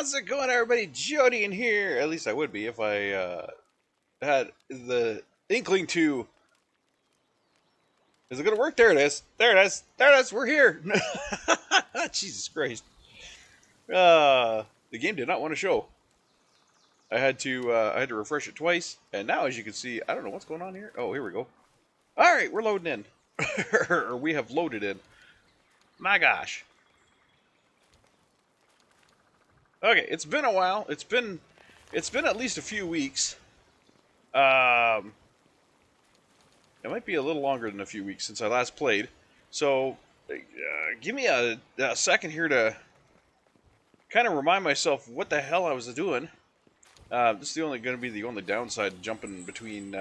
How's it going, everybody? Jody in here. At least I would be if I had the inkling to. Is it going to work? There it is. There it is. There it is. We're here. Jesus Christ. The game did not want to show. I had to refresh it twice, and now, as you can see, I don't know what's going on here. Oh, here we go. All right, we're loading in, or we have loaded in. My gosh. Okay, it's been a while. It's been at least a few weeks. Um, it might be a little longer than a few weeks since I last played. So, give me a second here to kind of remind myself what the hell I was doing. This is going to be the only downside jumping between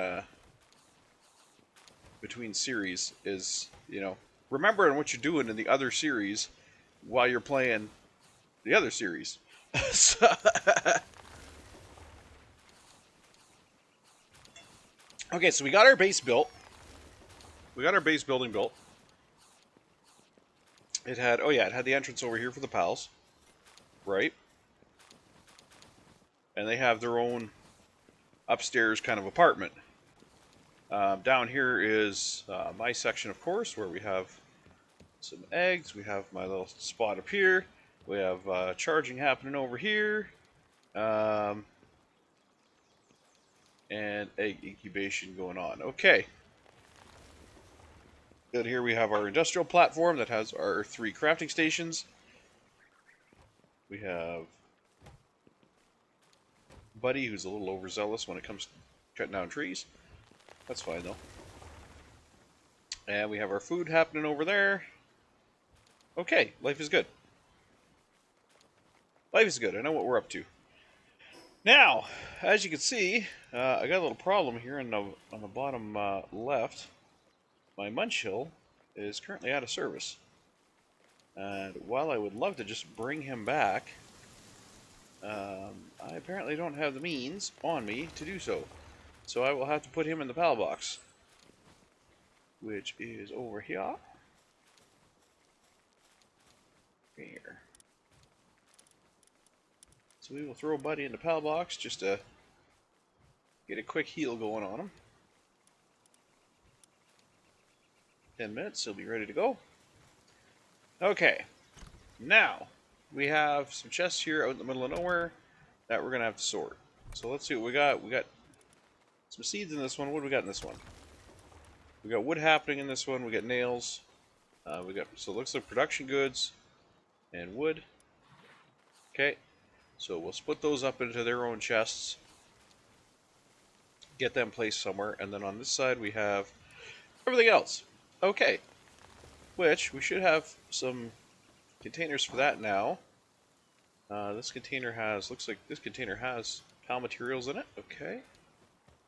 series is, remembering what you're doing in the other series while you're playing the other series. So, okay, so we got our base built. We got our base building built. It had the entrance over here for the pals, right? And they have their own upstairs kind of apartment. Down here is my section, of course, where we have some eggs. We have my little spot up here. We have charging happening over here. And egg incubation going on. Okay. Then here we have our industrial platform that has our 3 crafting stations. We have Buddy, who's a little overzealous when it comes to cutting down trees. That's fine, though. And we have our food happening over there. Okay, life is good. Life is good. I know what we're up to. Now, as you can see, I got a little problem here on the bottom left. My Munch Hill is currently out of service. And while I would love to just bring him back, I apparently don't have the means on me to do so. So I will have to put him in the PAL box, which is over here. Here. So we will throw Buddy in the PAL box just to get a quick heal going on him. 10 minutes, he'll be ready to go. Okay, now we have some chests here out in the middle of nowhere that we're going to have to sort. So let's see what we got. We got some seeds in this one. What do we got in this one? We got wood happening in this one. We got nails. So it looks like production goods and wood. Okay, so we'll split those up into their own chests. Get them placed somewhere. And then on this side we have everything else. Okay, which we should have some containers for that now. Looks like this container has PAL materials in it. Okay,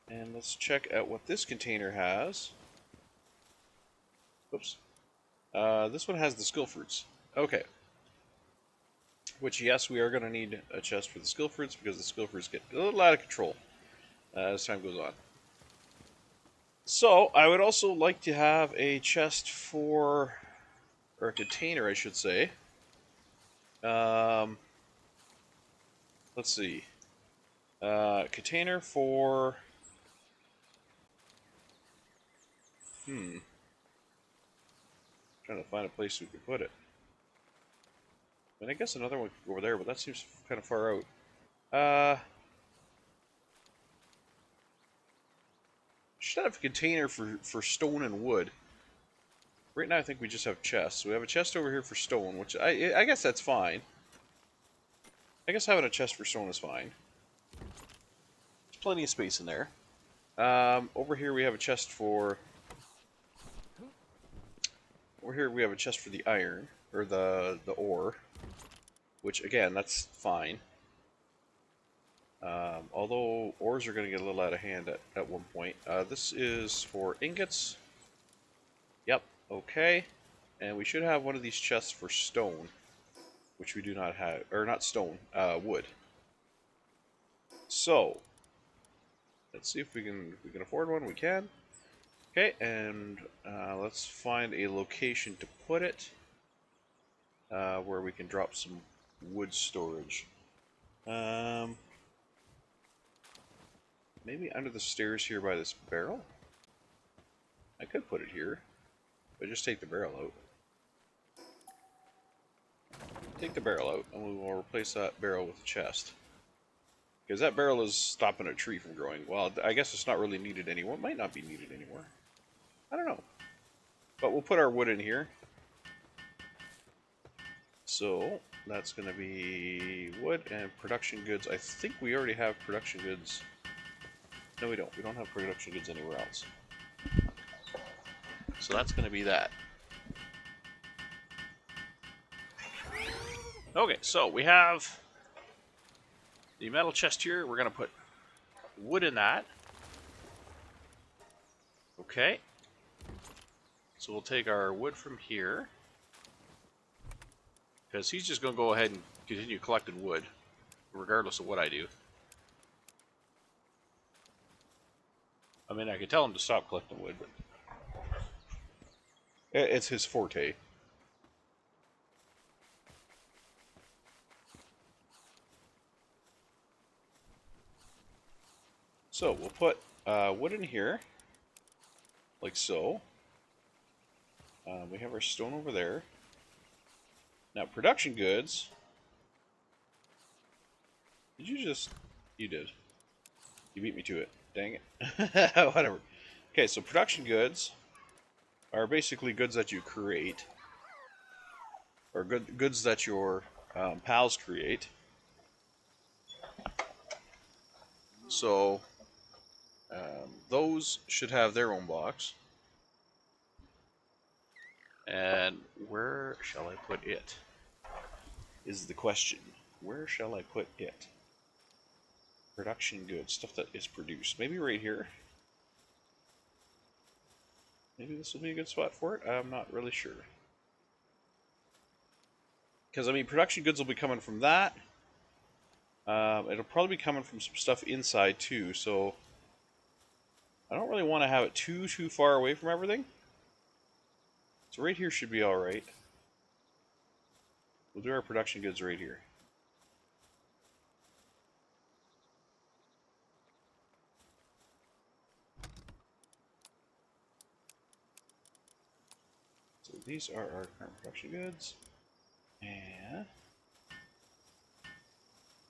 and let's check out what this container has. Oops. This one has the skill fruits. Okay. Which, yes, we are going to need a chest for the skill fruits because the skill fruits get a little out of control as time goes on. So, I would also like to have a chest or a container, I should say. Let's see. Container for... Trying to find a place we could put it. And I guess another one could go over there, but that seems kind of far out. Should have a container for stone and wood. Right now I think we just have chests. So we have a chest over here for stone, which I guess that's fine. I guess having a chest for stone is fine. There's plenty of space in there. Over here we have a chest for... Over here we have a chest for the iron, or the ore. Which, again, that's fine. Although ores are going to get a little out of hand at one point. This is for ingots. Yep, okay. And we should have one of these chests for stone, which we do not have. Or not stone, wood. So, let's see if we can afford one. We can. Okay, and let's find a location to put it where we can drop some wood storage. Um, maybe under the stairs here by this barrel? I could put it here, but just take the barrel out. Take the barrel out, and we will replace that barrel with a chest. Because that barrel is stopping a tree from growing. Well, I guess it's not really needed anymore. It might not be needed anymore. I don't know. But we'll put our wood in here. So, that's going to be wood and production goods. I think we already have production goods. No, we don't. We don't have production goods anywhere else. So that's going to be that. Okay, so we have the metal chest here. We're going to put wood in that. Okay. So we'll take our wood from here. Because he's just going to go ahead and continue collecting wood, regardless of what I do. I mean, I could tell him to stop collecting wood, but it's his forte. So we'll put wood in here, like so. We have our stone over there. Now, production goods. Did you just... You did. You beat me to it. Dang it. Whatever. Okay, so production goods are basically goods that you create. Or goods that your pals create. So, those should have their own box. And where shall I put it? Is the question. Where shall I put it? Production goods, stuff that is produced. Maybe right here. Maybe this will be a good spot for it. I'm not really sure. Because, I mean, production goods will be coming from that. It'll probably be coming from some stuff inside, too. So, I don't really want to have it too far away from everything. So right here should be alright. We'll do our production goods right here. So these are our current production goods. And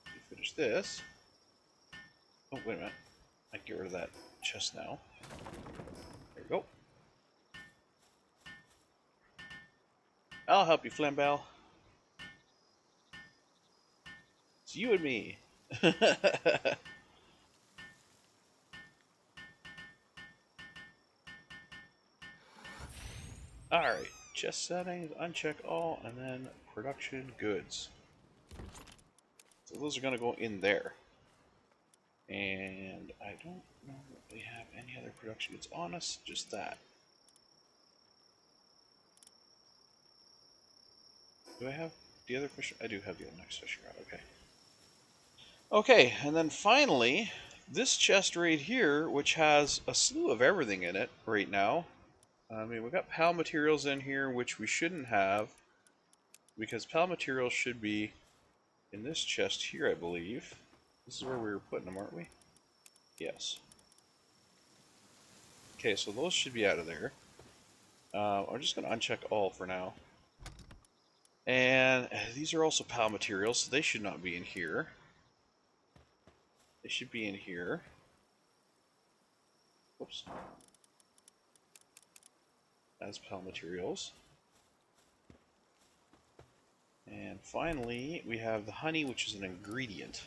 we finish this. Oh, wait a minute. I can get rid of that chest now. There we go. I'll help you, Flambell. It's you and me. Alright, chest settings, uncheck all, and then production goods. So those are going to go in there. And I don't know if we have any other production goods on us, just that. Do I have the other fish? I do have the next fishing rod, okay. Okay, and then finally, this chest right here, which has a slew of everything in it right now. I mean, we've got PAL materials in here, which we shouldn't have, because PAL materials should be in this chest here, I believe. This is where we were putting them, aren't we? Yes. Okay, so those should be out of there. I'm just going to uncheck all for now. And these are also PAL materials, so they should not be in here. They should be in here. Whoops. As PAL materials. And finally, we have the honey, which is an ingredient.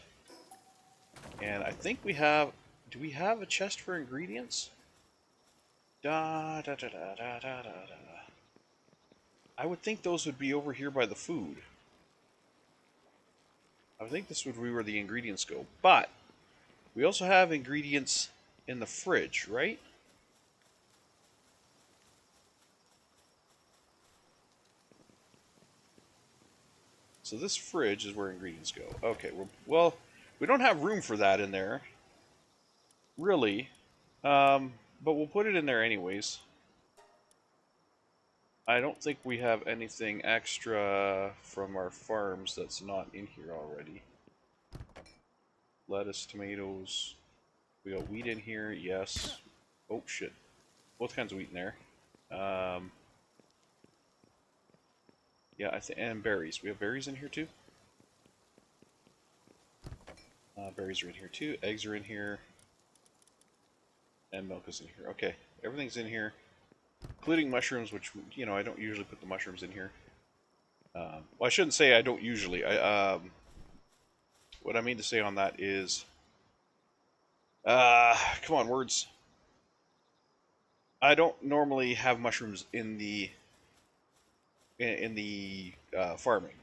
And I think we have... Do we have a chest for ingredients? Da da da da da da da da. I would think those would be over here by the food. I would think this would be where the ingredients go. But we also have ingredients in the fridge, right? So this fridge is where ingredients go. Okay, well, we don't have room for that in there, really, but we'll put it in there anyways. I don't think we have anything extra from our farms that's not in here already. lettuce, tomatoes. We got wheat in here, yes. Oh shit, both kinds of wheat in there. Yeah, and berries. We have berries in here too. Berries are in here too. Eggs are in here, and milk is in here. Okay, everything's in here, including mushrooms, which I don't usually put the mushrooms in here. Well, I shouldn't say I don't usually. What I mean to say on that is, come on, words. I don't normally have mushrooms in the farming.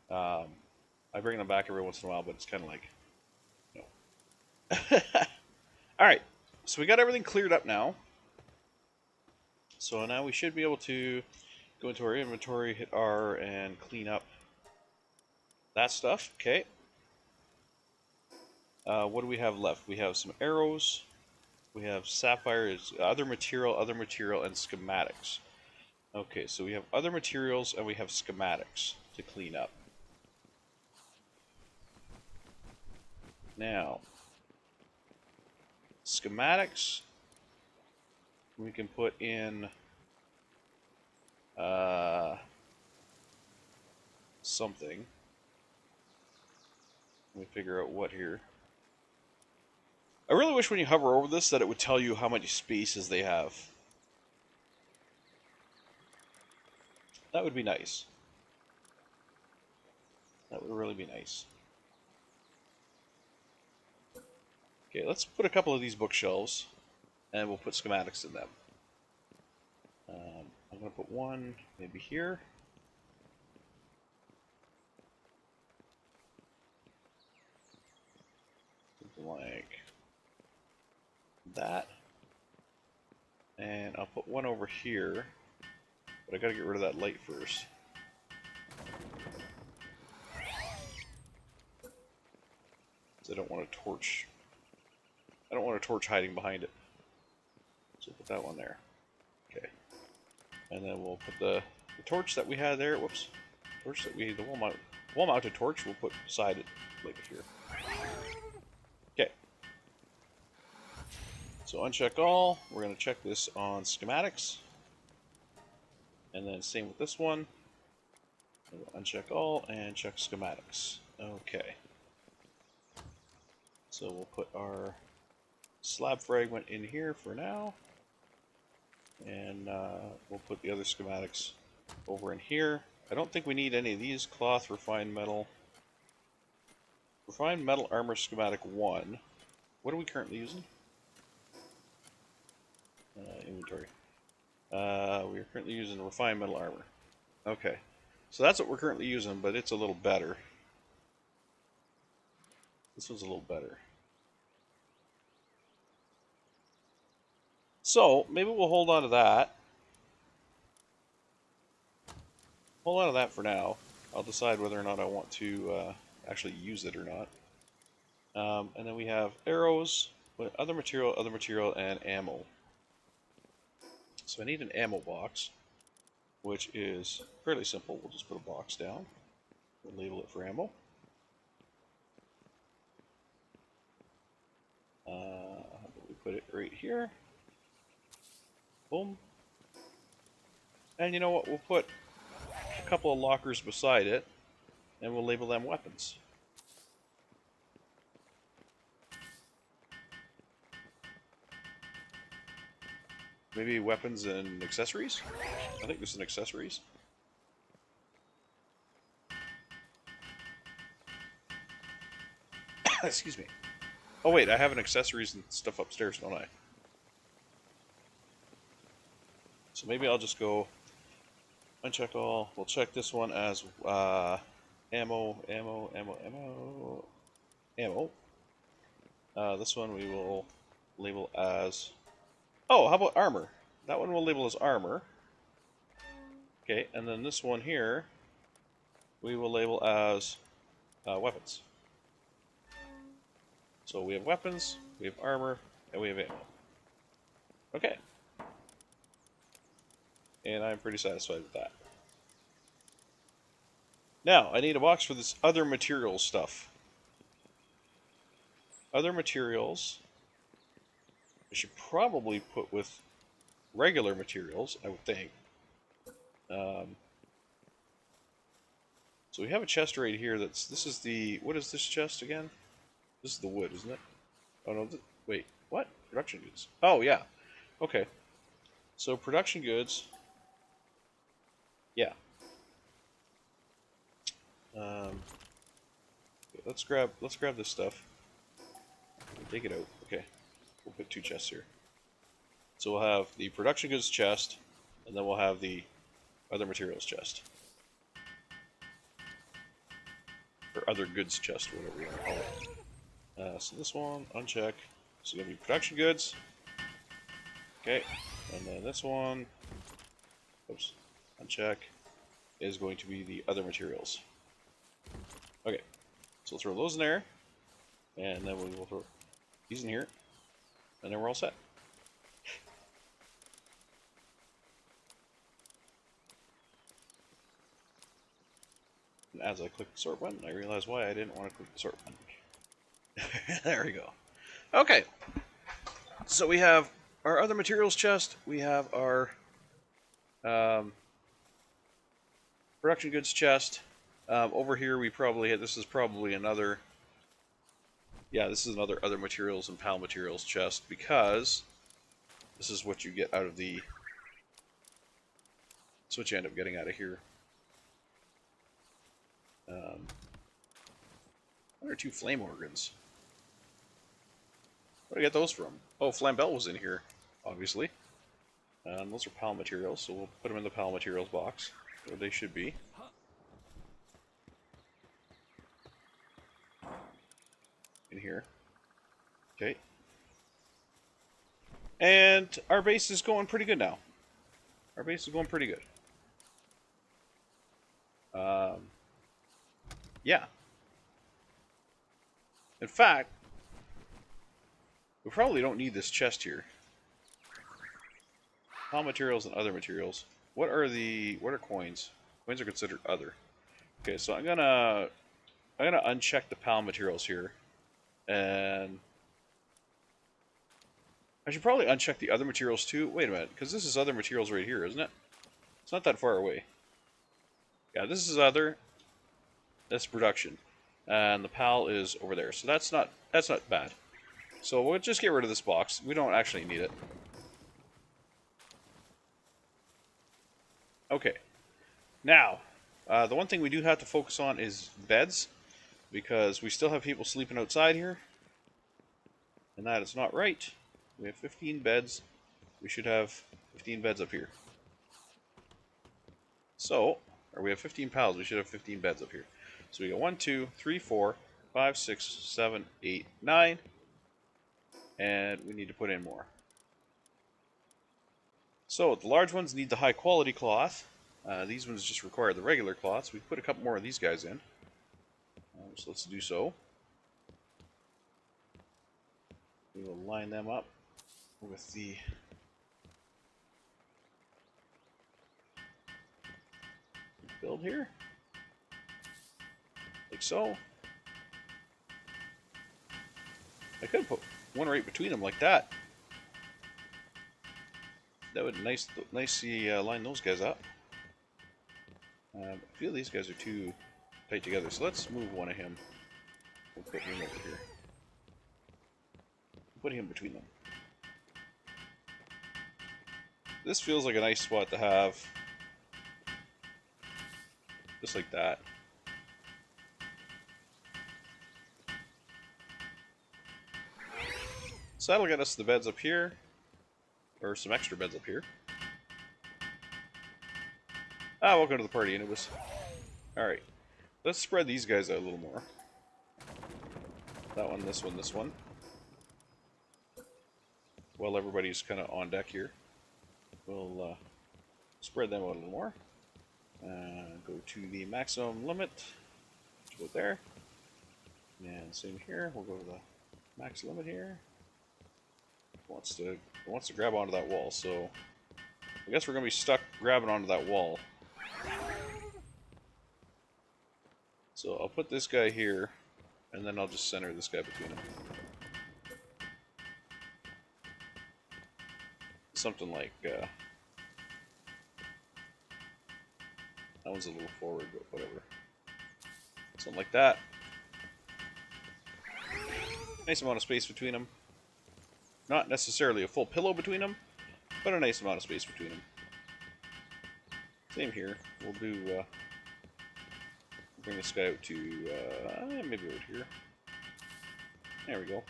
Um, I bring them back every once in a while, but it's kind of like, no. All right, so we got everything cleared up now. So now we should be able to go into our inventory, hit R, and clean up that stuff. Okay. What do we have left? We have some arrows. We have sapphires, other material, and schematics. Okay, so we have other materials and we have schematics to clean up. Now, schematics, we can put in something. Let me figure out what here. I really wish when you hover over this that it would tell you how many spaces they have. That would be nice. That would really be nice. Okay, let's put a couple of these bookshelves, and we'll put schematics in them. I'm going to put one maybe here. Something like that. And I'll put one over here, but I got to get rid of that light first. I don't want a torch. I don't want a torch hiding behind it. So put that one there. Okay. And then we'll put the torch that we had there. Whoops. Torch that the wall-mounted torch we'll put beside it, like here. Okay. So uncheck all. We're going to check this on schematics. And then same with this one. We'll uncheck all and check schematics. Okay. So we'll put our slab fragment in here for now. And we'll put the other schematics over in here. I don't think we need any of these. Cloth, refined metal. Refined metal armor schematic 1. What are we currently using? Inventory. We are currently using refined metal armor. Okay. So that's what we're currently using, but it's a little better. This one's a little better. So, maybe we'll hold on to that. Hold on to that for now. I'll decide whether or not I want to actually use it or not. And then we have arrows, other material, and ammo. So I need an ammo box, which is fairly simple. We'll just put a box down. We'll label it for ammo. We put it right here. Boom. And you know what? We'll put a couple of lockers beside it, and we'll label them weapons. Maybe weapons and accessories? I think this is an accessories. Excuse me. Oh wait, I have an accessories and stuff upstairs, don't I? So maybe I'll just go uncheck all. We'll check this one as ammo. This one we will label as... Oh, how about armor? That one we'll label as armor. Okay, and then this one here we will label as weapons. So we have weapons, we have armor, and we have ammo. Okay. And I'm pretty satisfied with that. Now, I need a box for this other material stuff. Other materials, I should probably put with regular materials, I would think. Um, so we have a chest right here this is the, what is this chest again? This is the wood, isn't it? Oh no, wait, what? Production goods. Oh yeah, okay. So production goods, yeah. Um, let's grab this stuff. Take it out. Okay, we'll put 2 chests here. So we'll have the production goods chest, and then we'll have the other materials chest. Or other goods chest, whatever you want to call it. So this one, uncheck. So it's going to be production goods. Okay, and then this one, oops, uncheck, is going to be the other materials. Okay, so we'll throw those in there, and then we will throw these in here, and then we're all set. And as I click the sort button, I realize why I didn't want to click the sort button. There we go. Okay, so we have our other materials chest, we have our production goods chest. Over here we probably had, this is probably another, yeah, this is another other materials and PAL materials chest, because this is what you get out of the, that's what you end up getting out of here. 1 or 2 flame organs. Where did I get those from? Oh, Flambell was in here, obviously. Those are PAL materials, so we'll put them in the PAL materials box, where they should be. In here. Okay. And our base is going pretty good now. Our base is going pretty good. Yeah. In fact, we probably don't need this chest here. PAL materials and other materials. What are coins? Coins are considered other. Okay, so I'm gonna uncheck the PAL materials here, and I should probably uncheck the other materials too. Wait a minute, because this is other materials right here, isn't it? It's not that far away. Yeah, this is other. That's production, and the PAL is over there. So that's not bad. So we'll just get rid of this box. We don't actually need it. Okay. Now, the one thing we do have to focus on is beds, because we still have people sleeping outside here, and that is not right. We have 15 beds. We should have 15 beds up here. So, or we have 15 pals. We should have 15 beds up here. So we got 1, 2, 3, 4, 5, 6, 7, 8, 9, and we need to put in more. So the large ones need the high quality cloth. These ones just require the regular cloth. So we put a couple more of these guys in. So let's do so. We will line them up with the build here, like so. I could put one right between them like that. That would nicely line those guys up. I feel these guys are too tight together, so let's move one of him. We'll put him over here. Put him between them. This feels like a nice spot to have. Just like that. So that'll get us the beds up here. Or some extra beds up here. Ah, welcome to the party, Anubis. Alright. Let's spread these guys out a little more. That one, this one, this one. While everybody's kind of on deck here. We'll spread them out a little more. Go to the maximum limit. Go there. And same here. We'll go to the max limit here. It wants to grab onto that wall, so I guess we're going to be stuck grabbing onto that wall. So I'll put this guy here, and then I'll just center this guy between them. something like that one's a little forward, but whatever. Something like that. Nice amount of space between them. Not necessarily a full pillow between them, but a nice amount of space between them. Same here. We'll do. Bring this guy out to maybe out here. There we go.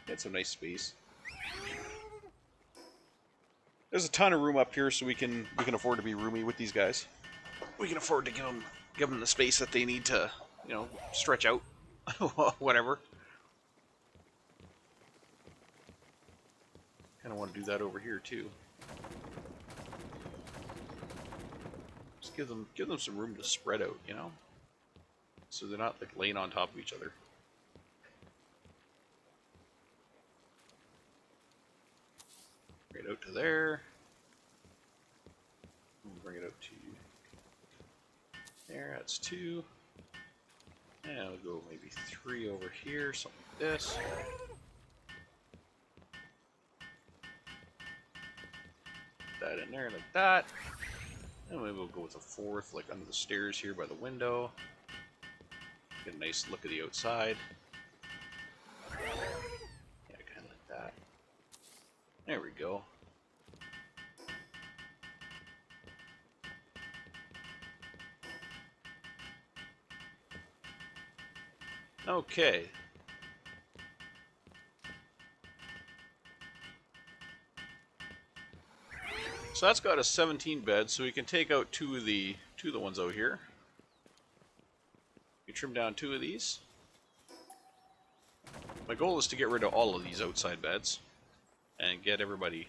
Get some nice space. There's a ton of room up here, so we can afford to be roomy with these guys. We can afford to give them the space that they need to, stretch out, whatever. Kind of want to do that over here too. Just give them some room to spread out, so they're not like laying on top of each other. Bring it out to there. Bring it out to there. That's 2. And we'll go maybe 3 over here, something like this. Put that in there like that. And maybe we'll go with a 4th, like under the stairs here by the window. Get a nice look at the outside. Yeah, kind of like that. There we go. Okay. So that's got a 17 bed, so we can take out two of the ones out here. We trim down 2 of these. My goal is to get rid of all of these outside beds and get everybody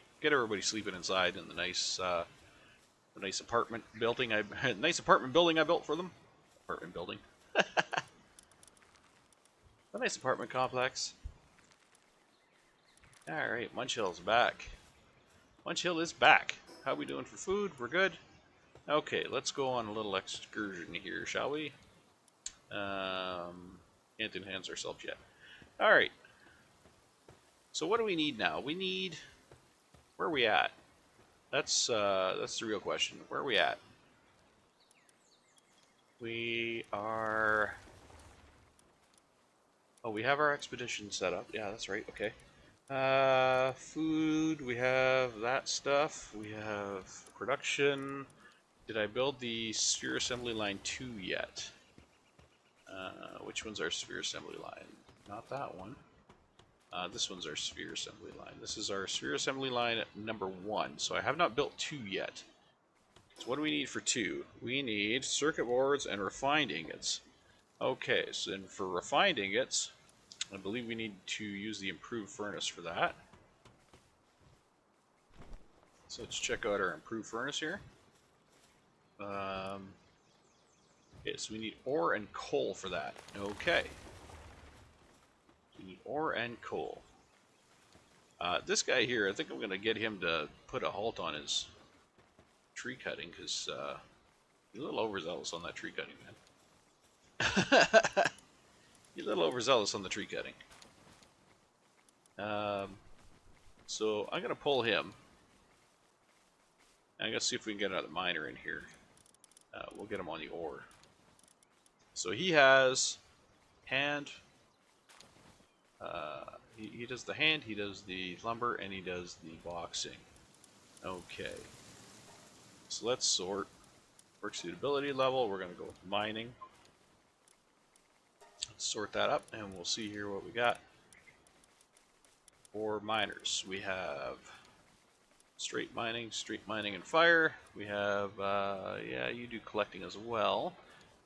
sleeping inside in the nice apartment building I built for them. Apartment building. A nice apartment complex. Alright, Munch Hill's back. Munch Hill is back. How are we doing for food? We're good? Okay, let's go on a little excursion here, shall we? Can't enhance ourselves yet. Alright. So what do we need now? We need... Where are we at? That's the real question. Where are we at? We are... Oh, we have our expedition set up. Yeah, that's right. Okay. Food. We have that stuff. We have production. Did I build the sphere assembly line 2 yet? Which one's our sphere assembly line? Not that one. This one's our sphere assembly line. This is our sphere assembly line number 1. So I have not built 2 yet. So what do we need for 2? We need circuit boards and refined ingots. Okay, so then for refined ingots, I believe we need to use the improved furnace for that. So let's check out our improved furnace here. Okay, so we need ore and coal for that. Okay. We need ore and coal. This guy here, I think I'm going to get him to put a halt on his tree cutting, because he's a little overzealous on that tree cutting, man. He's a little overzealous on the tree cutting. So I'm going to pull him. I'm going to see if we can get another miner in here. We'll get him on the ore. So he has hand. He does the hand, he does the lumber, and he does the boxing. Okay. So let's sort. Work suitability level, we're going to go with mining. Let's sort that up, and we'll see here what we got. For miners, we have straight mining, and fire. We have, yeah, you do collecting as well.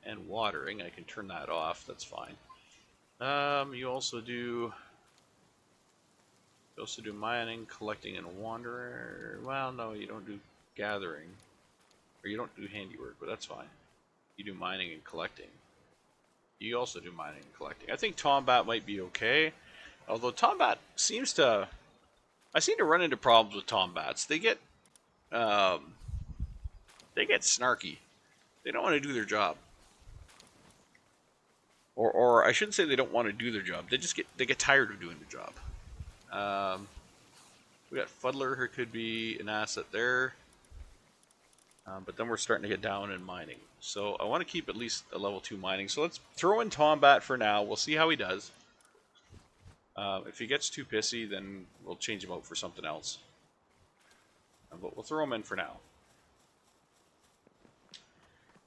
And watering, I can turn that off, that's fine. You also do mining, collecting, and wanderer. Well, no, you don't do gathering. Or you don't do handiwork, but that's fine. You do mining and collecting. You also do mining and collecting. I think Tombat might be okay. Although Tombat seems to... I seem to run into problems with Tombats. They get snarky. They don't want to do their job. Or I shouldn't say they don't want to do their job. They get tired of doing the job. We got Fuddler, who could be an asset there. But then we're starting to get down in mining. So I want to keep at least a level 2 mining. So let's throw in Tombat for now. We'll see how he does. If he gets too pissy, then we'll change him out for something else. But we'll throw him in for now.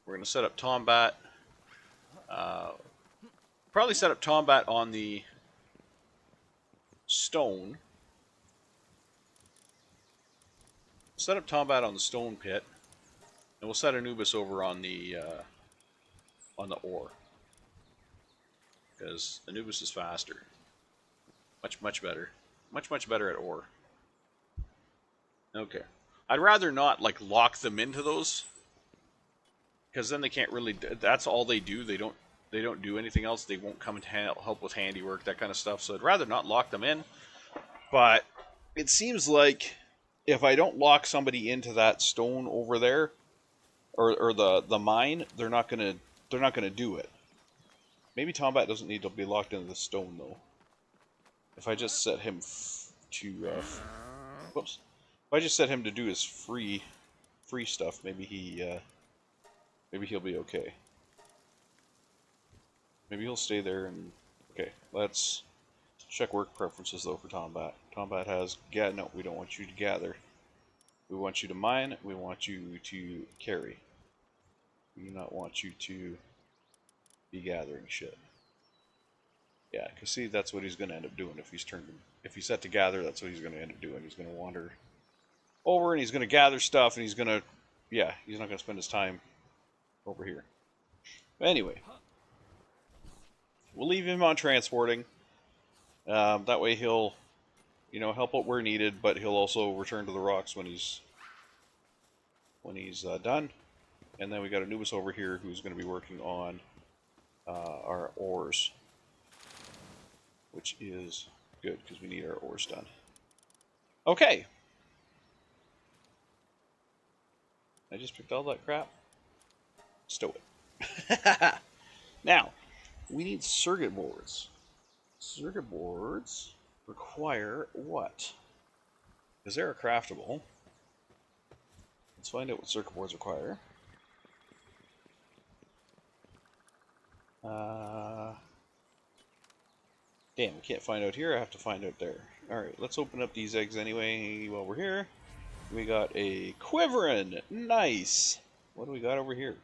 We're going to set up Tombat. Probably set up Tombat on the stone. Set up Tombat on the stone pit. And we'll set Anubis over on the ore. Because Anubis is faster. Much better. Much better at ore. Okay. I'd rather not like lock them into those, because then they can't really. That's all they do. They don't do anything else. They won't come and help with handiwork, that kind of stuff. So I'd rather not lock them in. But it seems like if I don't lock somebody into that stone over there, or the mine, they're not gonna do it. Maybe Tombat doesn't need to be locked into the stone though. If I just set him to, whoops. If I just set him to do his free stuff, maybe he'll be okay. Maybe he'll stay there and, okay, let's check work preferences though for Tombat. Tombat has, no, we don't want you to gather. We want you to mine, we want you to carry. We do not want you to be gathering shit. Yeah, because see, that's what he's going to end up doing if he's set to gather. That's what he's going to end up doing. He's going to wander over and he's going to gather stuff, and he's going to, yeah, he's not going to spend his time over here. But anyway, we'll leave him on transporting. That way he'll, help out where needed, but he'll also return to the rocks when he's done. And then we got Anubis over here who's going to be working on our ores, which is good because we need our ores done. Okay. I just picked all that crap. Stow it. Now, we need circuit boards. Circuit boards require what? Because they're craftable. Let's find out what circuit boards require. Damn, we can't find out here. I have to find out there. Alright, let's open up these eggs anyway while we're here. We got a Quiverin. Nice. What do we got over here?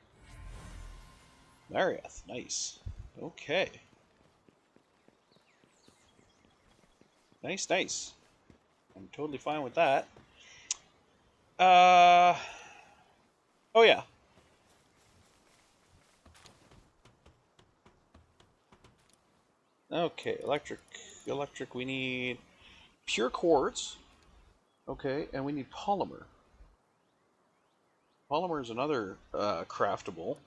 Mariath. Nice. Okay. Nice. I'm totally fine with that. Oh yeah. Okay, electric, we need pure quartz. Okay, and we need polymer. Polymer is another craftable.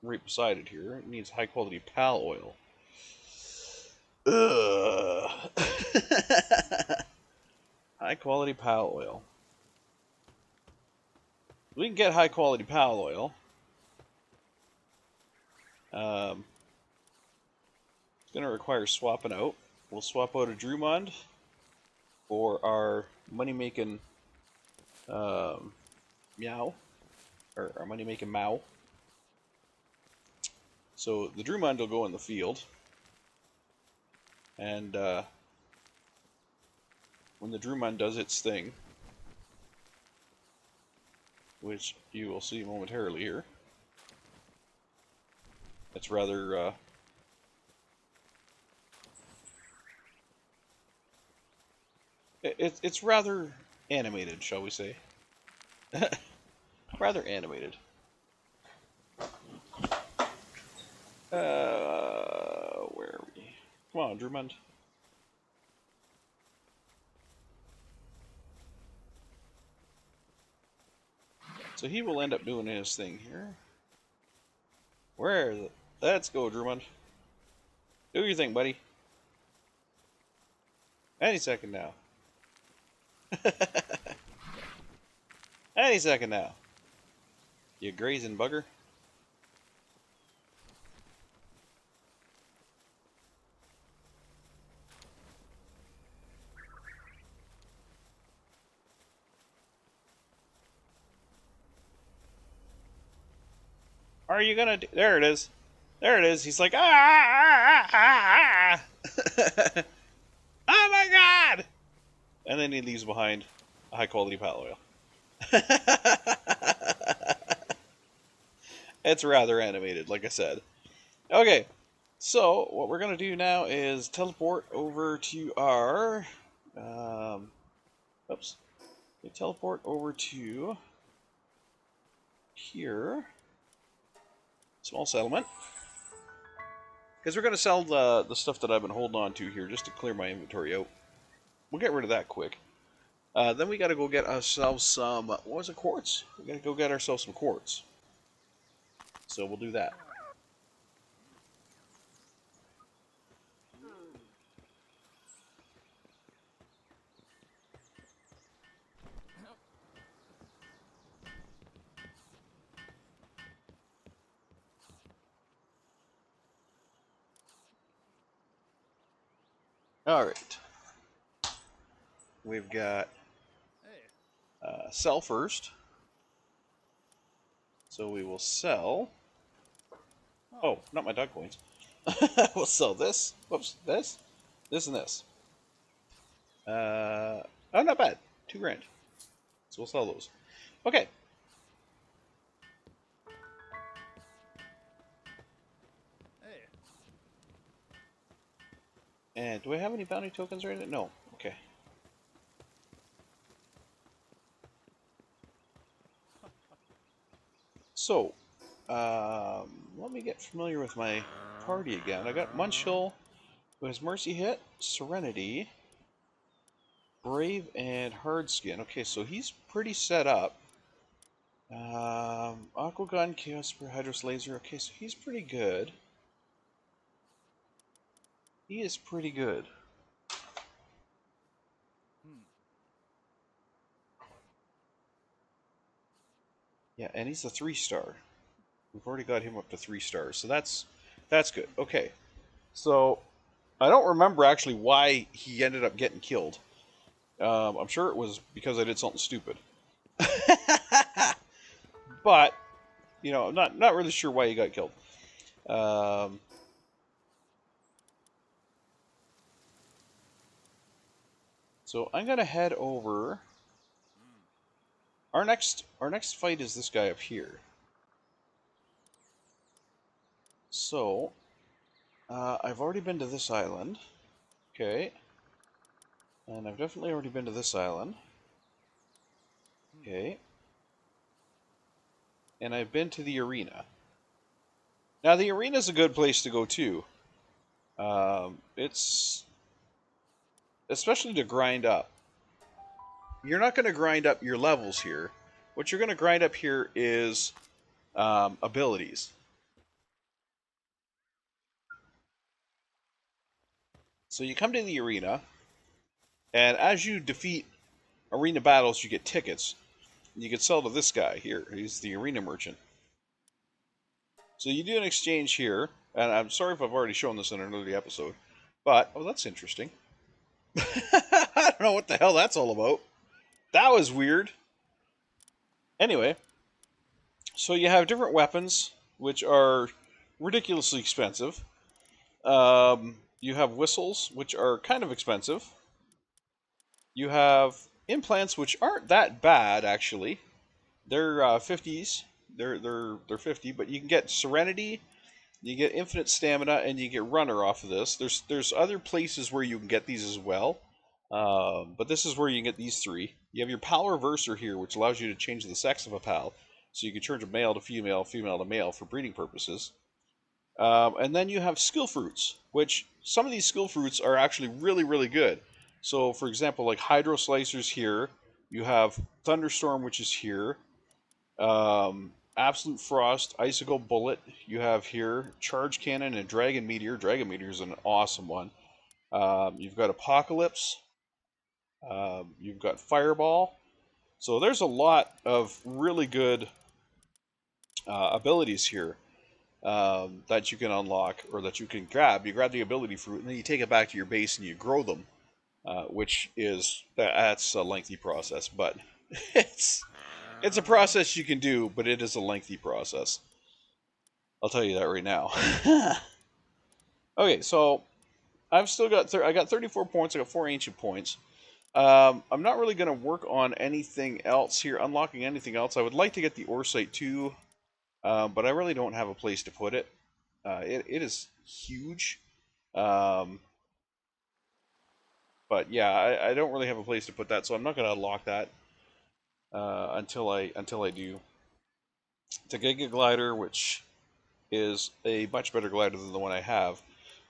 Right beside it here. It needs high quality pal oil. Ugh. High quality pal oil. We can get high quality pal oil. It's going to require swapping out. We'll swap out a Drumond for our money-making meow. Or our money-making Mao. So the Drumond will go in the field. And when the Drumond does its thing, which you will see momentarily here, it's rather it's rather animated, shall we say. Rather animated. Where are we? Come on, Drumond. So he will end up doing his thing here. Where is it? Let's go, Drumond. Do your thing, buddy. Any second now. Any second now. You grazing bugger. Are you gonna do? There it is. There it is. He's like, ah. Oh my god! And then he leaves behind a high quality pal oil. It's rather animated, like I said. Okay, so what we're gonna do now is teleport over to our. Oops. We teleport over to here. Small settlement. Because we're gonna sell the stuff that I've been holding on to here just to clear my inventory out. We'll get rid of that quick. Then we gotta go get ourselves some. What was it? Quartz. We gotta go get ourselves some quartz. So we'll do that. All right. We've got sell first. So we will sell. Oh, not my dog points. We'll sell this. Whoops, this, and this. Oh, not bad. $2,000. So we'll sell those. Okay. And do I have any bounty tokens right now? No. Okay. So, let me get familiar with my party again. I got Munchill, who has Mercy Hit, Serenity, Brave, and Hardskin. Okay, so he's pretty set up. Aqua Gun, Chaos Spear, Hydros Laser. Okay, so he's pretty good. He is pretty good. Yeah, and he's a 3-star. We've already got him up to 3 stars, so that's good. Okay, so I don't remember actually why he ended up getting killed. I'm sure it was because I did something stupid. But you know, I'm not really sure why he got killed. So I'm gonna head over. Our next fight is this guy up here. So I've already been to this island. Okay. And I've definitely already been to this island. Okay. And I've been to the arena. Now the arena is a good place to go too. It's especially to grind up. You're not going to grind up your levels here. What you're going to grind up here is abilities. So you come to the arena, and as you defeat arena battles, you get tickets. You can sell to this guy here. He's the arena merchant. So you do an exchange here, and I'm sorry if I've already shown this in another episode, but oh, that's interesting. I don't know what the hell that's all about. That was weird. Anyway, so you have different weapons, which are ridiculously expensive. You have whistles, which are kind of expensive. You have implants, which aren't that bad actually. They're 50s. They're 50, but you can get Serenity, you get Infinite Stamina, and you get Runner off of this. There's other places where you can get these as well, but this is where you can get these 3. You have your Pal Reverser here, which allows you to change the sex of a pal, so you can change a male to female, female to male for breeding purposes. And then you have skill fruits, which some of these skill fruits are actually really, really good. So, for example, like Hydro Slicers here, you have Thunderstorm, which is here, Absolute Frost, Icicle Bullet, you have here, Charge Cannon, and Dragon Meteor. Dragon Meteor is an awesome one. You've got Apocalypse, you've got Fireball. So there's a lot of really good abilities here. That you can unlock or that you can grab. You grab the ability fruit and then you take it back to your base and you grow them, which is that's a lengthy process, but it's a process you can do, but it is a lengthy process. I'll tell you that right now. Okay, so I've still got I got 34 points. I got 4 ancient points. I'm not really going to work on anything else here, unlocking anything else. I would like to get the ore site too, but I really don't have a place to put it. It is huge, um, but yeah, I don't really have a place to put that, so I'm not going to unlock that until I do. It's a Giga Glider, which is a much better glider than the one I have.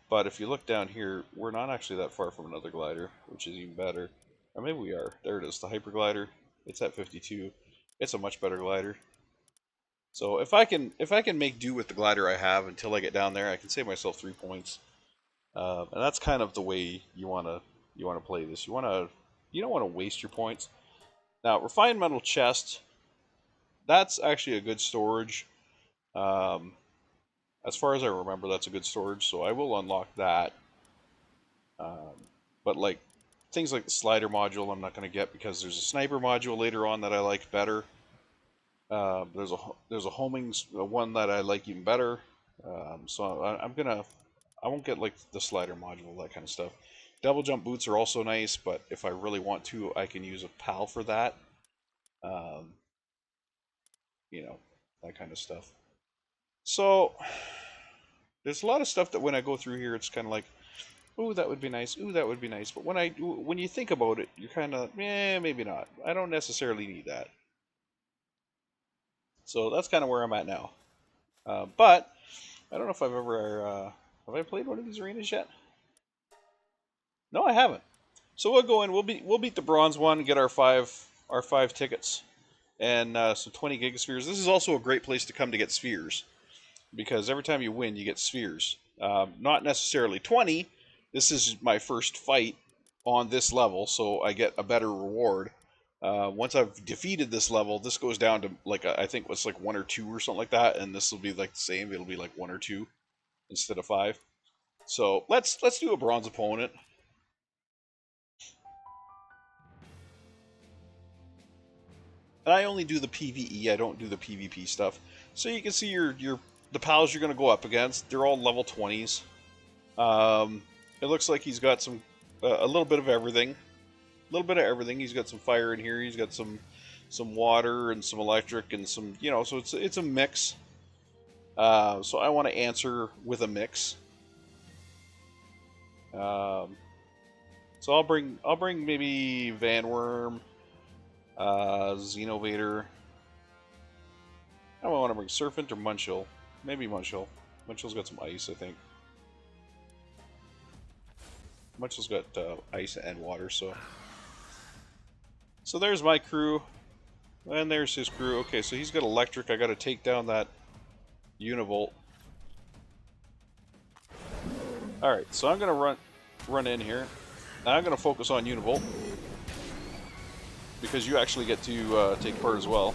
But if you look down here, we're not actually that far from another glider, which is even better. Or maybe we are. There it is, the Hyper Glider. It's at 52. It's a much better glider. So if I can make do with the glider I have until I get down there, I can save myself 3 points. And that's kind of the way you wanna play this. You don't want to waste your points. Now, refined metal chest. That's actually a good storage. Um, as far as I remember, that's a good storage. So I will unlock that. Um, but like things like the slider module, I'm not going to get because there's a sniper module later on that I like better. There's a homing one that I like even better. So I won't get like the slider module, that kind of stuff. Double jump boots are also nice, but if I really want to, I can use a PAL for that. Um, you know, that kind of stuff. So there's a lot of stuff that when I go through here, it's kind of like, ooh, that would be nice. Ooh, that would be nice. But when you think about it, you're kind of, maybe not. I don't necessarily need that. So that's kind of where I'm at now. But I don't know if I've ever have I played one of these arenas yet? No, I haven't. So we'll go in. We'll beat the bronze one and get our five tickets and some 20 gigaspheres. This is also a great place to come to get spheres because every time you win, you get spheres. Not necessarily 20. This is my first fight on this level, so I get a better reward. Once I've defeated this level, this goes down to like I think it's like 1 or 2 or something like that, and this will be like the same. It'll be like 1 or 2 instead of 5. So let's do a bronze opponent. And I only do the PvE. I don't do the PvP stuff. So you can see your the pals you're going to go up against. They're all level 20s. It looks like he's got a little bit of everything. A little bit of everything. He's got some fire in here. He's got some water and some electric and some, so it's a mix. So I want to answer with a mix. So I'll bring maybe Vanworm, Xenovator. I don't want to bring Serpent or Munchill. Maybe Munchill. Munchill's got some ice, I think. Munchill's got ice and water, so. So there's my crew. And there's his crew. Okay, so he's got electric. I got to take down that Univolt. Alright, so I'm going to run in here. Now I'm going to focus on Univolt. Because you actually get to take part as well.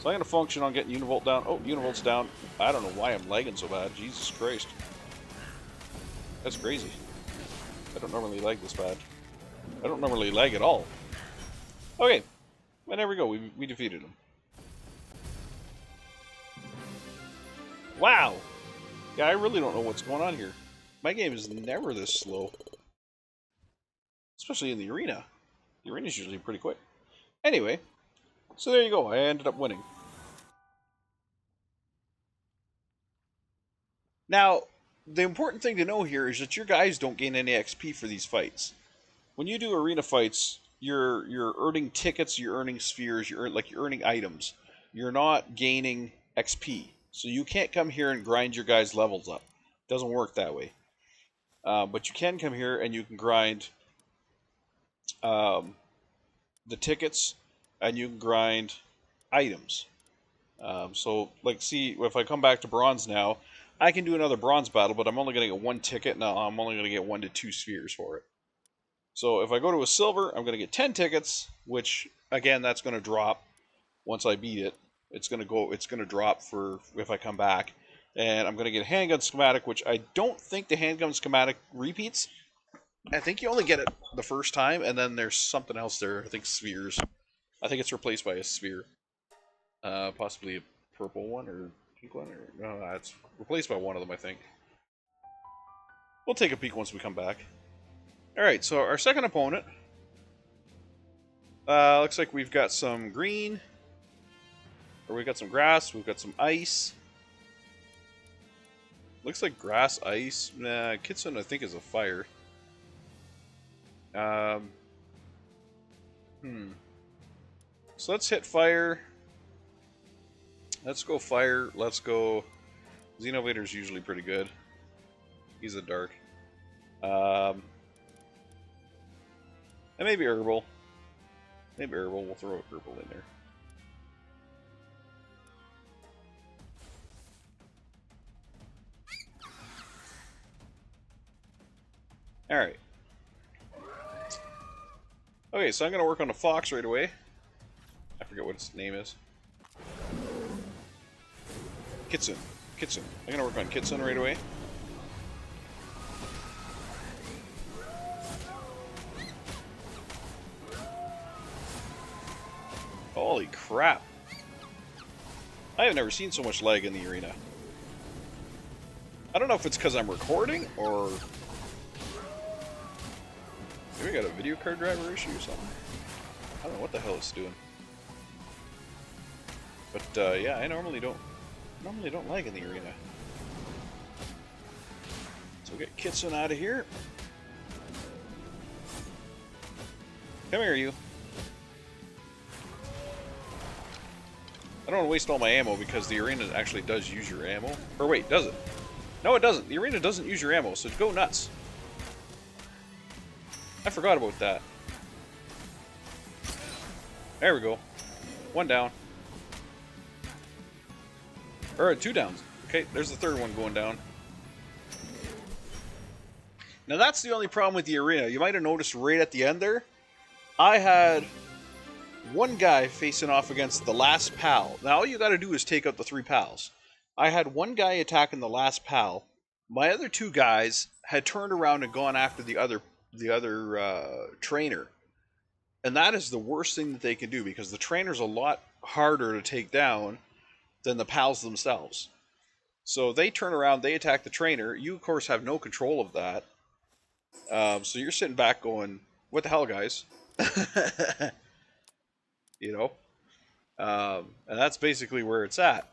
So I'm going to function on getting Univolt down. Oh, Univolt's down. I don't know why I'm lagging so bad. Jesus Christ. That's crazy. I don't normally lag this bad. I don't normally lag at all. Okay. Well, there we go. We defeated him. Wow. Yeah, I really don't know what's going on here. My game is never this slow. Especially in the arena. The arena's usually pretty quick. Anyway, so there you go. I ended up winning. Now, the important thing to know here is that your guys don't gain any XP for these fights. When you do arena fights, you're earning tickets, you're earning spheres, you're earning items. You're not gaining XP. So you can't come here and grind your guys' levels up. It doesn't work that way. But you can come here and you can grind the tickets and you can grind items. So, like, see, if I come back to bronze now, I can do another bronze battle, but I'm only going to get 1 ticket. Now I'm only going to get 1 to 2 spheres for it. So if I go to a silver, I'm going to get 10 tickets, which, again, that's going to drop once I beat it. It's going to drop for if I come back. And I'm going to get a handgun schematic, which I don't think the handgun schematic repeats. I think you only get it the first time, and then there's something else there. I think spheres. I think it's replaced by a sphere. Possibly a purple one, or Pink one? Or, no, it's replaced by one of them, I think. We'll take a peek once we come back. Alright, so our second opponent. Looks like we've got some green. Or we've got some grass, we've got some ice. Looks like grass, ice. Nah, Kitsune I think is a fire. So let's hit fire. Let's go fire. Let's go. Xenovator's usually pretty good. He's a dark. And maybe herbal. Maybe herbal. We'll throw herbal in there. Alright. Okay, so I'm going to work on a fox right away. I forget what its name is. Kitsune. Kitsune. I'm going to work on Kitsune right away. Holy crap. I have never seen so much lag in the arena. I don't know if it's because I'm recording, or... maybe I got a video card driver issue or something. I don't know what the hell it's doing. But, yeah, I normally don't lag in the arena. So we'll get Kitsune out of here. Come here, you. I don't want to waste all my ammo because the arena actually does use your ammo. Or wait, does it? No, it doesn't. The arena doesn't use your ammo, so go nuts. I forgot about that. There we go. One down. Or 2 downs. Okay, there's the third one going down. Now that's the only problem with the arena. You might have noticed right at the end there, I had one guy facing off against the last pal. Now all you gotta do is take out the 3 pals. I had one guy attacking the last pal. My other 2 guys had turned around and gone after the other trainer. And that is the worst thing that they can do, because the trainer's a lot harder to take down than the pals themselves. So they turn around, they attack the trainer. You, of course, have no control of that. So you're sitting back going, what the hell, guys? You know? And that's basically where it's at.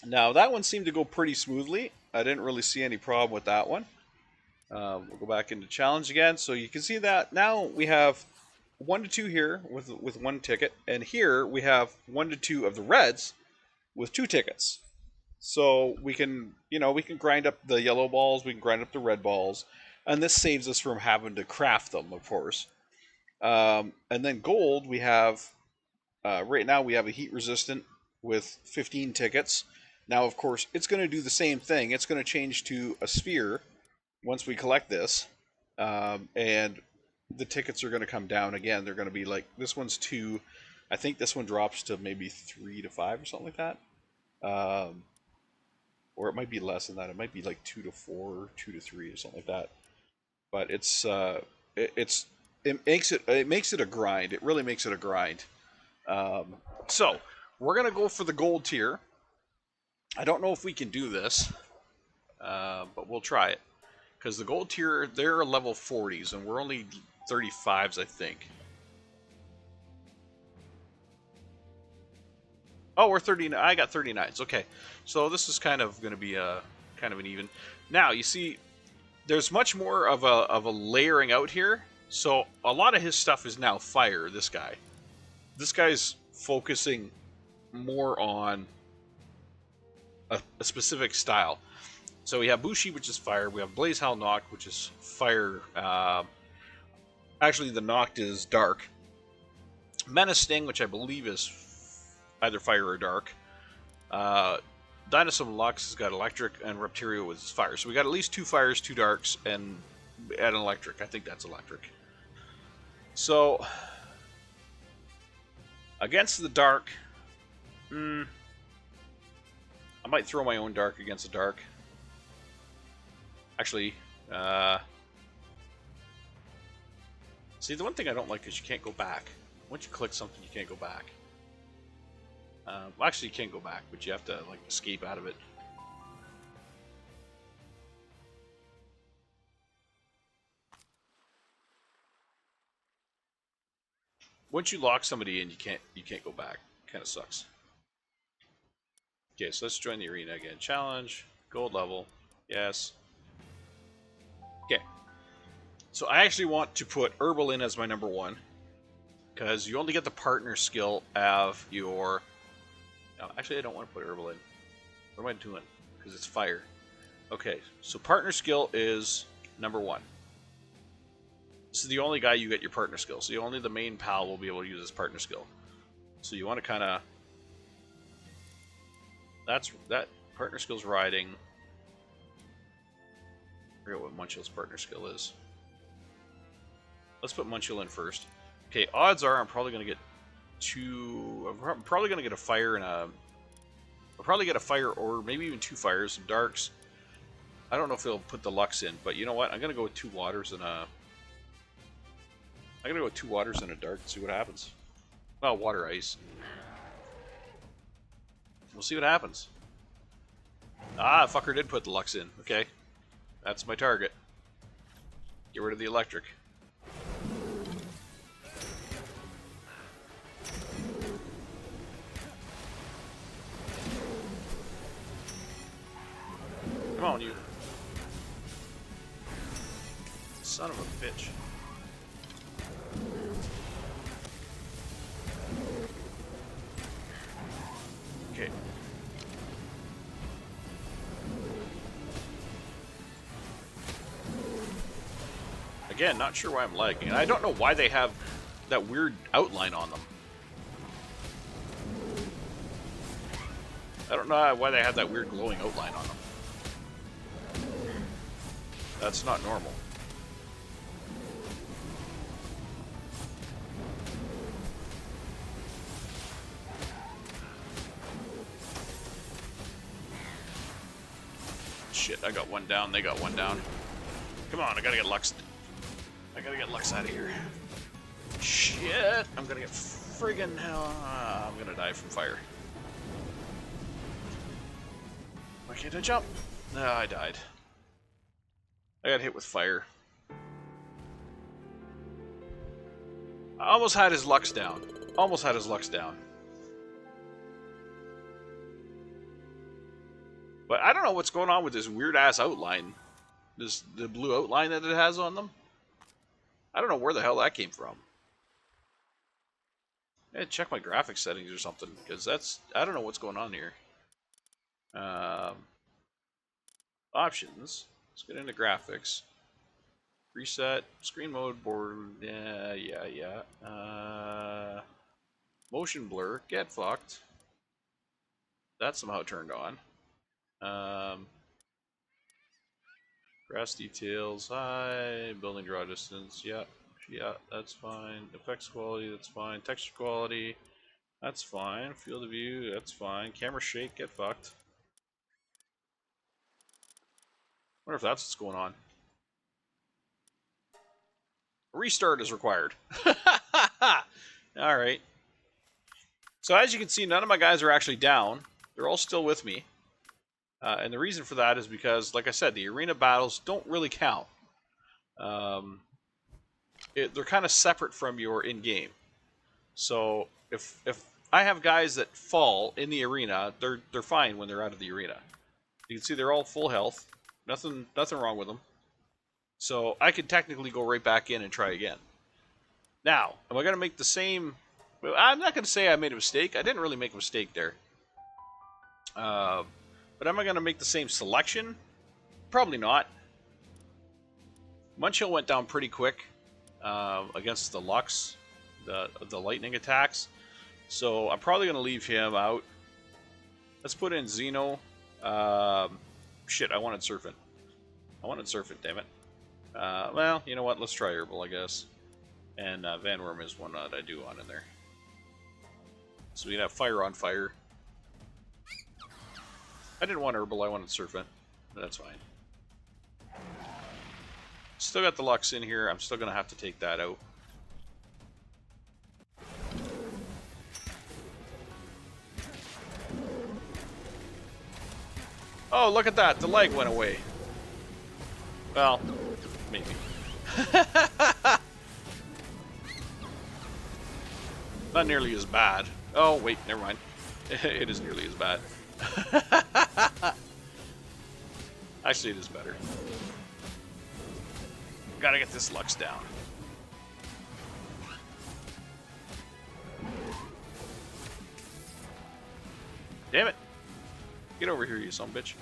Now, that one seemed to go pretty smoothly. I didn't really see any problem with that one. We'll go back into challenge again. So you can see that now we have 1 to 2 here with 1 ticket. And here we have 1 to 2 of the reds with 2 tickets. So we can, we can grind up the yellow balls, we can grind up the red balls, and this saves us from having to craft them, of course. And then gold, we have, right now we have a heat resistant with 15 tickets. Now, of course, it's going to do the same thing. It's going to change to a sphere once we collect this, and the tickets are going to come down again. They're going to be like, this one's 2, I think this one drops to maybe 3 to 5 or something like that. Or it might be less than that. It might be like 2 to 4, 2 to 3 or something like that. But it makes it a grind. It really makes it a grind. So we're gonna go for the gold tier. I don't know if we can do this, but we'll try it. Because the gold tier, they're level 40s, and we're only 35s, I think. Oh, we're 39. I got 39s. Okay, so this is kind of going to be kind of an even. Now you see, there's much more of a layering out here. So a lot of his stuff is now fire. This guy's focusing more on a specific style. So we have Bushi, which is fire. We have Blaze Hell Noct, which is fire. Actually, the Noct is dark. Menace Sting, which I believe is either fire or dark. Dinosaur Lux has got electric, and Reptirio is fire. So we got at least 2 fires, 2 darks, and an electric. I think that's electric. So against the dark, I might throw my own dark against the dark. Actually, see, the one thing I don't like is you can't go back. Once you click something, you can't go back. Well, actually, you can't go back, but you have to like escape out of it. Once you lock somebody in, you can't go back. Kind of sucks. Okay, so let's join the arena again. Challenge, gold level, yes. Okay, so I actually want to put herbal in as my number one because you only get the partner skill of your. No, actually, I don't want to put herbal in. What am I doing? Because it's fire. Okay, so partner skill is number one. This is the only guy you get your partner skill. So only the main pal will be able to use his partner skill. So you want to kind of. That partner skill's riding. I forget what Munchill's partner skill is. Let's put Munchill in first. Okay, odds are I'm probably going to get two. I'm probably going to get a fire and a. I'll probably get a fire or maybe even two fires, some darks. I don't know if they'll put the Lux in, but you know what? I'm going to go with two waters and a. I'm going to go with two waters and a dark and see what happens. Well, water ice. We'll see what happens. Ah, fucker did put the Lux in. Okay. That's my target. Get rid of the electric. Come on, you. Son of a bitch. Okay. Again, not sure why I'm lagging. And I don't know why they have that weird outline on them. I don't know why they have that weird glowing outline on them. That's not normal. Shit, I got one down, they got one down. Come on, I gotta get Lux. I gotta get Lux out of here. Shit, I'm gonna get friggin' hell. I'm gonna die from fire. Why can't I jump? No, I died. I got hit with fire. I almost had his Lux down. Almost had his Lux down. But I don't know what's going on with this weird-ass outline. The blue outline that it has on them. I don't know where the hell that came from. I had to check my graphics settings or something, because that's... I don't know what's going on here. Options. Let's get into graphics. Reset. Screen mode, board... Yeah. Motion blur. Get fucked. That's somehow turned on. Grass details, high. Building draw distance, yeah, that's fine. Effects quality, that's fine. Texture quality, that's fine. Field of view, that's fine. Camera shake, get fucked. Wonder if that's what's going on. A restart is required. Alright. So as you can see, none of my guys are actually down. They're all still with me. And the reason for that is because, like I said, the arena battles don't really count. They're kind of separate from your in-game. So if I have guys that fall in the arena, they're fine when they're out of the arena. You can see they're all full health. Nothing wrong with them. So I could technically go right back in and try again. Now, am I going to make the same... Well, I'm not going to say I made a mistake. I didn't really make a mistake there. But am I going to make the same selection? Probably not. Munchill went down pretty quick against the Lux, the lightning attacks. So I'm probably going to leave him out. Let's put in Xeno. Shit, I wanted Serpent. Damn it. Well, you know what? Let's try Herbal, I guess. And Van Worm is one that I do want in there. So we can have Fire on Fire. I didn't want Herbal, I wanted Serpent. But that's fine. Still got the Lux in here. I'm still going to have to take that out. Oh, look at that. The leg went away. Well, maybe. Not nearly as bad. Oh, wait, never mind. It is nearly as bad. Actually, it is better. Gotta get this Lux down. Damn it. Get over here, you son of a bitch.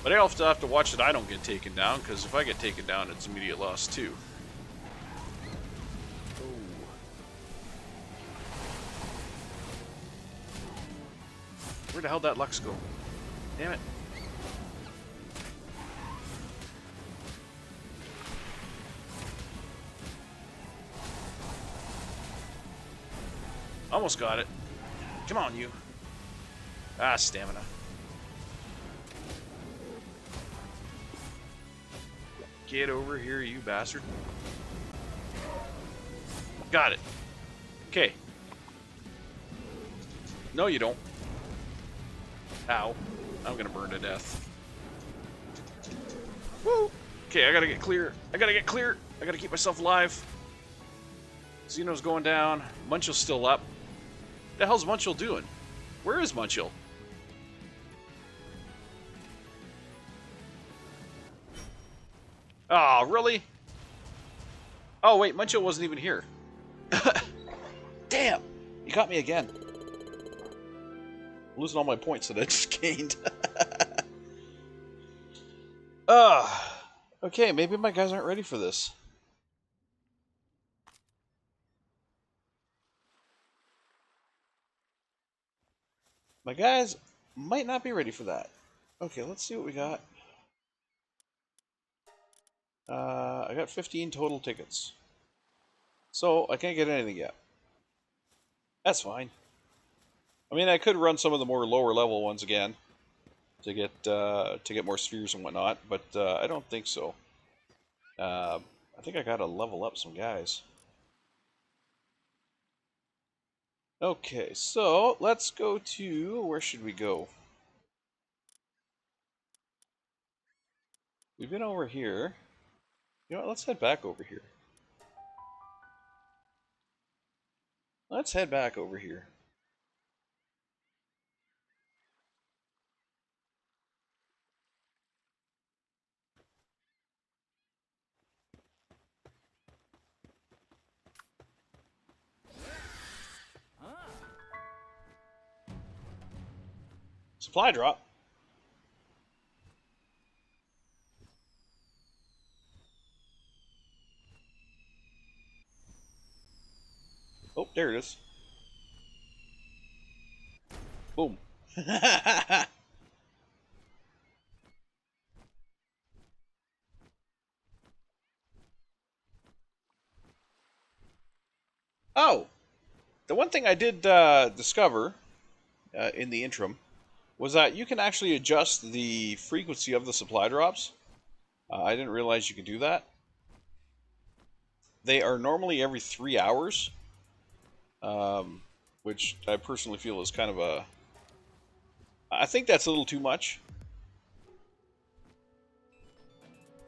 But I also have to watch that I don't get taken down, because if I get taken down, it's immediate loss too. Oh. Where the hell did that Lux go? Damn it. Almost got it. Come on, you. Ah, stamina. Get over here, you bastard. Got it. Okay. No, you don't. Ow. I'm gonna burn to death. Woo! Okay, I gotta get clear. I gotta get clear. I gotta keep myself alive. Xeno's going down. Munchill's still up. What the hell's Munchill doing? Where is Munchill? Oh, really? Oh, wait, Munchill wasn't even here. Damn! You got me again. I'm losing all my points that I just gained. Okay, maybe my guys aren't ready for this. My guys might not be ready for that. Okay, let's see what we got. I got 15 total tickets. So, I can't get anything yet. That's fine. I mean, I could run some of the more lower level ones again to get more spheres and whatnot, but I don't think so. I think I gotta level up some guys. Okay, so let's go to, where should we go? We've been over here. You know what, let's head back over here. Let's head back over here. Supply drop. Oh, there it is. Boom. Oh, the one thing I did discover in the interim was that you can actually adjust the frequency of the supply drops. I didn't realize you could do that. They are normally every 3 hours, which I personally feel is kind of a... I think that's a little too much.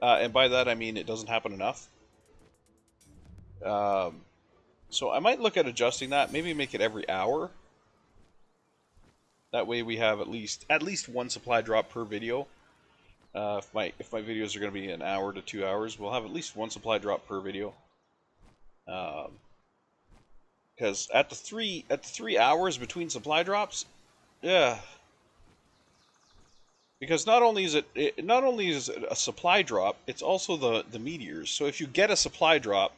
And by that I mean it doesn't happen enough. So I might look at adjusting that, maybe make it every hour. That way we have at least one supply drop per video. If my videos are going to be an hour to 2 hours, we'll have at least one supply drop per video. Because at the 3 hours between supply drops, yeah. Because not only is it a supply drop, it's also the meteors. So if you get a supply drop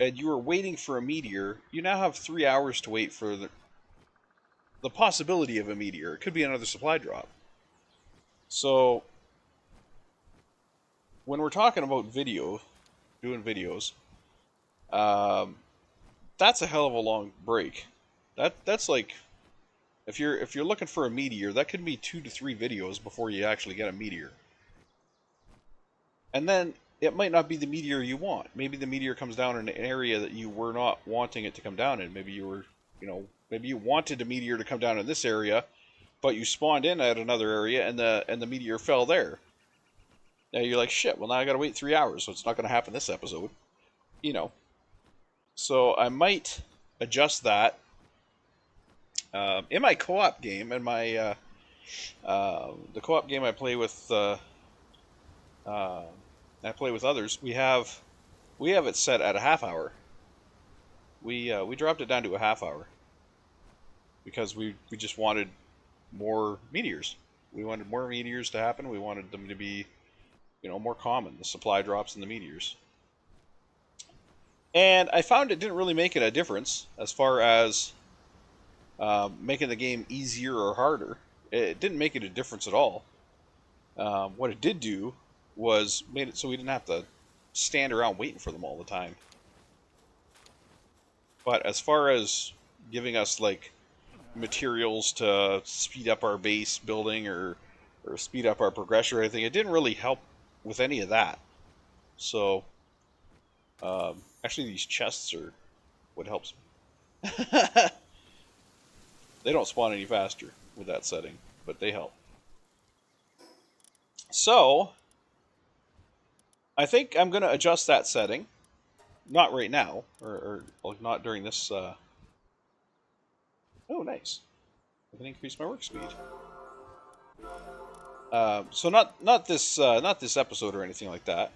and you are waiting for a meteor, you now have 3 hours to wait for the possibility of a meteor. It could be another supply drop. So when we're talking about doing videos, that's a hell of a long break. That's like, if you're looking for a meteor, that could be 2 to 3 videos before you actually get a meteor. And then it might not be the meteor you want. Maybe the meteor comes down in an area that you were not wanting it to come down in. Maybe you were, maybe you wanted a meteor to come down in this area, but you spawned in at another area and the meteor fell there. Now you're like, shit, well now I gotta wait 3 hours, so it's not gonna happen this episode. You know. So I might adjust that. In my co-op game, in my the co-op game I play with others, we have it set at a half hour. We dropped it down to a half hour because we just wanted more meteors. We wanted more meteors to happen. We wanted them to be, more common, the supply drops and the meteors. And I found it didn't really make it a difference as far as making the game easier or harder. It didn't make it a difference at all. What it did do was made it so we didn't have to stand around waiting for them all the time. But as far as giving us like materials to speed up our base building or speed up our progression or anything, it didn't really help with any of that. So actually these chests are what helps. They don't spawn any faster with that setting, but they help. So I think I'm going to adjust that setting. Not right now, or not during this. Oh, nice! I can increase my work speed. So not this episode or anything like that.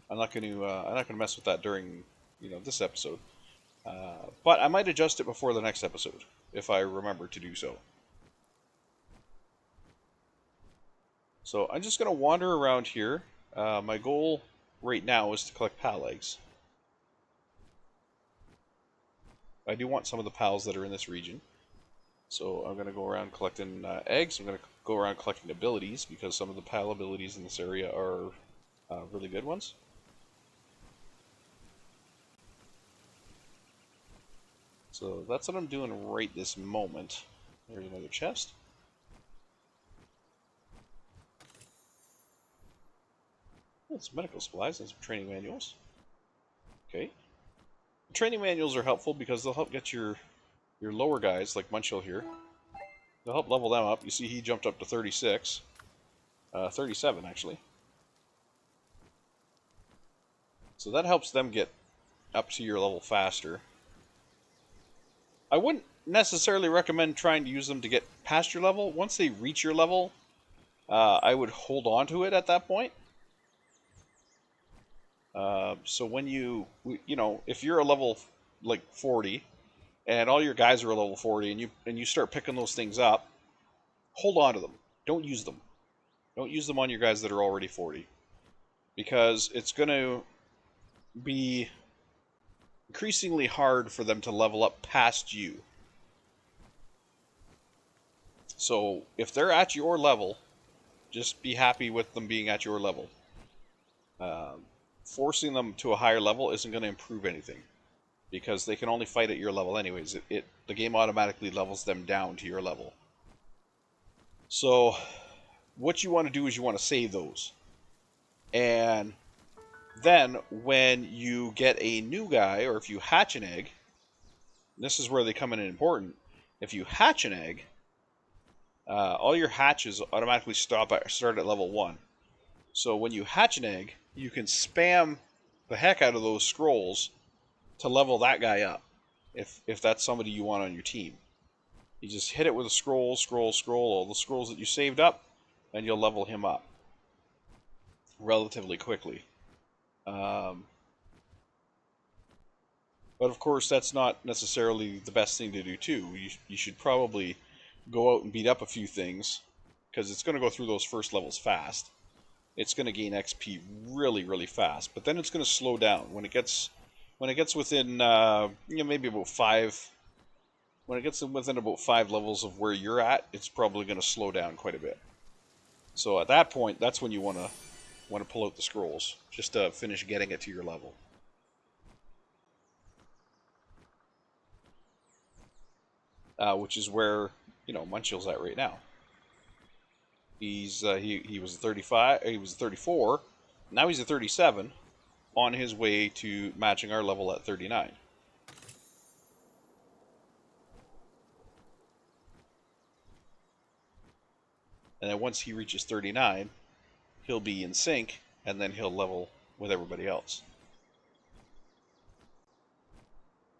I'm not going to mess with that during this episode. But I might adjust it before the next episode if I remember to do so. So I'm just going to wander around here. My goal right now is to collect pal eggs. I do want some of the pals that are in this region. So I'm going to go around collecting eggs. I'm going to go around collecting abilities because some of the pal abilities in this area are really good ones. So that's what I'm doing right this moment. There's another chest. Some medical supplies and some training manuals. Okay. The training manuals are helpful because they'll help get your lower guys, like Munchill here. They'll help level them up. You see he jumped up to 36. 37, actually. So that helps them get up to your level faster. I wouldn't necessarily recommend trying to use them to get past your level. Once they reach your level, I would hold on to it at that point. So when if you're a level like 40 and all your guys are a level 40 and you start picking those things up, hold on to them. Don't use them. Don't use them on your guys that are already 40 because it's going to be increasingly hard for them to level up past you. So if they're at your level, just be happy with them being at your level. Forcing them to a higher level isn't going to improve anything because they can only fight at your level anyways. The game automatically levels them down to your level. So what you want to do is you want to save those. And then when you get a new guy or if you hatch an egg, this is where they come in important. If you hatch an egg, all your hatches automatically start at level 1. So when you hatch an egg, you can spam the heck out of those scrolls to level that guy up, if that's somebody you want on your team. You just hit it with a scroll, all the scrolls that you saved up, and you'll level him up relatively quickly. But of course, that's not necessarily the best thing to do too. You should probably go out and beat up a few things, because it's going to go through those first levels fast. It's going to gain XP really, really fast, but then it's going to slow down when it gets within maybe about 5. When it gets within about 5 levels of where you're at, it's probably going to slow down quite a bit. So at that point, that's when you want to pull out the scrolls just to finish getting it to your level. Which is where Munchill's at right now. He was 35. He was 34. Now he's at 37, on his way to matching our level at 39. And then once he reaches 39, he'll be in sync, and then he'll level with everybody else.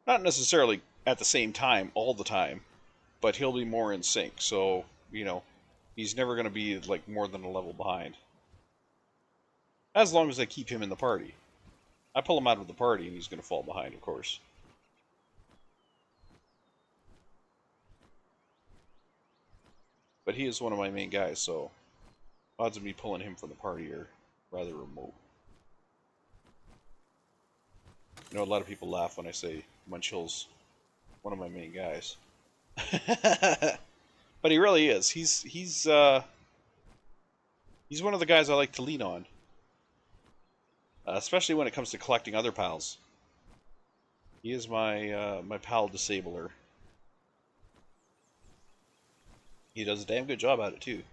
Not necessarily at the same time all the time, but he'll be more in sync. So, you know, he's never going to be like more than a level behind. As long as I keep him in the party. I pull him out of the party and he's going to fall behind, of course. But he is one of my main guys, so odds of me pulling him from the party are rather remote. You know, a lot of people laugh when I say Munchill's one of my main guys. But he really is. He's one of the guys I like to lean on. Especially when it comes to collecting other pals. He is my my pal disabler. He does a damn good job at it too.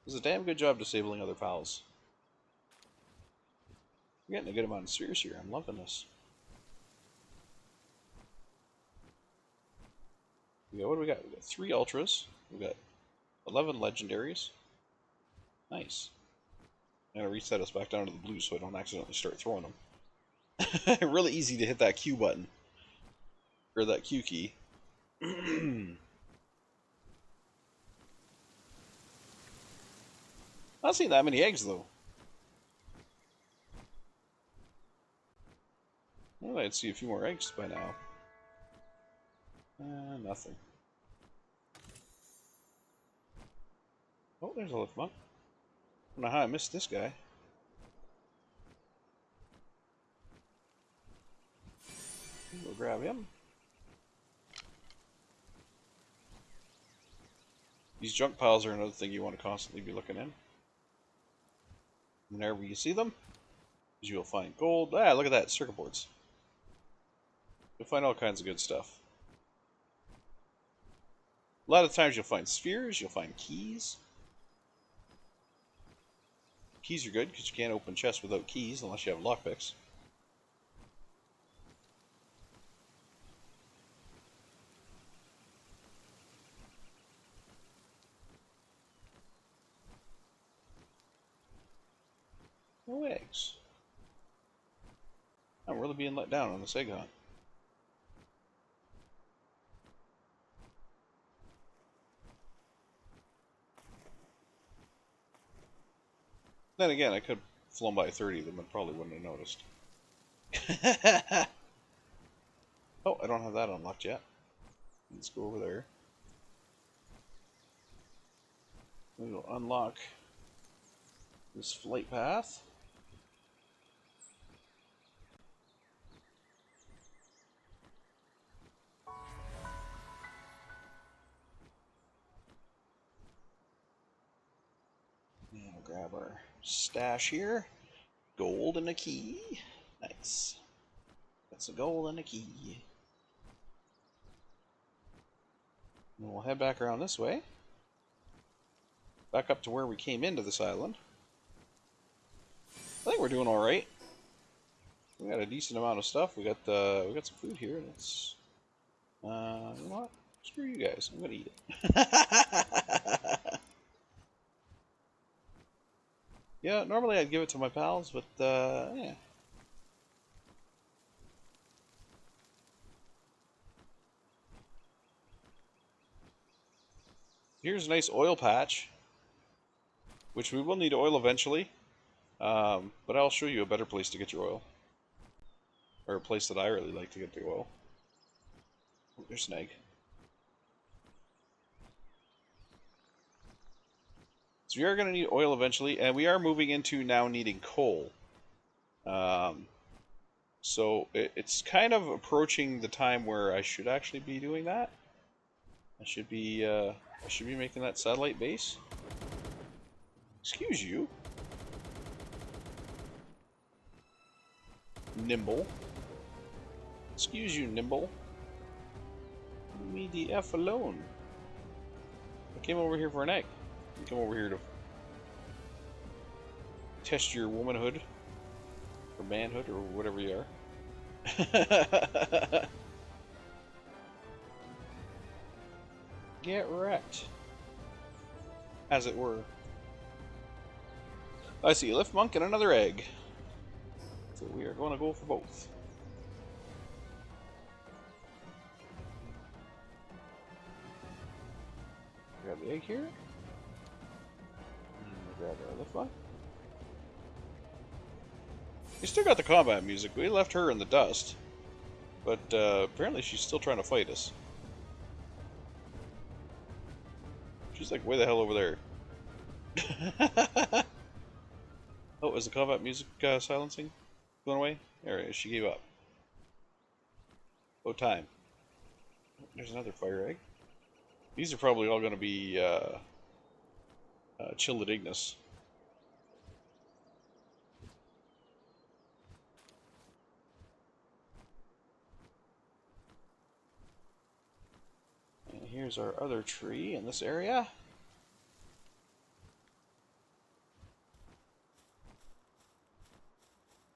Does a damn good job disabling other pals. We're getting a good amount of spheres here. I'm loving this. What do we got? We got 3 ultras. We got 11 legendaries. Nice. I'm gonna reset us back down to the blue so I don't accidentally start throwing them. Really easy to hit that Q button. Or that Q key. Not seeing that many eggs though. Well, I'd see a few more eggs by now. Nothing. Oh, there's a Lifmunk. I don't know how I missed this guy. We'll grab him. These junk piles are another thing you want to constantly be looking in. Whenever you see them, you'll find gold. Ah, look at that, circuit boards. You'll find all kinds of good stuff. A lot of times you'll find spheres, you'll find keys. Keys are good because you can't open chests without keys unless you have lockpicks. No eggs. I'm really being let down on this egg hunt. Then again, I could have flown by 30 of them and probably wouldn't have noticed. Oh, I don't have that unlocked yet. Let's go over there. We'll unlock this flight path. And we'll grab our stash here. Gold and a key. Nice. That's a gold and a key. And we'll head back around this way. Back up to where we came into this island. I think we're doing all right. We got a decent amount of stuff. We got some food here. Let's, you know what? Screw you guys. I'm gonna eat it. Yeah, normally I'd give it to my pals, but yeah. Here's a nice oil patch, which we will need oil eventually. But I'll show you a better place to get your oil. Or a place that I really like to get the oil. Oh, there's an egg. So we are going to need oil eventually, and we are moving into now needing coal. So it's kind of approaching the time where I should actually be doing that. I should be making that satellite base. Excuse you. Nimble. Excuse you, Nimble. Leave me the F alone. I came over here for an egg. I came over here to test your womanhood or manhood or whatever you are. Get wrecked, as it were. I see a lift monk and another egg. So we are going to go for both. Grab the egg here. And grab our lift monk. We still got the combat music. We left her in the dust. But apparently she's still trying to fight us. She's like way the hell over there. Oh, is the combat music silencing? Going away? There it is. She gave up. Oh, time. There's another fire egg. These are probably all going to be Chillidignus. And here's our other tree in this area.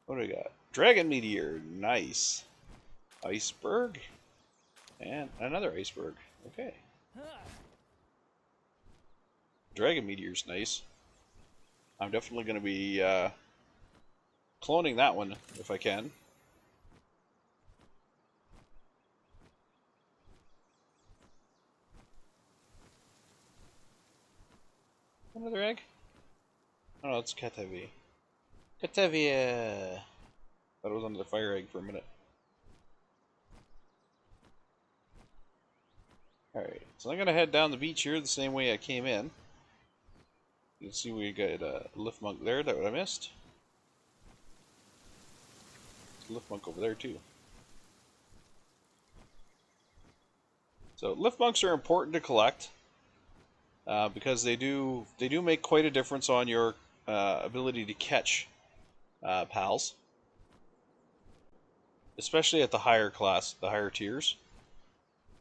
What do we got? Dragon meteor. Nice. Iceberg. And another iceberg. Okay. Dragon meteor's nice. I'm definitely going to be cloning that one if I can. Another egg? Oh, it's Catavia. Catavia! Thought it was another fire egg for a minute. Alright, so I'm going to head down the beach here the same way I came in. You can see we got a lift monk there that I missed. There's a lift monk over there too. So lift monks are important to collect because they do make quite a difference on your ability to catch pals, especially at the higher class, the higher tiers.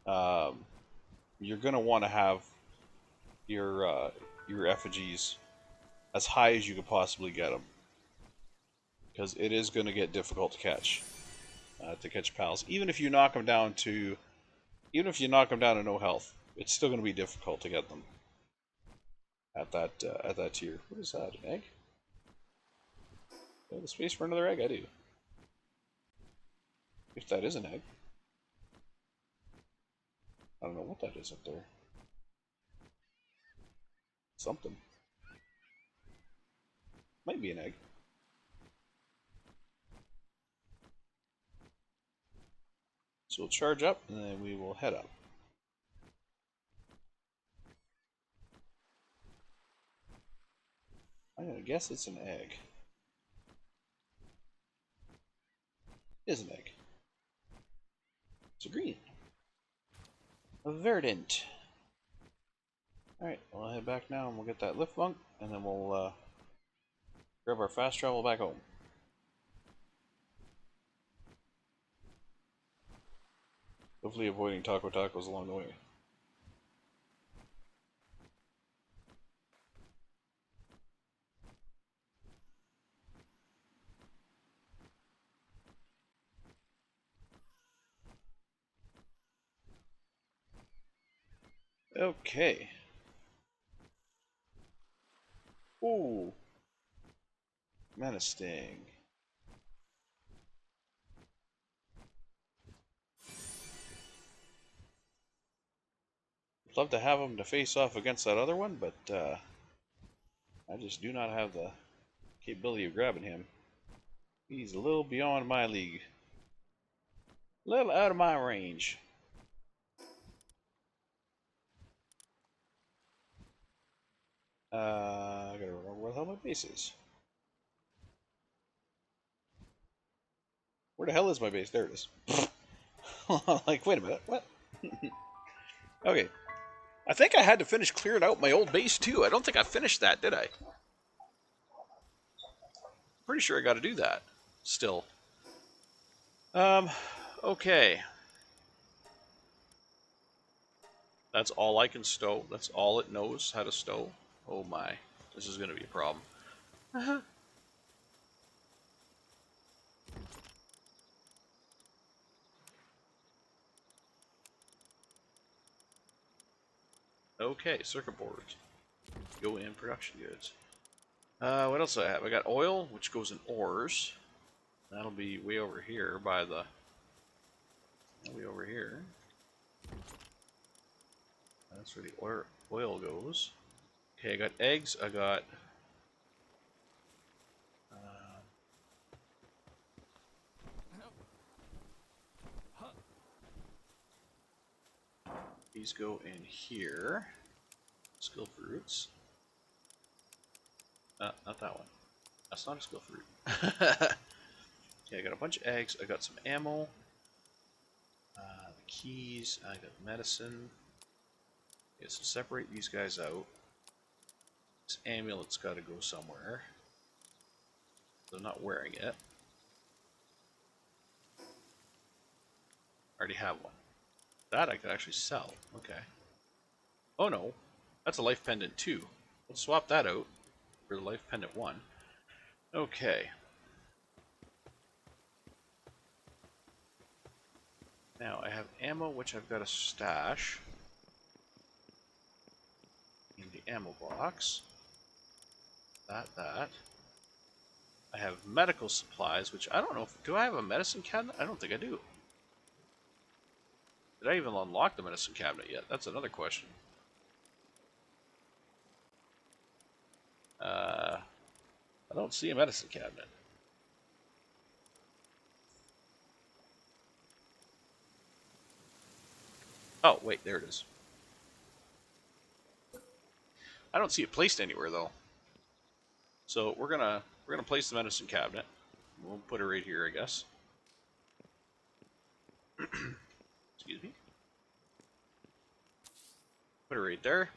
You're going to want to have your effigies as high as you could possibly get them, because it is going to get difficult to catch pals. Even if you knock them down to no health, it's still going to be difficult to get them at that tier. What is that? An egg? Do I have the space for another egg? I do. If that is an egg. I don't know what that is up there. Something. Might be an egg. So we'll charge up and then we will head up. I'm gonna guess it's an egg. It is an egg. It's a green. A verdant. Alright, well, I'll head back now and we'll get that lift monk and then we'll grab our fast travel back home. Hopefully avoiding taco tacos along the way. Okay. Ooh. Menacing. I'd love to have him to face off against that other one, but I just do not have the capability of grabbing him. He's a little beyond my league. A little out of my range. I gotta remember where the hell my base is. Where the hell is my base? There it is. Like, wait a minute, what? Okay. I think I had to finish clearing out my old base too. I don't think I finished that, did I? Pretty sure I gotta do that. Still. Okay. That's all I can stow. That's all it knows how to stow. Oh my. This is gonna be a problem. Okay, circuit boards. Go in production goods. What else do I have? I got oil, which goes in ores. That'll be way over here by the... way over here. That's where the oil goes. Okay, I got eggs. I got... these go in here. Skill fruits. Not that one. That's not a skill fruit. Okay, I got a bunch of eggs. I got some ammo. The keys. I got medicine. Okay, so separate these guys out. This amulet's got to go somewhere. So I'm not wearing it. I already have one. That I could actually sell. Okay. Oh no. That's a life pendant 2. Let's swap that out for the life pendant 1. Okay. Now I have ammo, which I've got to stash in the ammo box. That. I have medical supplies, which I don't know if... do I have a medicine cabinet? I don't think I do. Did I even unlock the medicine cabinet yet? That's another question. I don't see a medicine cabinet. Oh, wait, there it is. I don't see it placed anywhere though. So we're gonna place the medicine cabinet. We'll put it right here, I guess. Excuse me. Put it right there.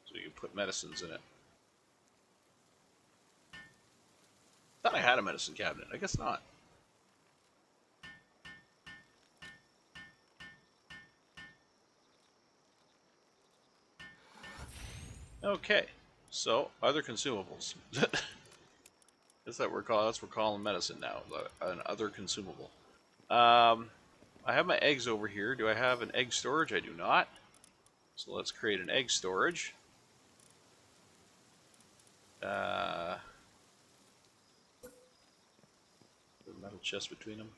So you can put medicines in it. Thought I had a medicine cabinet. I guess not. Okay. So other consumables. That's what we're calling medicine now. An other consumable. I have my eggs over here. Do I have an egg storage? I do not. So let's create an egg storage. The metal chest between them.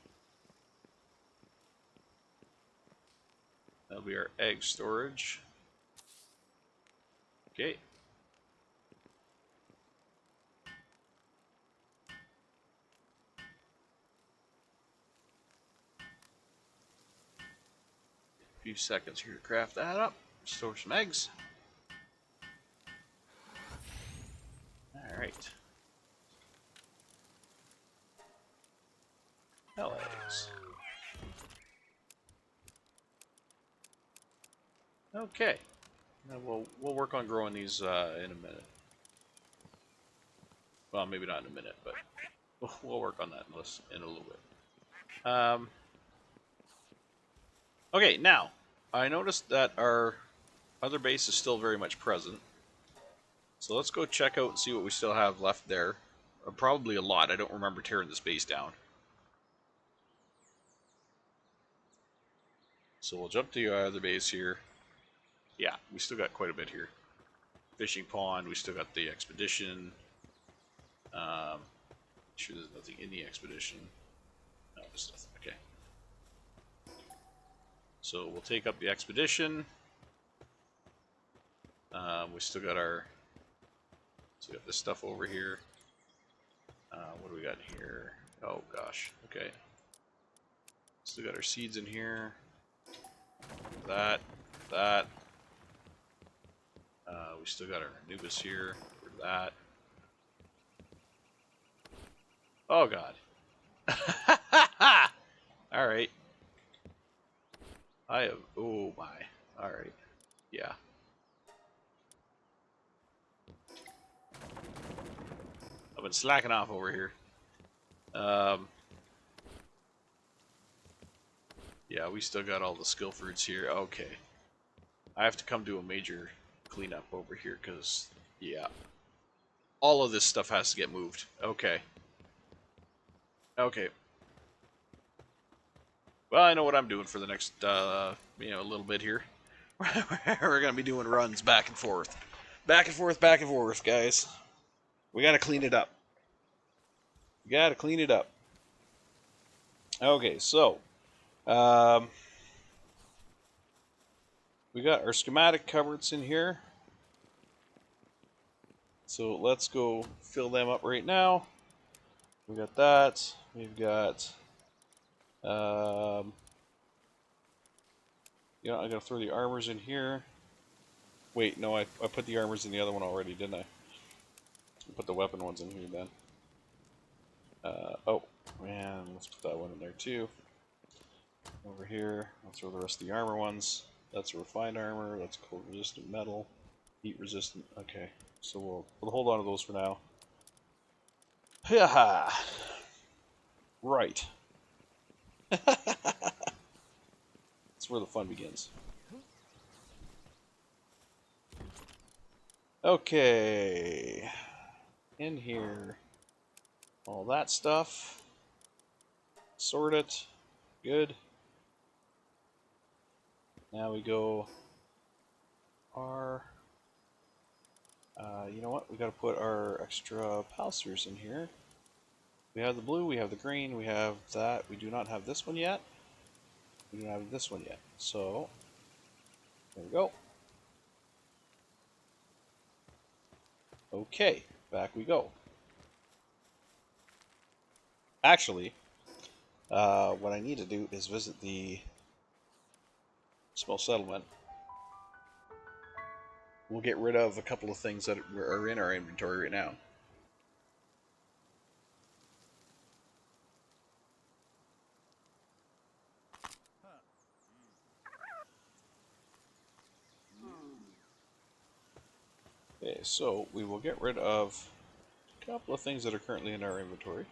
That'll be our egg storage. Okay. A few seconds here to craft that up. Store some eggs. Alright. Hell eggs. Okay. Now we'll work on growing these in a minute. Well, maybe not in a minute, but we'll work on that in a little bit. Okay, now I noticed that our other base is still very much present. So let's go check out and see what we still have left there. Probably a lot. I don't remember tearing this base down. So we'll jump to our other base here. Yeah, we still got quite a bit here. Fishing pond, we still got the expedition. Sure there's nothing in the expedition. No, there's nothing. Okay. So we'll take up the expedition. We still got this stuff over here. What do we got in here? Oh gosh. Okay. Still got our seeds in here. That. We still got our Anubis here. For that. Oh god. Alright. I have... oh my. Alright. Yeah. I've been slacking off over here. Yeah, we still got all the skill fruits here. Okay. I have to come do a major cleanup over here because, yeah. All of this stuff has to get moved. Okay. Okay. Well, I know what I'm doing for the next, little bit here. We're gonna be doing runs back and forth. Back and forth, back and forth, guys. We gotta clean it up. We gotta clean it up. Okay, so um, we got our schematic cupboards in here. So let's go fill them up right now. We got that. We've got you know, I'm gonna throw the armors in here. Wait, no, I put the armors in the other one already, didn't I? I put the weapon ones in here then. Oh, man, let's put that one in there too. Over here, I'll throw the rest of the armor ones. That's a refined armor, that's cold resistant metal, heat resistant. Okay, so we'll hold on to those for now. Haha! Right. That's where the fun begins. Okay. In here. All that stuff. Sort it. Good. Now we go our... you know what? We gotta put our extra pulsers in here. We have the blue, we have the green, we have that. We do not have this one yet. We don't have this one yet. So, there we go. Okay, back we go. Actually, what I need to do is visit the small settlement. We'll get rid of a couple of things that are in our inventory right now. Okay, so we will get rid of a couple of things that are currently in our inventory.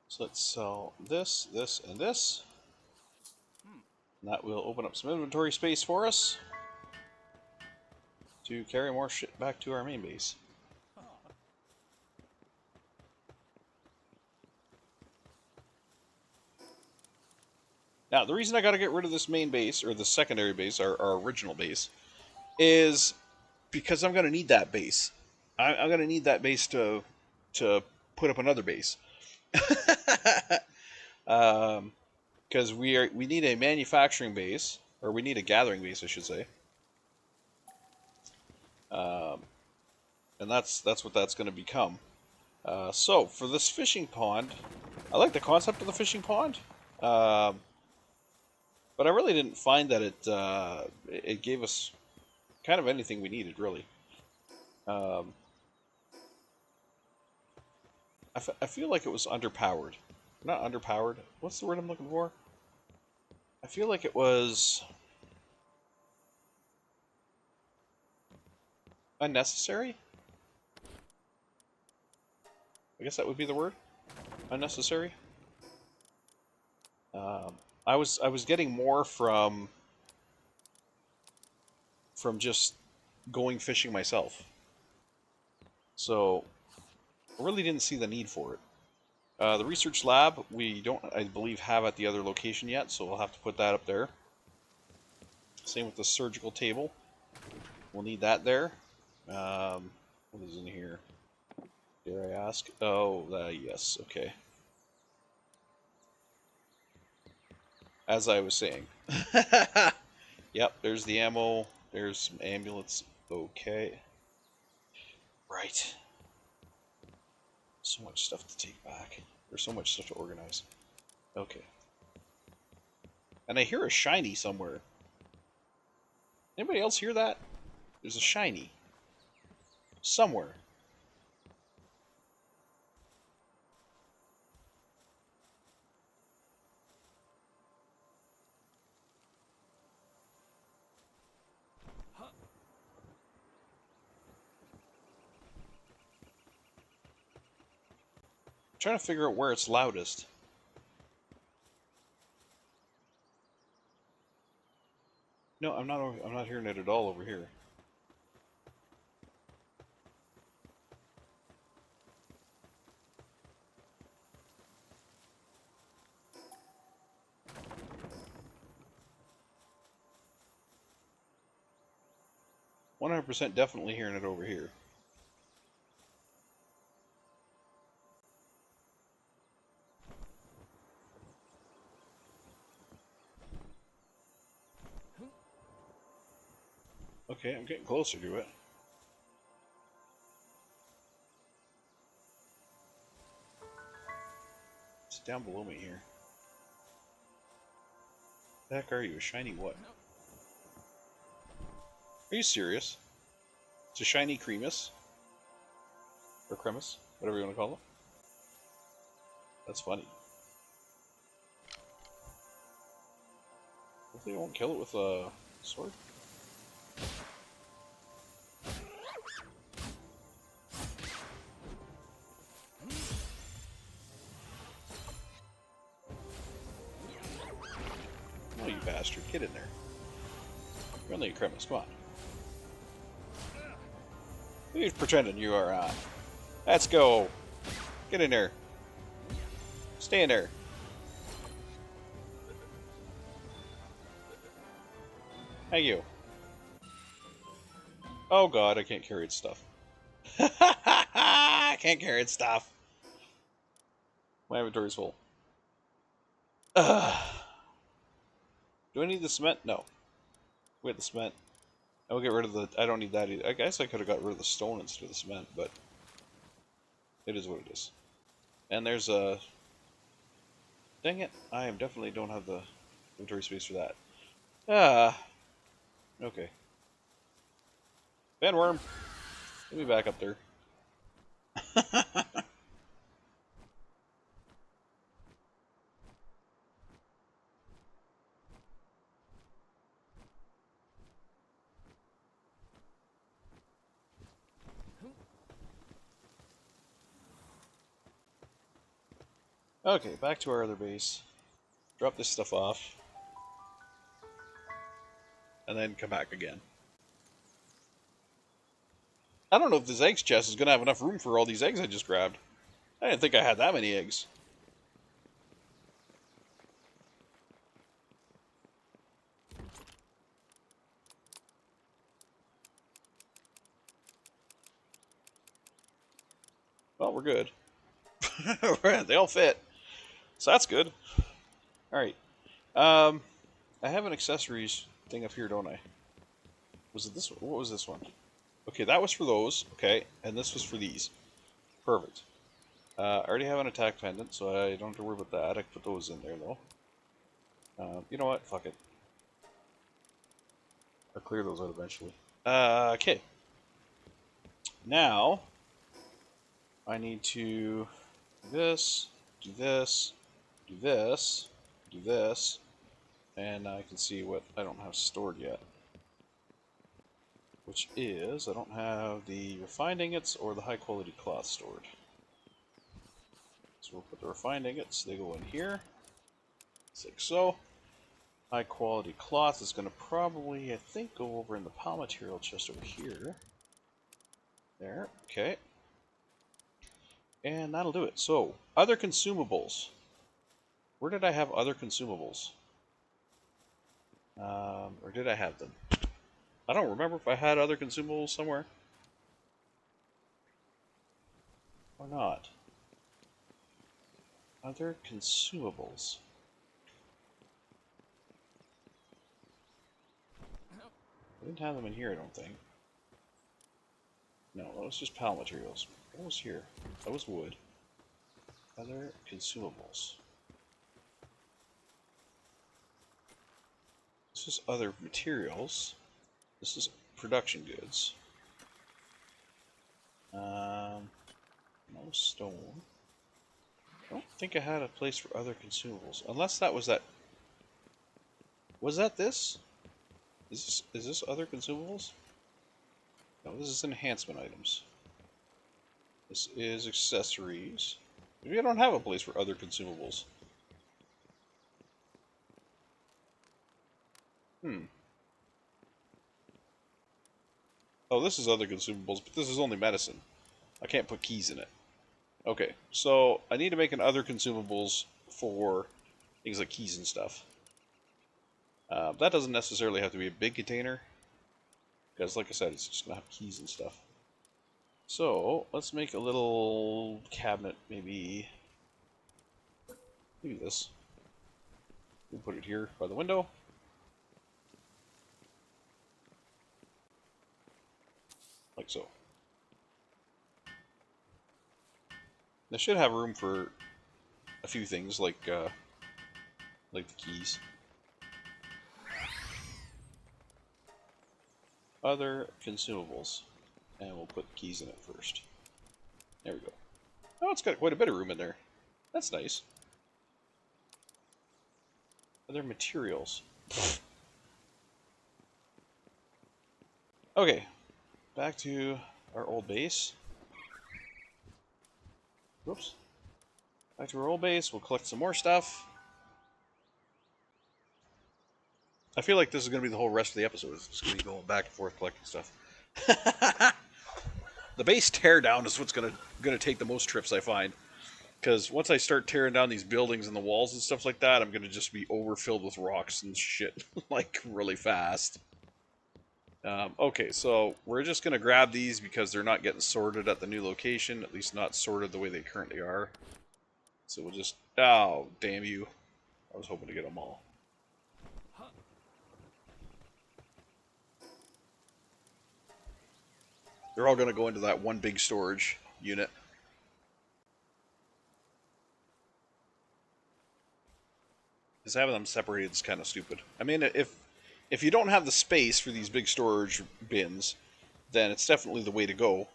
So let's sell this, this, and this. And that will open up some inventory space for us to carry more shit back to our main base. Now, the reason I got to get rid of this main base, or the secondary base, our original base, is because I'm going to need that base. I'm going to need that base to put up another base. Because we need a manufacturing base, or we need a gathering base, I should say. And that's what that's going to become. So for this fishing pond, I like the concept of the fishing pond. But I really didn't find that it gave us kind of anything we needed, really. I feel like it was underpowered. Not underpowered. What's the word I'm looking for? I feel like it was unnecessary. I guess that would be the word. Unnecessary. I was getting more from just going fishing myself. So I really didn't see the need for it. The research lab we don't, I believe, have at the other location yet, so we'll have to put that up there. Same with the surgical table. We'll need that there. What is in here? Dare I ask? Oh, yes, okay. As I was saying. Yep, there's the ammo. There's some amulets. Okay. Right. So much stuff to take back. There's so much stuff to organize. Okay. And I hear a shiny somewhere. Anybody else hear that? There's a shiny. Somewhere. I'm trying to figure out where it's loudest. No, I'm not hearing it at all over here. 100% definitely hearing it over here. Okay, I'm getting closer to it. It's down below me here. The heck are you? A shiny what? Are you serious? It's a shiny cremus? Or cremus? Whatever you want to call it. That's funny. Hopefully you won't kill it with a sword. Oh, you bastard. Get in there. You're only a cremus. Come on. Who are you pretending you are on? Let's go. Get in there. Stay in there. Thank you. Oh god, I can't carry its stuff. I can't carry its stuff. My inventory's full. Ugh. Do I need the cement? No. We have the cement. I'll get rid of the... I don't need that either. I guess I could have got rid of the stone instead of the cement, but... it is what it is. And there's a... dang it. I definitely don't have the inventory space for that. Okay. Bandworm! Get me back up there. Okay, back to our other base. Drop this stuff off. And then come back again. I don't know if this eggs chest is going to have enough room for all these eggs I just grabbed. I didn't think I had that many eggs. Well, we're good. They all fit. So that's good. Alright. I have an accessories thing up here, don't I? Was it this one? What was this one? Okay, that was for those. Okay, and this was for these. Perfect. I already have an attack pendant, so I don't have to worry about that. I can put those in there, though. You know what? Fuck it. I'll clear those out eventually. Okay. Now, I need to do this, do this, do this, do this, and I can see what I don't have stored yet. Which is, I don't have the refined ingots or the high quality cloth stored. So we'll put the refined ingots, they go in here, just like so. High quality cloth is going to probably, I think, go over in the pal material chest over here. There, okay. And that'll do it. So, other consumables. Where did I have other consumables? Or did I have them? I don't remember if I had other consumables somewhere. Or not. Other consumables. I didn't have them in here, I don't think. No, that was just pal materials. What was here? That was wood. Other consumables. This is other materials. This is production goods. No stone. I don't think I had a place for other consumables. Unless that was that... Was that this? Is this other consumables? No, this is enhancement items. This is accessories. Maybe I don't have a place for other consumables. Oh, this is other consumables, but this is only medicine. I can't put keys in it. Okay, so I need to make an other consumables for things like keys and stuff. That doesn't necessarily have to be a big container. Because, like I said, it's just going to have keys and stuff. So, let's make a little cabinet, maybe this. We'll put it here by the window. Like so. This should have room for a few things, like the keys. Other consumables. And we'll put the keys in it first. There we go. Oh, it's got quite a bit of room in there. That's nice. Other materials. Okay, back to our old base. Whoops. Back to our old base, we'll collect some more stuff. I feel like this is going to be the whole rest of the episode. It's just going to be going back and forth collecting stuff. The base tear down is what's going to take the most trips, I find. Because once I start tearing down these buildings and the walls and stuff like that, I'm going to just be overfilled with rocks and shit, like, really fast. Okay, so we're just going to grab these because they're not getting sorted at the new location, at least not sorted the way they currently are. So we'll just... Oh, damn you. I was hoping to get them all. They're all going to go into that one big storage unit. Because having them separated is kind of stupid. I mean, if you don't have the space for these big storage bins, then it's definitely the way to go.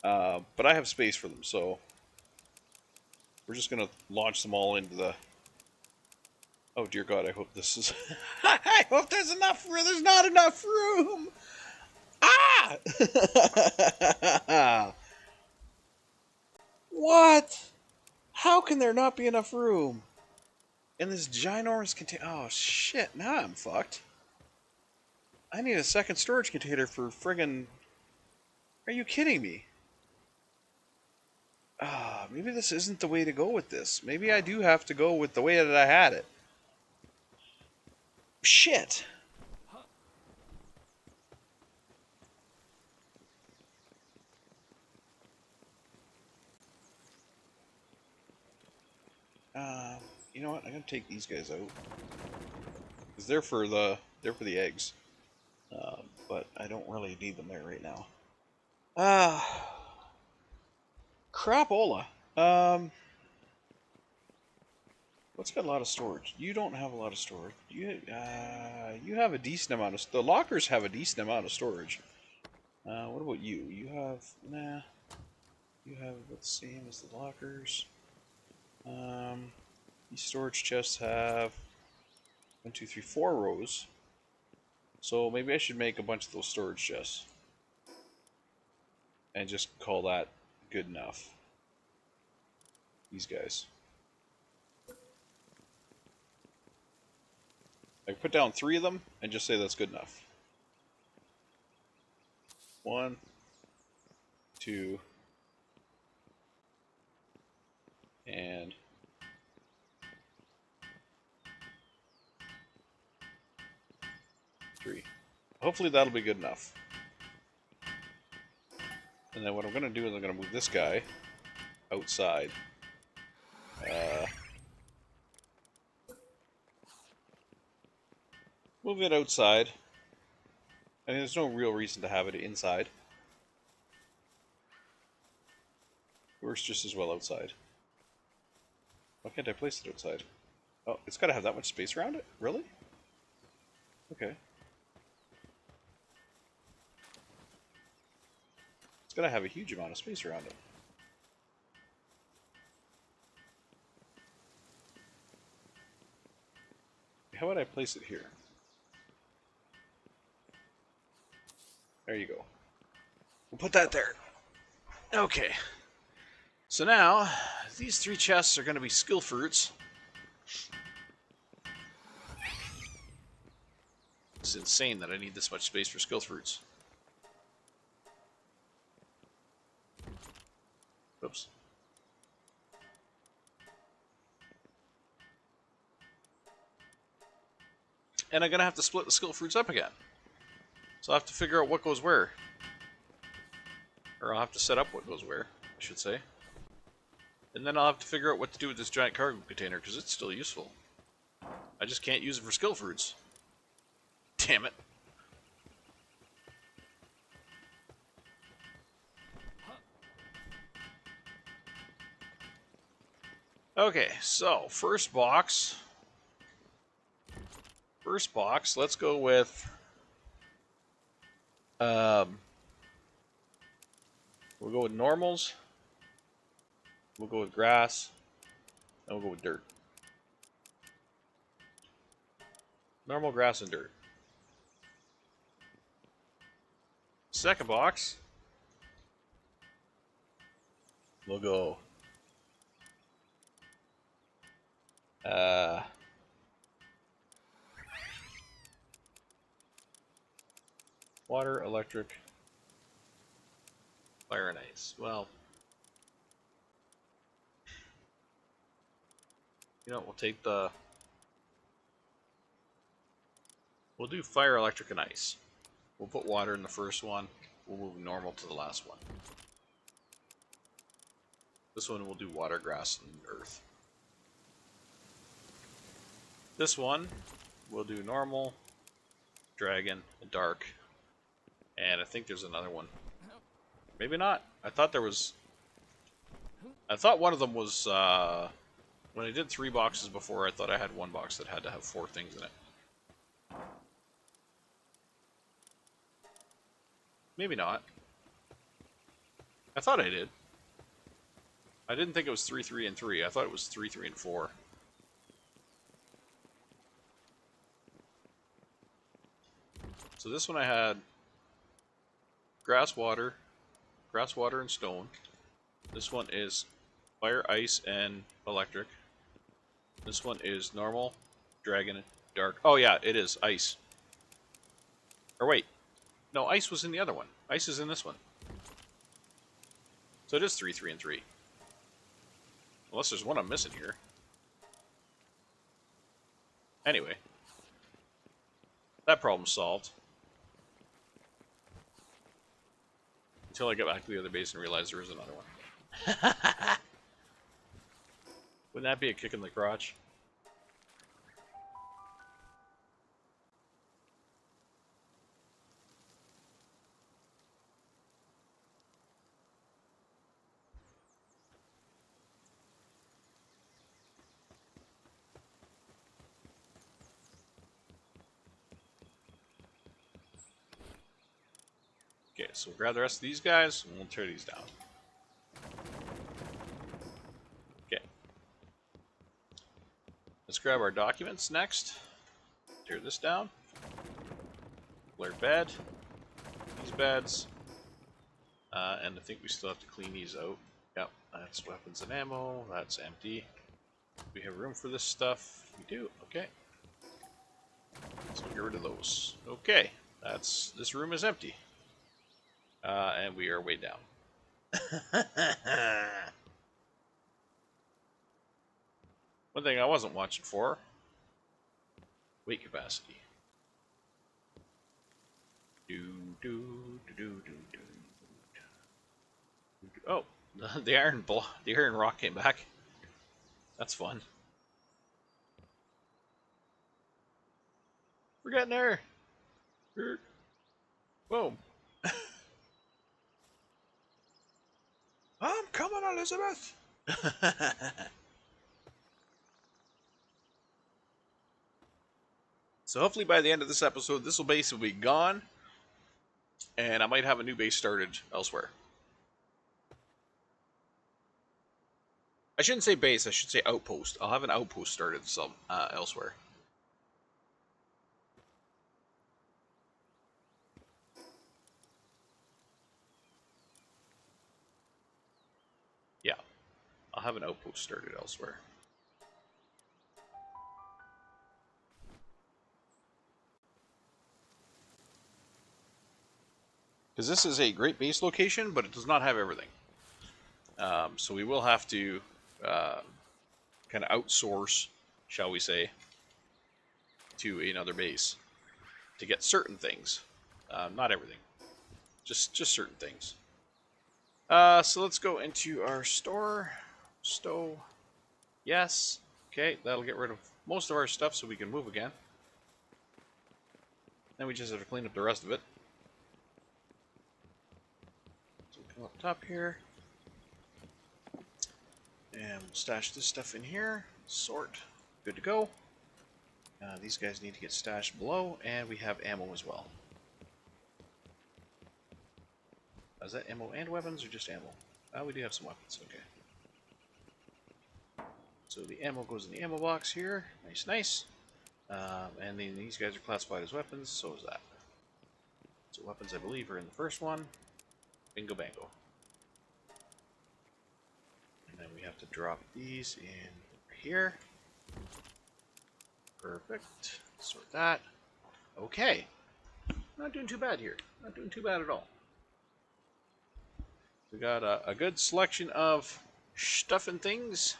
But I have space for them, so we're just going to launch them all into the... Oh, dear God, I hope this is... I hope there's enough room. There's not enough room! Ah! What? How can there not be enough room? In this ginormous container... Oh, shit. Now I'm fucked. I need a second storage container for friggin... Are you kidding me? Maybe this isn't the way to go with this. Maybe I do have to go with the way that I had it. Shit! You know what? I'm gonna take these guys out. Because they're for the eggs. But I don't really need them there right now. Crapola. What's got a lot of storage? You don't have a lot of storage. You have a decent amount of... The lockers have a decent amount of storage. What about you? You have... Nah. You have about the same as the lockers. These storage chests have 1, 2, 3, 4 rows. So maybe I should make a bunch of those storage chests. And just call that good enough. These guys. I put down 3 of them and just say that's good enough. 1, 2, and 3. Hopefully that'll be good enough. And then what I'm going to do is I'm going to move this guy outside. Move it outside. I mean, there's no real reason to have it inside. Works just as well outside. Why can't I place it outside? Oh, it's got to have that much space around it? Really? Okay. It's got to have a huge amount of space around it. How would I place it here? There you go. We'll put that there. Okay. So now, these 3 chests are going to be skill fruits. It's insane that I need this much space for skill fruits. Oops. And I'm going to have to split the skill fruits up again. So I'll have to figure out what goes where. Or I'll have to set up what goes where, I should say. And then I'll have to figure out what to do with this giant cargo container, because it's still useful. I just can't use it for skill fruits. Damn it. Okay, so first box. Let's go with we'll go with normals. We'll go with grass. And we'll go with dirt. Normal, grass, and dirt. Second box. We'll go water, electric, fire, and ice. Well, you know, we'll do fire, electric, and ice. We'll put water in the first one. We'll move normal to the last one. This one we'll do water, grass, and earth. This one we'll do normal, dragon, and dark. And I think there's another one. Maybe not. I thought one of them was, when I did 3 boxes before, I thought I had one box that had to have 4 things in it. Maybe not. I thought I did. I didn't think it was 3, 3, and 3. I thought it was 3, 3, and 4. So this one I had grass, water, and stone. This one is fire, ice, and electric. This one is normal, dragon, dark. Oh yeah, it is ice. Or wait, no, ice was in the other one. Ice is in this one. So it is 3, 3, and 3. Unless there's one I'm missing here. Anyway, that problem's solved. Until I get back to the other base and realize there is another one. Wouldn't that be a kick in the crotch? Okay, so we'll grab the rest of these guys and we'll tear these down. Okay. Let's grab our documents next. Tear this down. Clear bed. These beds. And I think we still have to clean these out. Yep, that's weapons and ammo. That's empty. We have room for this stuff. We do. Okay. So get rid of those. Okay. This room is empty. And we are way down. One thing I wasn't watching for, weight capacity. Oh, the iron rock came back. That's fun. We're getting there. Boom. I'm coming, Elizabeth. So hopefully by the end of this episode, this base will be gone, and I might have a new base started elsewhere. I shouldn't say base, I should say outpost. I'll have an outpost started elsewhere. Yeah, I'll have an outpost started elsewhere. Because this is a great base location, but it does not have everything. So we will have to kind of outsource, shall we say, to another base to get certain things. Not everything, just certain things. So let's go into our store. Stow. Yes. Okay, that'll get rid of most of our stuff so we can move again. Then we just have to clean up the rest of it. So we'll come up top here. And we'll stash this stuff in here. Sort. Good to go. These guys need to get stashed below, and we have ammo as well. Is that ammo and weapons, or just ammo? We do have some weapons, okay. So the ammo goes in the ammo box here. Nice, nice. And then these guys are classified as weapons, so is that. So weapons, I believe, are in the first one. Bingo bango. And then we have to drop these in here. Perfect. Sort that. Okay. Not doing too bad here. Not doing too bad at all. We got a good selection of stuff and things.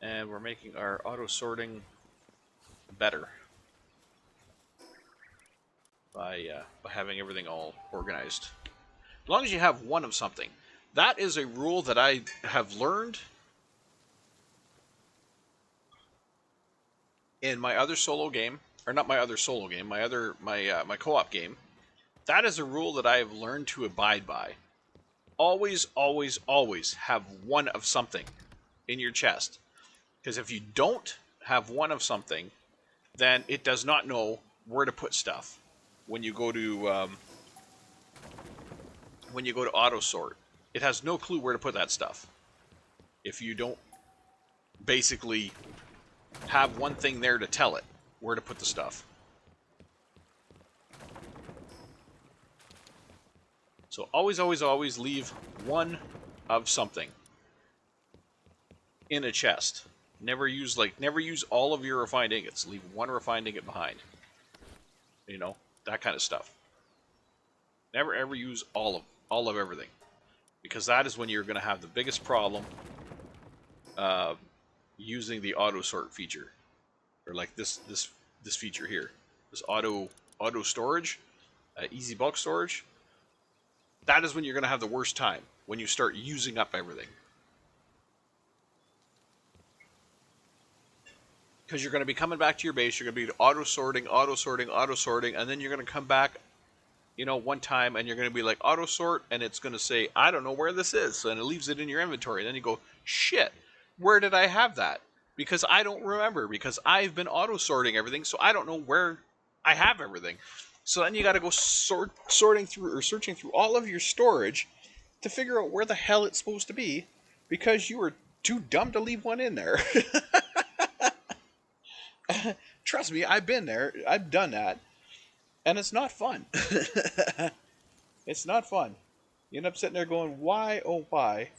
And we're making our auto sorting better by having everything all organized. As long as you have one of something. That is a rule that I have learned in my other solo game, or not my other solo game, my co-op game. That is a rule that I have learned to abide by. Always, always, always have one of something in your chest. Because if you don't have one of something, then it does not know where to put stuff when you go to auto sort. It has no clue where to put that stuff if you don't basically have one thing there to tell it where to put the stuff. So always, always, always leave one of something in a chest. Never use all of your refined ingots. Leave one refined ingot behind. You know, that kind of stuff. Never ever use all of everything, because that is when you're going to have the biggest problem using the auto sort feature, or like this feature here, this auto storage, easy bulk storage. That is when you're going to have the worst time, when you start using up everything. Because you're going to be coming back to your base, you're going to be auto sorting, and then you're going to come back, one time, and you're going to be like auto sort, and it's going to say, I don't know where this is, and it leaves it in your inventory. And then you go, shit, where did I have that? Because I don't remember, because I've been auto sorting everything, so I don't know where I have everything. So then you got to go searching through all of your storage to figure out where the hell it's supposed to be, because you were too dumb to leave one in there. Trust me, I've been there. I've done that. And it's not fun. It's not fun. You end up sitting there going, why, oh why,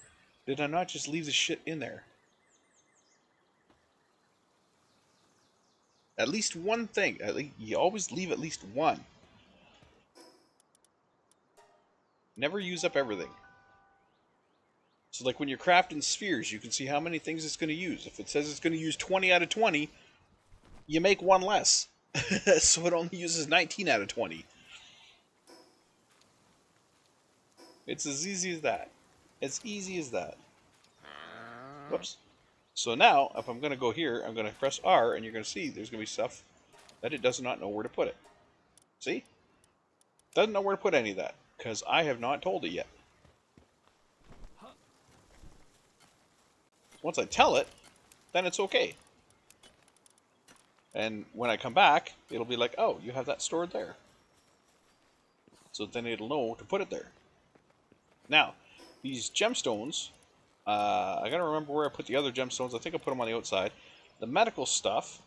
did I not just leave the shit in there? At least one thing. You always leave at least one. Never use up everything. So like when you're crafting spheres, you can see how many things it's going to use. If it says it's going to use 20 out of 20, you make one less. So it only uses 19 out of 20. It's as easy as that. As easy as that. Whoops. So now, if I'm going to go here, I'm going to press R, and you're going to see there's going to be stuff that it does not know where to put it. See? Doesn't know where to put any of that, because I have not told it yet. Once I tell it, then it's okay. And when I come back, it'll be like, oh, you have that stored there. So then it'll know to put it there. Now, these gemstones, I gotta remember where I put the other gemstones. I think I put them on the outside. The medical stuff,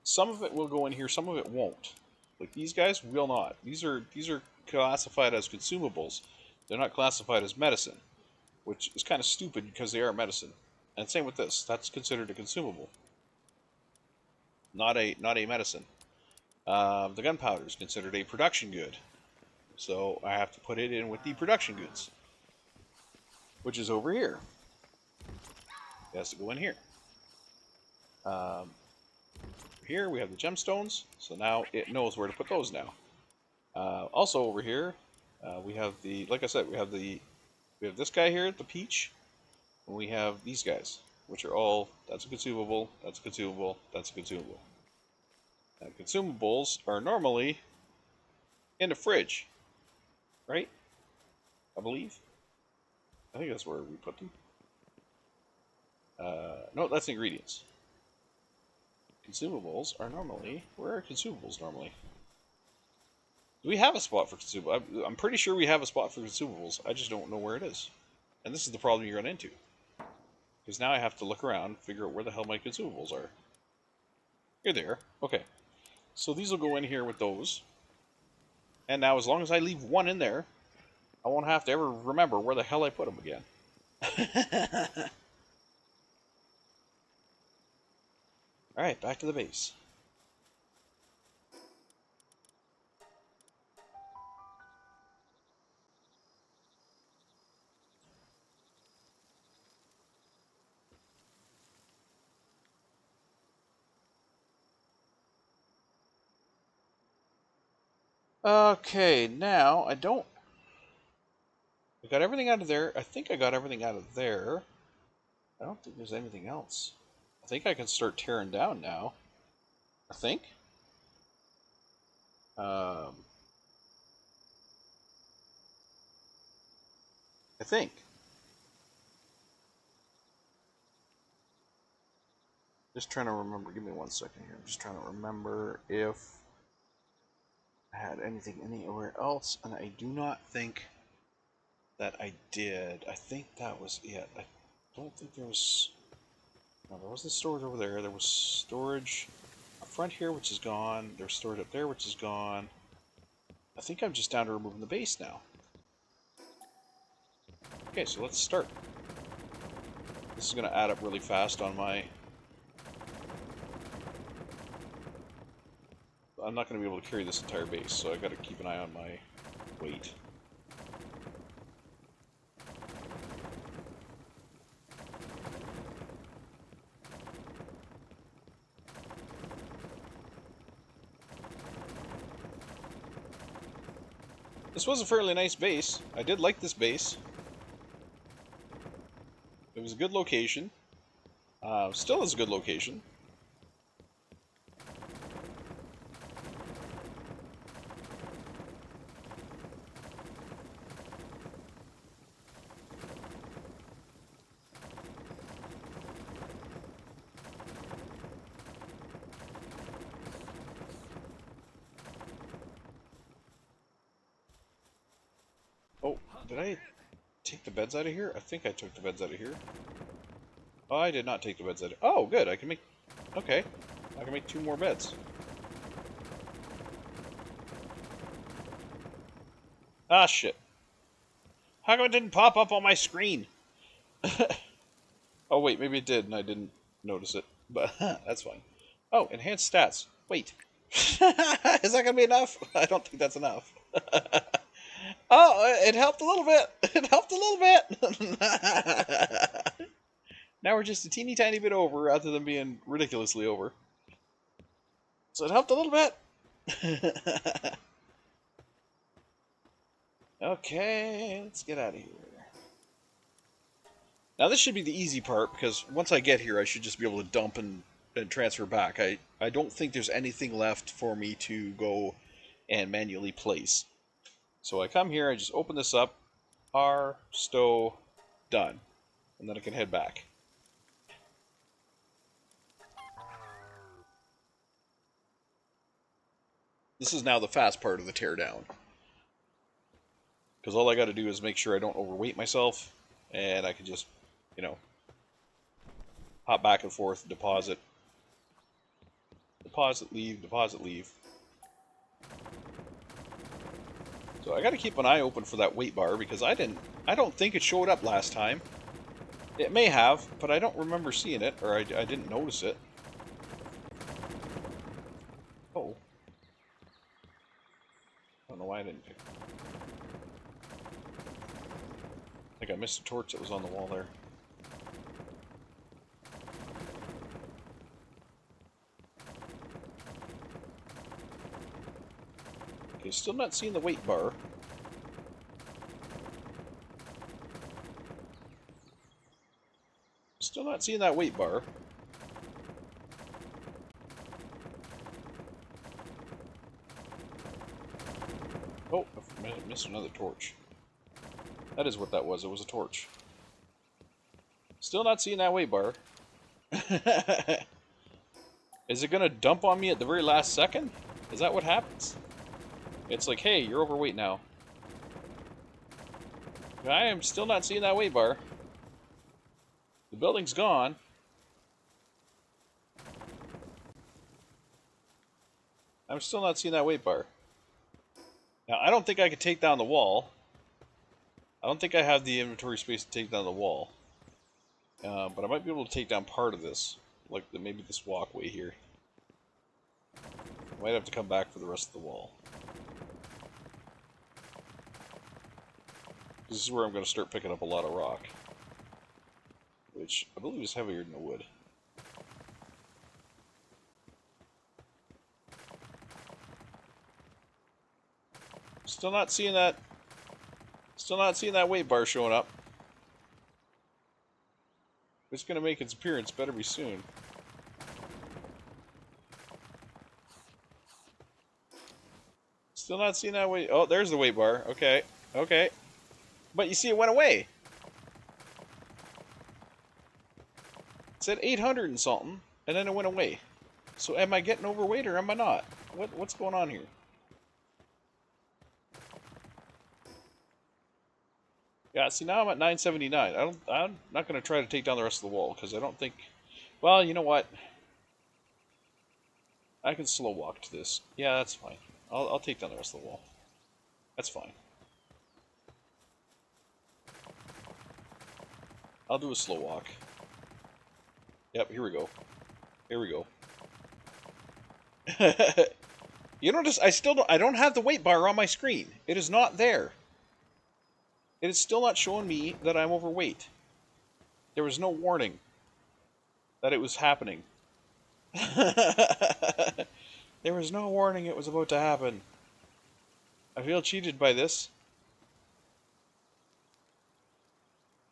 some of it will go in here, some of it won't. Like these guys will not. These are classified as consumables. They're not classified as medicine, which is kind of stupid because they are medicine. And same with this. That's considered a consumable. Not a medicine. The gunpowder is considered a production good. So I have to put it in with the production goods. Which is over here. It has to go in here. Here we have the gemstones. So now it knows where to put those now. Also over here, we have like I said, we have this guy here, the peach, and we have these guys, which are all, that's a consumable, that's a consumable, that's a consumable. And consumables are normally in the fridge, right? I believe. I think that's where we put them. No, that's ingredients. Consumables are normally, where are consumables normally? Do we have a spot for consumables? I'm pretty sure we have a spot for consumables. I just don't know where it is. And this is the problem you run into. Because now I have to look around and figure out where the hell my consumables are. You're there. Okay. So these will go in here with those. And now as long as I leave one in there, I won't have to ever remember where the hell I put them again. Alright, back to the base. Okay, now I got everything out of there. I think I got everything out of there. I don't think there's anything else. I think I can start tearing down now. I think. Um, I think. Just trying to remember. Give me 1 second here. I'm just trying to remember if I had anything anywhere else, and I do not think that I did. I think that was it. I don't think there was. No, there wasn't storage over there. There was storage up front here, which is gone. There's storage up there, which is gone. I think I'm just down to removing the base now. Okay, so let's start. This is going to add up really fast on my... I'm not going to be able to carry this entire base, so I've got to keep an eye on my weight. This was a fairly nice base. I did like this base. It was a good location. Still is a good location. Oh, did I take the beds out of here? I think I took the beds out of here. Oh, I did not take the beds out of... Oh, good. I can make... Okay. I can make 2 more beds. Ah, shit. How come it didn't pop up on my screen? Oh, wait. Maybe it did and I didn't notice it. But that's fine. Oh, enhanced stats. Wait. Is that going to be enough? I don't think that's enough. Oh, it helped a little bit. It helped a little bit. Now we're just a teeny tiny bit over rather than being ridiculously over. So it helped a little bit. Okay, let's get out of here. Now this should be the easy part, because once I get here I should just be able to dump and transfer back. I don't think there's anything left for me to go and manually place. So I come here, I just open this up, R, stow, done. And then I can head back. This is now the fast part of the teardown. Because all I got to do is make sure I don't overweight myself, and I can just, you know, hop back and forth, deposit, leave, deposit, leave. So I got to keep an eye open for that weight bar, because I don't think it showed up last time. It may have, but I don't remember seeing it, or I didn't notice it. Oh. I don't know why I didn't pick it. I think I missed a torch that was on the wall there. Okay, still not seeing the weight bar. Still not seeing that weight bar. Oh, I missed another torch. That is what that was. It was a torch. Still not seeing that weight bar. Is it gonna dump on me at the very last second? Is that what happens? It's like, hey, you're overweight now. I am still not seeing that weight bar. The building's gone. I'm still not seeing that weight bar. Now, I don't think I could take down the wall. I don't think I have the inventory space to take down the wall. But I might be able to take down part of this. Like maybe this walkway here. I might have to come back for the rest of the wall. This is where I'm going to start picking up a lot of rock. Which I believe is heavier than the wood. Still not seeing that. Still not seeing that weight bar showing up. It's going to make its appearance. Better be soon. Still not seeing that weight. Oh, there's the weight bar. Okay. Okay. But you see, it went away. It said 800 and something, and then it went away. So am I getting overweight or am I not? What's going on here? Yeah, see, now I'm at 979. I'm not going to try to take down the rest of the wall, because I don't think... Well, you know what? I can slow walk to this. Yeah, that's fine. I'll take down the rest of the wall. That's fine. I'll do a slow walk. Yep, here we go. Here we go. You notice I don't have the weight bar on my screen. It is not there. It is still not showing me that I'm overweight. There was no warning that it was happening. There was no warning it was about to happen. I feel cheated by this.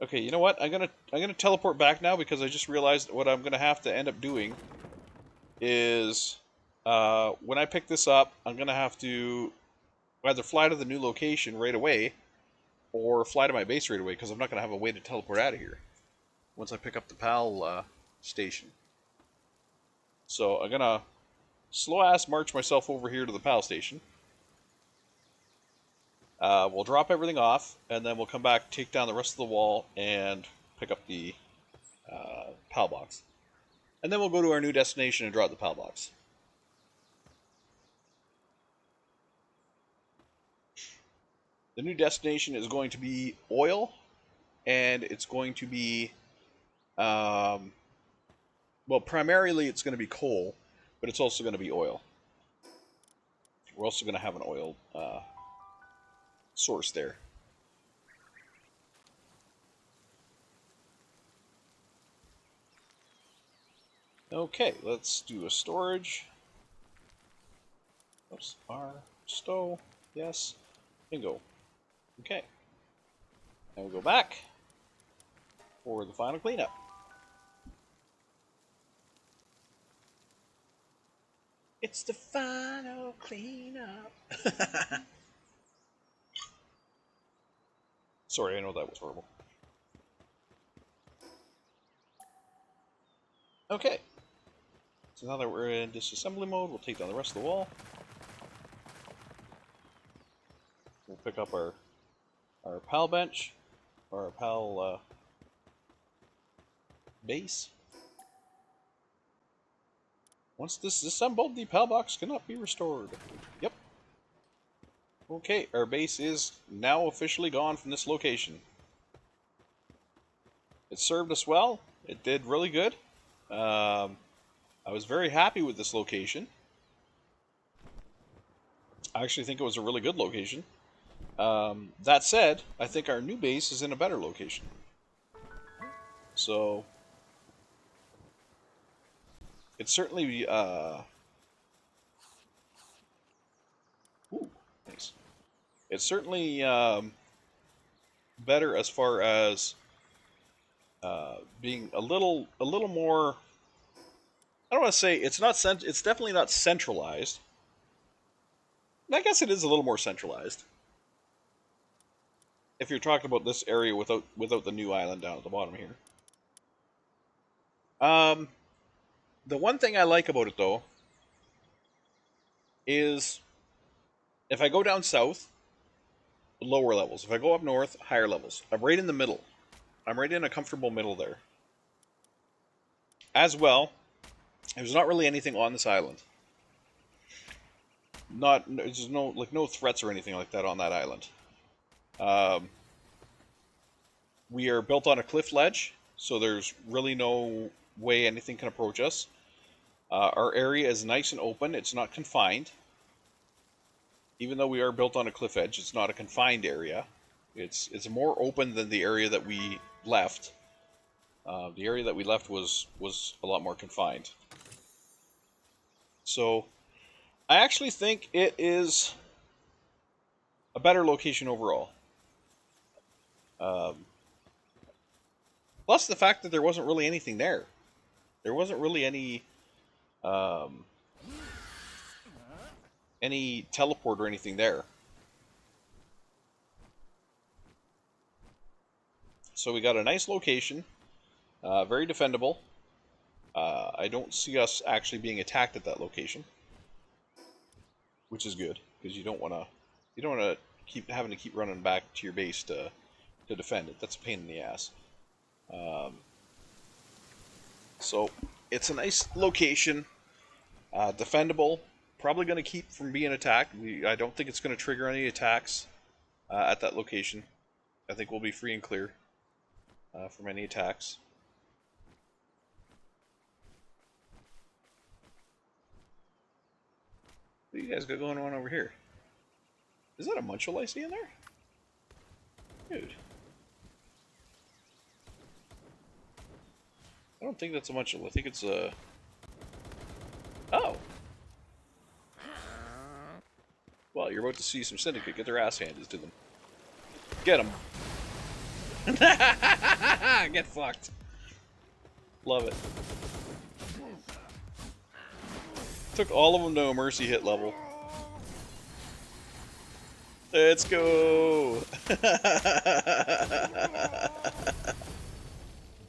Okay, you know what? I'm gonna teleport back now because I just realized what I'm gonna have to end up doing is when I pick this up, I'm gonna have to either fly to the new location right away or fly to my base right away because I'm not gonna have a way to teleport out of here once I pick up the PAL station. So I'm gonna slow ass march myself over here to the PAL station. We'll drop everything off, and then we'll come back, take down the rest of the wall, and pick up the PAL box. And then we'll go to our new destination and drop the PAL box. The new destination is going to be oil, and it's going to be, well, primarily it's going to be coal, but it's also going to be oil. We're also going to have an oil source there. Okay, let's do a storage. Oops, R, stow, yes, bingo. Okay, and we'll go back for the final cleanup. It's the final cleanup. Sorry, I know that was horrible. Okay. So now that we're in disassembly mode, we'll take down the rest of the wall. We'll pick up our PAL bench, or our PAL base. Once disassembled, the PAL box cannot be restored. Yep. Okay, our base is now officially gone from this location. It served us well. It did really good. I was very happy with this location. I actually think it was a really good location. That said, I think our new base is in a better location. So, it's certainly, ooh, Nice. It's certainly better as far as being a little more. I don't want to say it's not. It's definitely not centralized. I guess it is a little more centralized. If you're talking about this area without the new island down at the bottom here. Um, the one thing I like about it though is if I go down south, lower levels. If I go up north, higher levels. I'm right in the middle. I'm right in a comfortable middle there. As well, there's not really anything on this island. There's no threats or anything like that on that island. Um, we are built on a cliff ledge, so there's really no way anything can approach us. Our area is nice and open. It's not confined. Even though we are built on a cliff edge, it's not a confined area. It's more open than the area that we left. The area that we left was a lot more confined. So I actually think it is a better location overall. Plus the fact that there wasn't really anything there. There wasn't really any teleport or anything there. So we got a nice location, very defendable. I don't see us actually being attacked at that location, which is good because you don't want to keep having to keep running back to your base to defend it. That's a pain in the ass. So it's a nice location, defendable. Probably going to keep from being attacked. I don't think it's going to trigger any attacks at that location. I think we'll be free and clear from any attacks. What do you guys got going on over here? Is that a Munchel I see in there? Dude. I don't think that's a Munchel. I think it's a... Oh! Well, you're about to see some Syndicate get their ass handed to them. Get them! Get fucked! Love it. Took all of them to a mercy hit level. Let's go!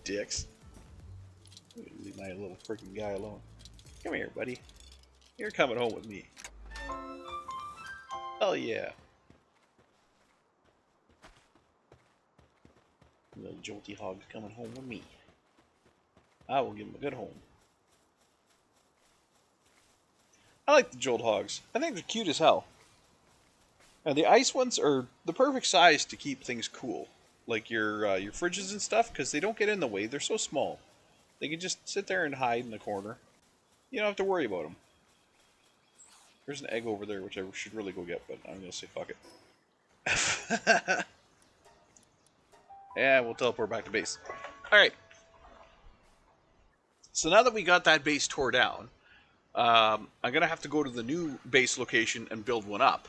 Dicks. Leave my little freaking guy alone. Come here, buddy. You're coming home with me. Hell yeah. Little jolty hog's coming home with me. I will give him a good home. I like the jolt hogs. I think they're cute as hell. And the ice ones are the perfect size to keep things cool. Like your fridges and stuff, because they don't get in the way. They're so small. They can just sit there and hide in the corner. You don't have to worry about them. There's an egg over there, which I should really go get, but I'm going to say fuck it. Yeah, we'll teleport back to base. Alright. So now that we got that base tore down, I'm going to have to go to the new base location and build one up.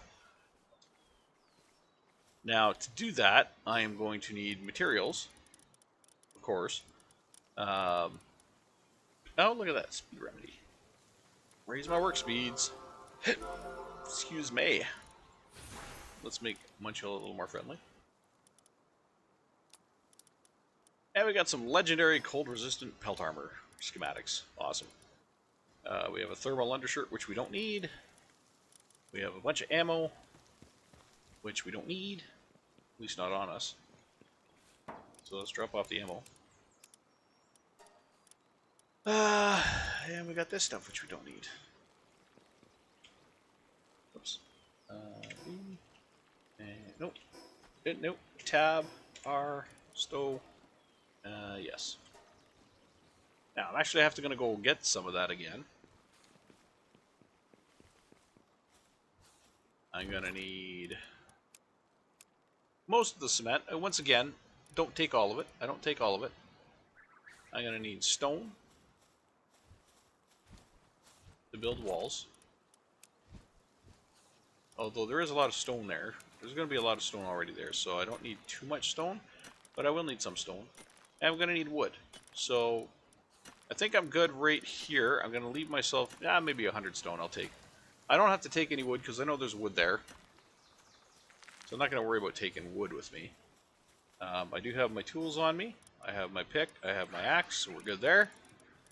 Now, to do that, I am going to need materials, of course. Oh, look at that, speed remedy. Raise my work speeds. Excuse me. Let's make Munchel a little more friendly. And we got some legendary cold-resistant pelt armor schematics. Awesome. We have a thermal undershirt, which we don't need. We have a bunch of ammo, which we don't need. At least not on us. So let's drop off the ammo. And we got this stuff, which we don't need. Oops. Nope. Nope. Tab. R. Stow. Yes. Now, I'm actually going to go get some of that again. I'm going to need most of the cement. Once again, don't take all of it. I don't take all of it. I'm going to need stone to build walls. Although there is a lot of stone there. There's going to be a lot of stone already there, so I don't need too much stone. But I will need some stone. And I'm going to need wood. So I think I'm good right here. I'm going to leave myself, maybe 100 stone I'll take. I don't have to take any wood because I know there's wood there. So I'm not going to worry about taking wood with me. I do have my tools on me. I have my pick. I have my axe, so we're good there.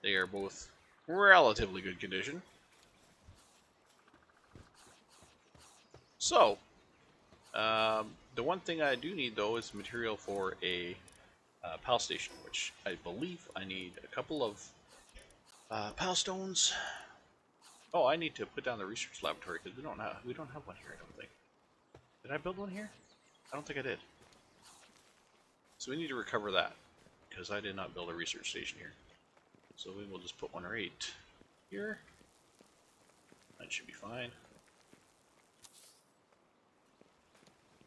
They are both relatively good condition. So, the one thing I do need, though, is material for a pal station, which I believe I need a couple of pal stones. Oh, I need to put down the research laboratory because we don't have one here. I don't think. Did I build one here? I don't think I did. So we need to recover that because I did not build a research station here. So we will just put one right here. That should be fine.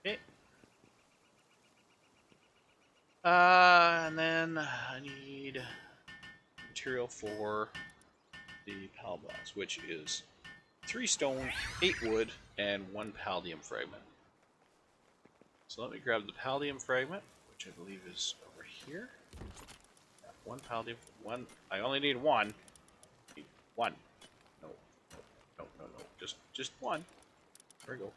Okay. And then I need material for the pal box, which is 3 stone, 8 wood, and 1 palladium fragment. So let me grab the palladium fragment, which I believe is over here. 1 palladium, 1. I only need 1. Need 1. No, just 1. There we go.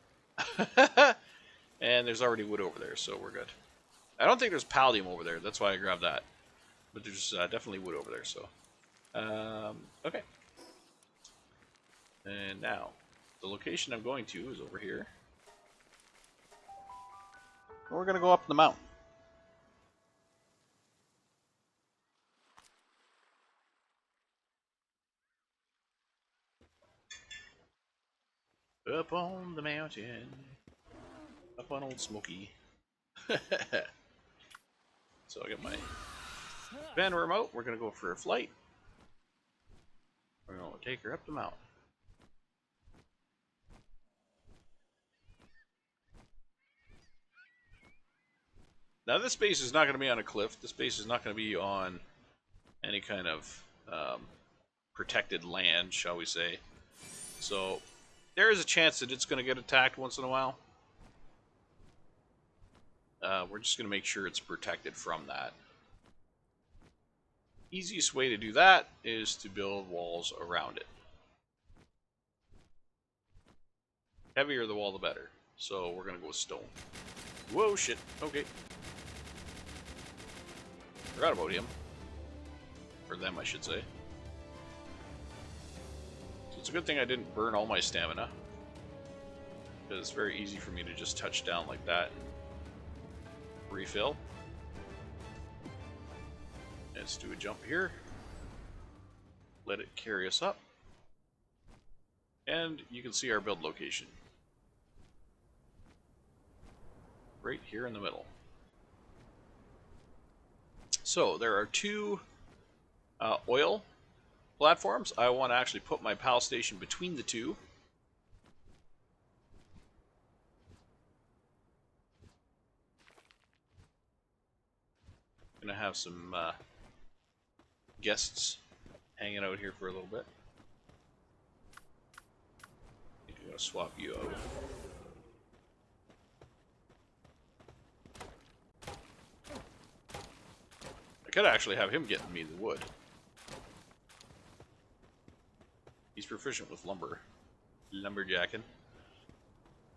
And there's already wood over there, so we're good. I don't think there's palladium over there. That's why I grabbed that. But there's definitely wood over there, so. Okay. And now, the location I'm going to is over here. And we're going to go up the mountain. Up on the mountain. Up on Old Smoky. So I got my van remote. We're going to go for a flight. We're going to take her up the mountain. Now this base is not going to be on a cliff. This base is not going to be on any kind of protected land, shall we say. So there is a chance that it's going to get attacked once in a while. We're just going to make sure it's protected from that. Easiest way to do that is to build walls around it. Heavier the wall, the better. So we're going to go with stone. Whoa, shit. Okay. Forgot about him. Or them, I should say. So it's a good thing I didn't burn all my stamina. Because it's very easy for me to just touch down like that and refill. Let's do a jump here. Let it carry us up. And you can see our build location. Right here in the middle. So there are 2 oil platforms. I want to actually put my PAL station between the 2. Gonna have some guests hanging out here for a little bit. I think I'm gonna swap you out. I could actually have him getting me the wood. He's proficient with lumber. Lumberjacking.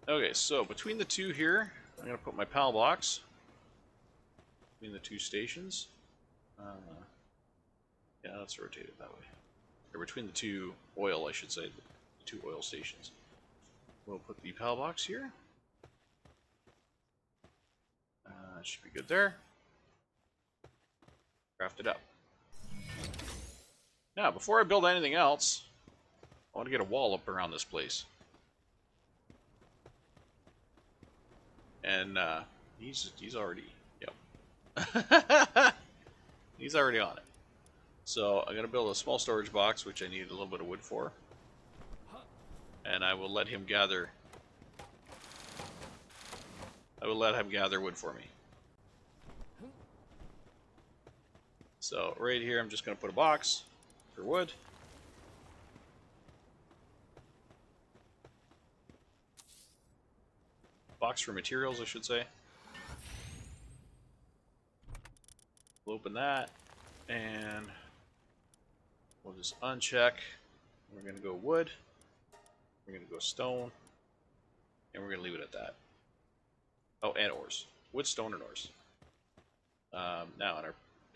Okay, so between the 2 here, I'm going to put my PAL box. Between the 2 stations. Yeah, let's rotate it that way. Or between the 2 oil, I should say. The 2 oil stations. We'll put the PAL box here. Should be good there. Craft it up. Now, before I build anything else, I want to get a wall up around this place. And he's already, yep. He's already on it. So I'm going to build a small storage box, which I need a little bit of wood for. And I will let him gather. Wood for me. So right here, I'm just going to put a box for wood. box for materials, I should say. We'll open that, and we'll just uncheck. We're going to go wood, we're going to go stone, and we're going to leave it at that. Oh, and ores. Wood, stone, and ores. Now,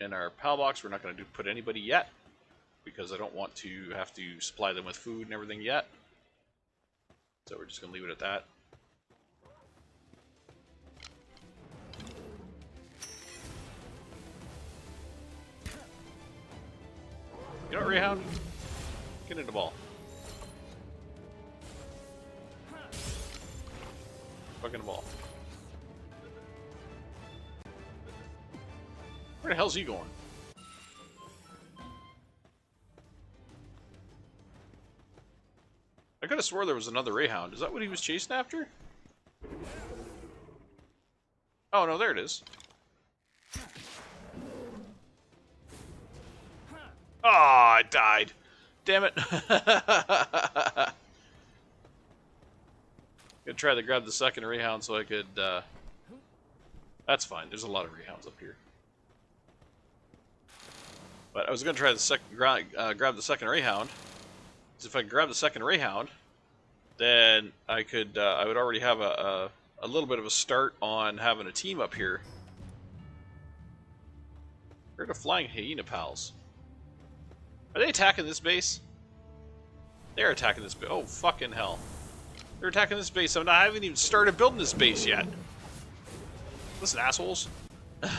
in our PAL box, we're not going to put anybody yet, because I don't want to have to supply them with food and everything yet. So we're just going to leave it at that. You know what, Rayhound? Get in the ball. Fucking the ball. Where the hell's he going? I could have swore there was another Rayhound. Is that what he was chasing after? Oh no, there it is. Oh, I died. Damn it. Gonna try to grab the second Rayhound so I could, That's fine. There's a lot of Rayhounds up here. But I was gonna try the grab the second Rayhound. Because if I grab the second Rayhound, then I could, I would already have a little bit of a start on having a team up here. Where are the flying hyena pals? Are they attacking this base? They're attacking this base. Oh, fucking hell. They're attacking this base. I haven't even started building this base yet. Listen, assholes. I'm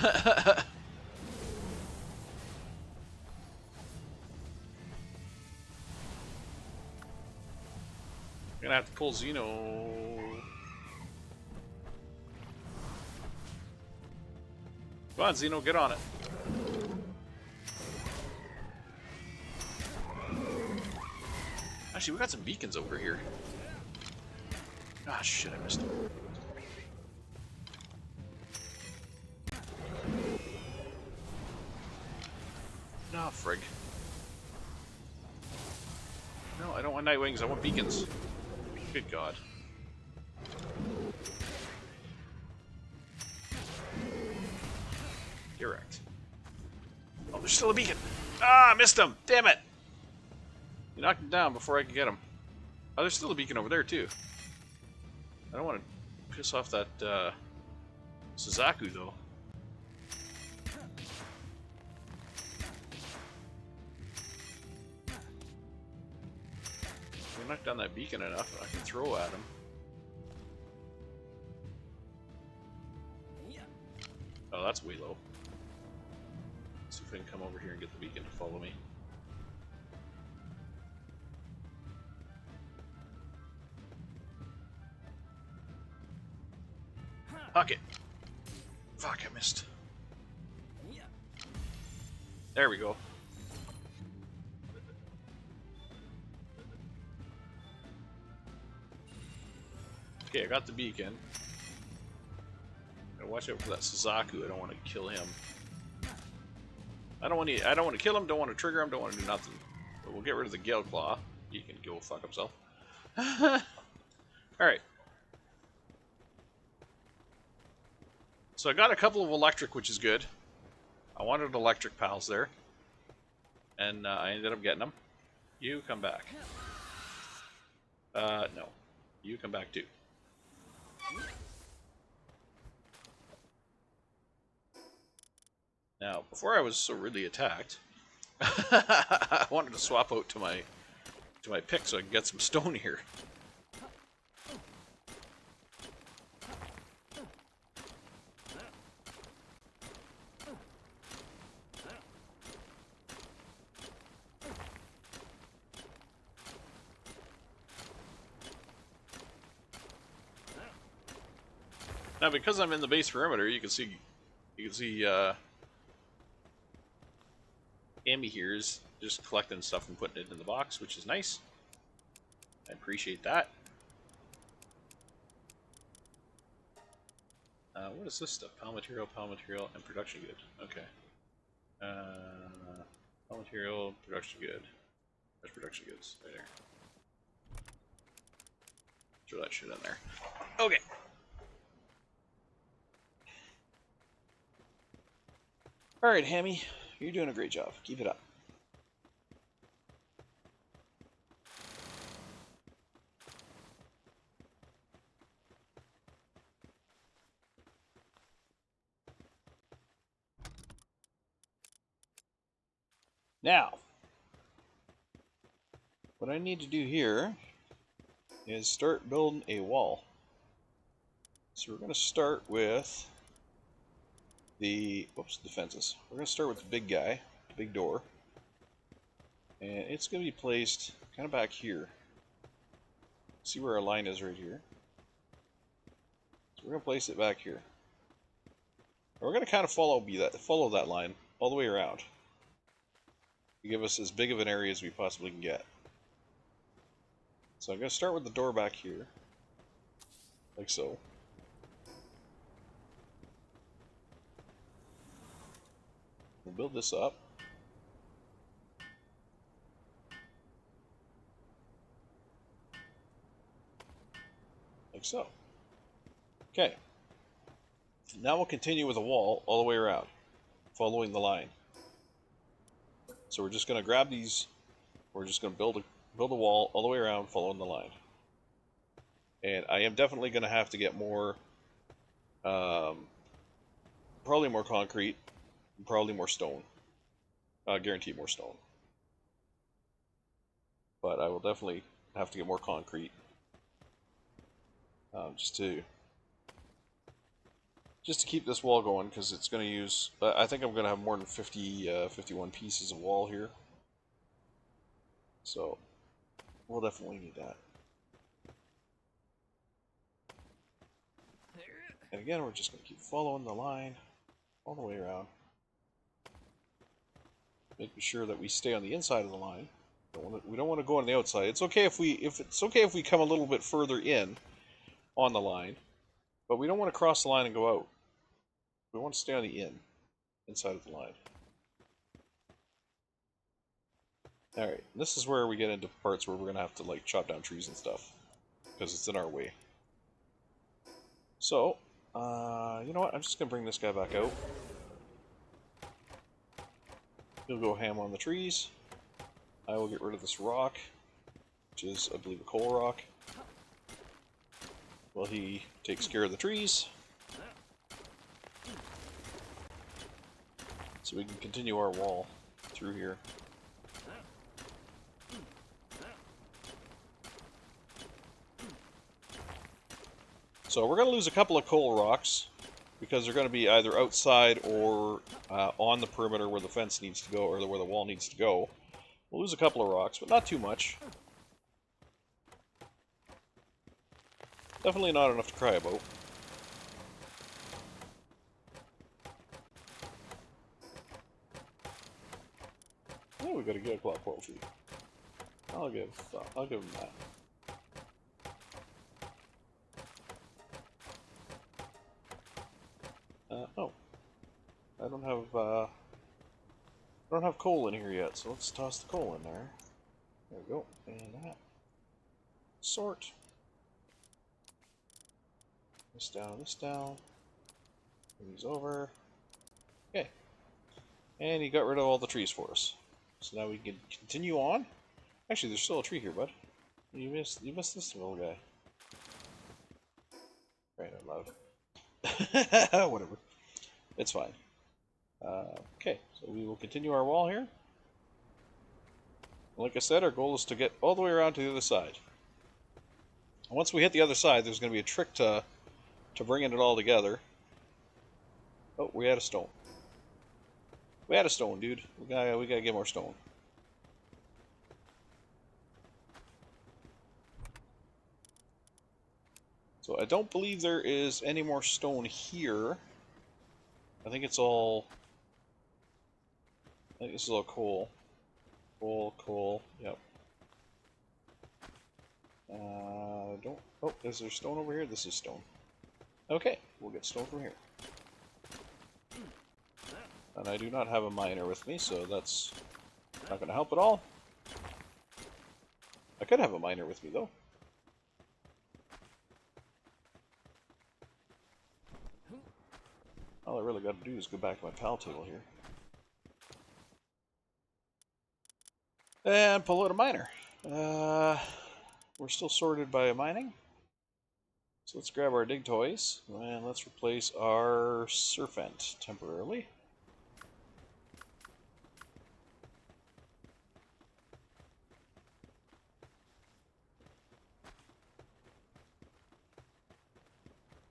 gonna have to pull Xeno. Come on, Xeno, get on it. Actually, we got some beacons over here. Ah, shit, I missed him. No, frig. No, I don't want night wings, I want beacons. Good God. Erect. Oh, there's still a beacon. Ah, I missed him. Damn it. You knocked him down before I could get him. Oh, there's still a beacon over there, too. I don't want to piss off that, Suzaku, though. If I knock down that beacon enough, I can throw at him. Oh, that's way low. Let's see if I can come over here and get the beacon to follow me. Huck it! Fuck, I missed. There we go. Okay, I got the beacon. Gotta watch out for that Suzaku. I don't want to kill him. I don't want to kill him. Don't want to trigger him. Don't want to do nothing. But we'll get rid of the Gale Claw. He can go fuck himself. All right. So I got a couple of electric, which is good. I wanted electric pals there. And I ended up getting them. You come back. No. You come back too. Now, before I was so rudely attacked, I wanted to swap out to my pick so I can get some stone here. Now, because I'm in the base perimeter, you can see Amy here is just collecting stuff and putting it in the box, which is nice. I appreciate that. What is this stuff? Pal material, and production good. Okay. Pal material, production good. There's production goods right there. Throw that shit in there. Okay. Alright, Hammy. You're doing a great job. Keep it up. Now, what I need to do here is start building a wall. So we're going to start with the fences. We're going to start with the big guy, the big door. And it's going to be placed kind of back here. See where our line is right here. So we're going to place it back here. And we're going to kind of follow that line all the way around. To give us as big of an area as we possibly can get. So I'm going to start with the door back here. Like so. We'll build this up. Like so. Okay. Now we'll continue with a wall all the way around, following the line. So we're just going to grab these. We're just going to build a wall all the way around, following the line. And I am definitely going to have to get more, probably more concrete, and probably more stone. Guaranteed more stone. But I will definitely have to get more concrete. Just to keep this wall going, because it's going to use, I think I'm going to have more than 51 pieces of wall here. So, we'll definitely need that. And again, we're just going to keep following the line all the way around. Making sure that we stay on the inside of the line. We don't want to go on the outside. It's okay if we come a little bit further in on the line, but we don't want to cross the line and go out. We want to stay on the inside of the line. Alright, this is where we get into parts where we're going to have to like chop down trees and stuff, because it's in our way. So, you know what, I'm just going to bring this guy back out. He'll go ham on the trees. I will get rid of this rock, which is, I believe, a coal rock, while he takes care of the trees. So we can continue our wall through here. So we're going to lose a couple of coal rocks, because they're going to be either outside or on the perimeter where the fence needs to go, or where the wall needs to go. We'll lose a couple of rocks, but not too much. Definitely not enough to cry about. Oh, we got a good clock poetry. I'll give him that. Oh, I don't have coal in here yet, so let's toss the coal in there. There we go, and that. Sort. This down, Move these over. Okay. And he got rid of all the trees for us. So now we can continue on. Actually, there's still a tree here, bud. You missed this little guy. Right out loud. Whatever. It's fine. Okay, so we will continue our wall here. Like I said, our goal is to get all the way around to the other side. And once we hit the other side, there's going to be a trick to bringing it all together. Oh, we had a stone. We had a stone, dude. We gotta get more stone. So I don't believe there is any more stone here. I think it's all... I think this is all coal. Coal, yep. Don't... Oh, is there stone over here? This is stone. Okay, we'll get stone from here. And I do not have a miner with me, so that's not going to help at all. I could have a miner with me, though. All I really got to do is go back to my pal table here. And pull out a miner. We're still sorted by mining. So let's grab our dig toys and let's replace our serpent temporarily.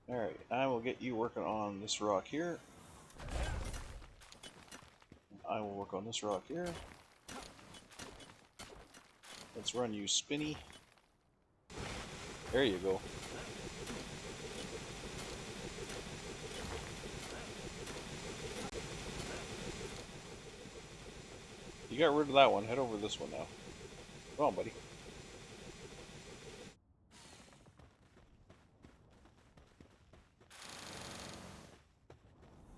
Alright, I will get you working on this rock here. I will work on this rock here. Let's run you spinny. There you go. You got rid of that one. Head over to this one now. Come on, buddy.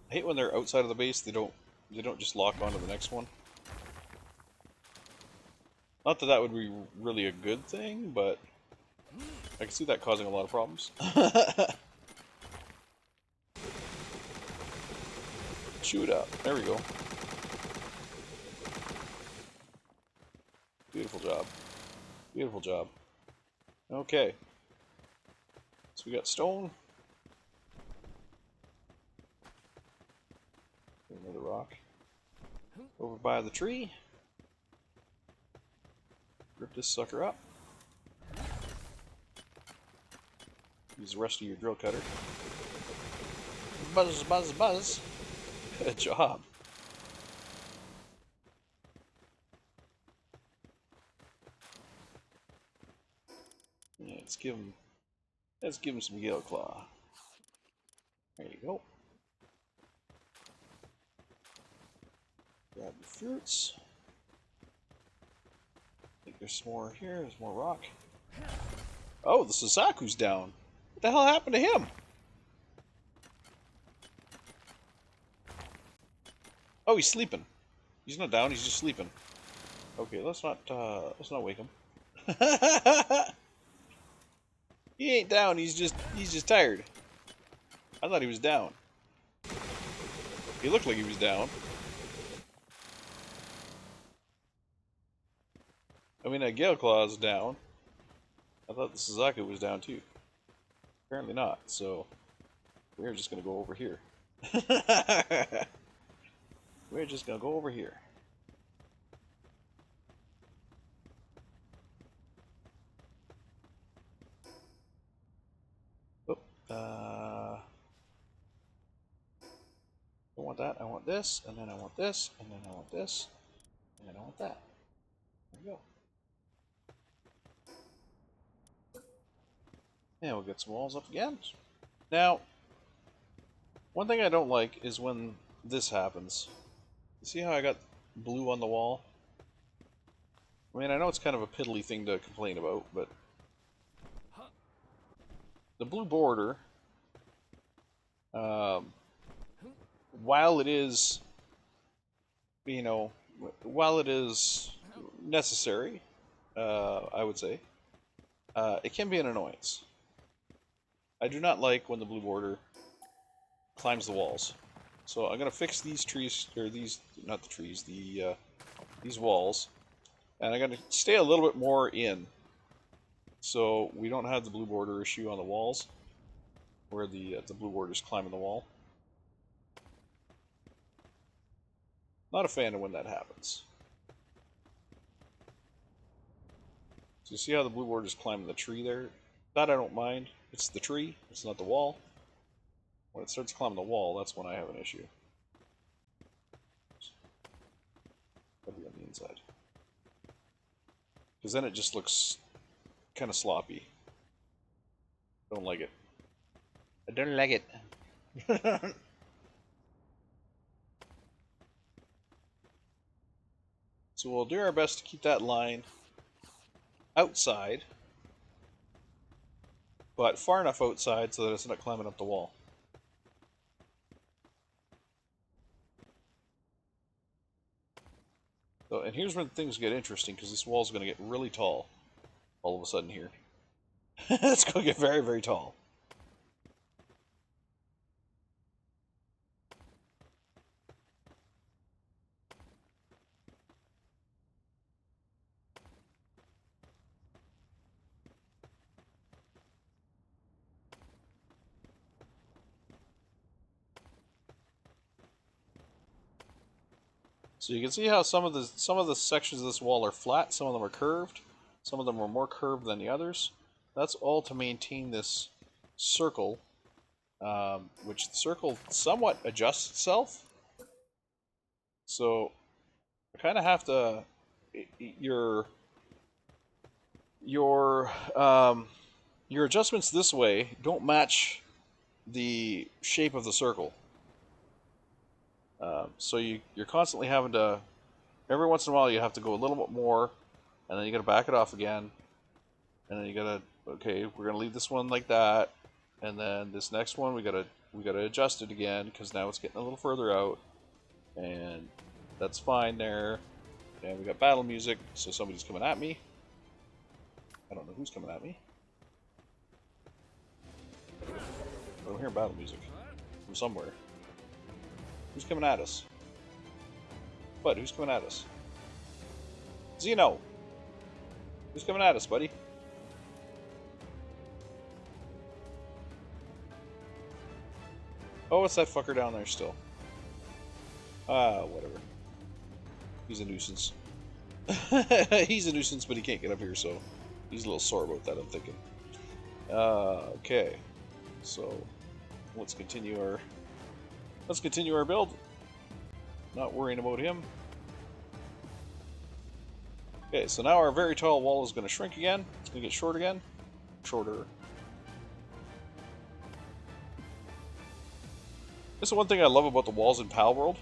I hate when they're outside of the base. They don't just lock onto the next one. Not that that would be really a good thing, but I can see that causing a lot of problems. Chew it up. There we go. Beautiful job. Beautiful job. Okay. So we got stone. Another rock. Over by the tree. Rip this sucker up. Use the rest of your drill cutter. Buzz, buzz, buzz. Good job. Yeah, let's give him some Gale Claw. There you go. Grab the fruits. I think there's some more here. There's more rock. Oh, the Suzaku's down. What the hell happened to him? Oh, he's sleeping. He's not down. He's just sleeping. Okay, let's not wake him. He ain't down. He's just tired. I thought he was down. He looked like he was down. I mean, that Gale Claw is down. I thought the Suzaku was down too. Apparently not, so we're just gonna go over here. We're just gonna go over here. Oh, I want that, I want this, and then I want this, and then I want this, and then I want that. There we go. And we'll get some walls up again. Now, one thing I don't like is when this happens. You see how I got blue on the wall? I mean, I know it's kind of a piddly thing to complain about, but the blue border, while it is, you know, while it is necessary, I would say, it can be an annoyance. I do not like when the blue border climbs the walls. So I'm gonna fix these trees, or these, not the trees, these walls, and I'm gonna stay a little bit more in, so we don't have the blue border issue on the walls, where the blue border is climbing the wall. Not a fan of when that happens. So you see how the blue border is climbing the tree there? That I don't mind. It's the tree, it's not the wall. When it starts climbing the wall, that's when I have an issue. That'll be on the inside. Because then it just looks kind of sloppy. Don't like it. I don't like it. So we'll do our best to keep that line outside, but far enough outside so that it's not climbing up the wall. So, and here's when things get interesting, because this wall's going to get really tall all of a sudden here. It's going to get very, very tall. So you can see how some of the sections of this wall are flat, some of them are curved, some of them are more curved than the others. That's all to maintain this circle, which the circle somewhat adjusts itself. So I kind of have to your your um, your adjustments this way don't match the shape of the circle. So you're constantly having to, every once in a while you have to go a little bit more, and then you got to back it off again, and then you got to, okay, we're gonna leave this one like that, and then this next one we gotta adjust it again because now it's getting a little further out, and that's fine there. And we got battle music, so somebody's coming at me. I don't know who's coming at me. But I'm hearing battle music from somewhere. Who's coming at us? Bud, who's coming at us? Zeno! Who's coming at us, buddy? Oh, it's that fucker down there still. Whatever. He's a nuisance. He's a nuisance, but he can't get up here, so he's a little sore about that, I'm thinking. Okay. So, let's continue our build. Not worrying about him. Okay, so now our very tall wall is going to shrink again. It's going to get short again. Shorter. This is one thing I love about the walls in Palworld.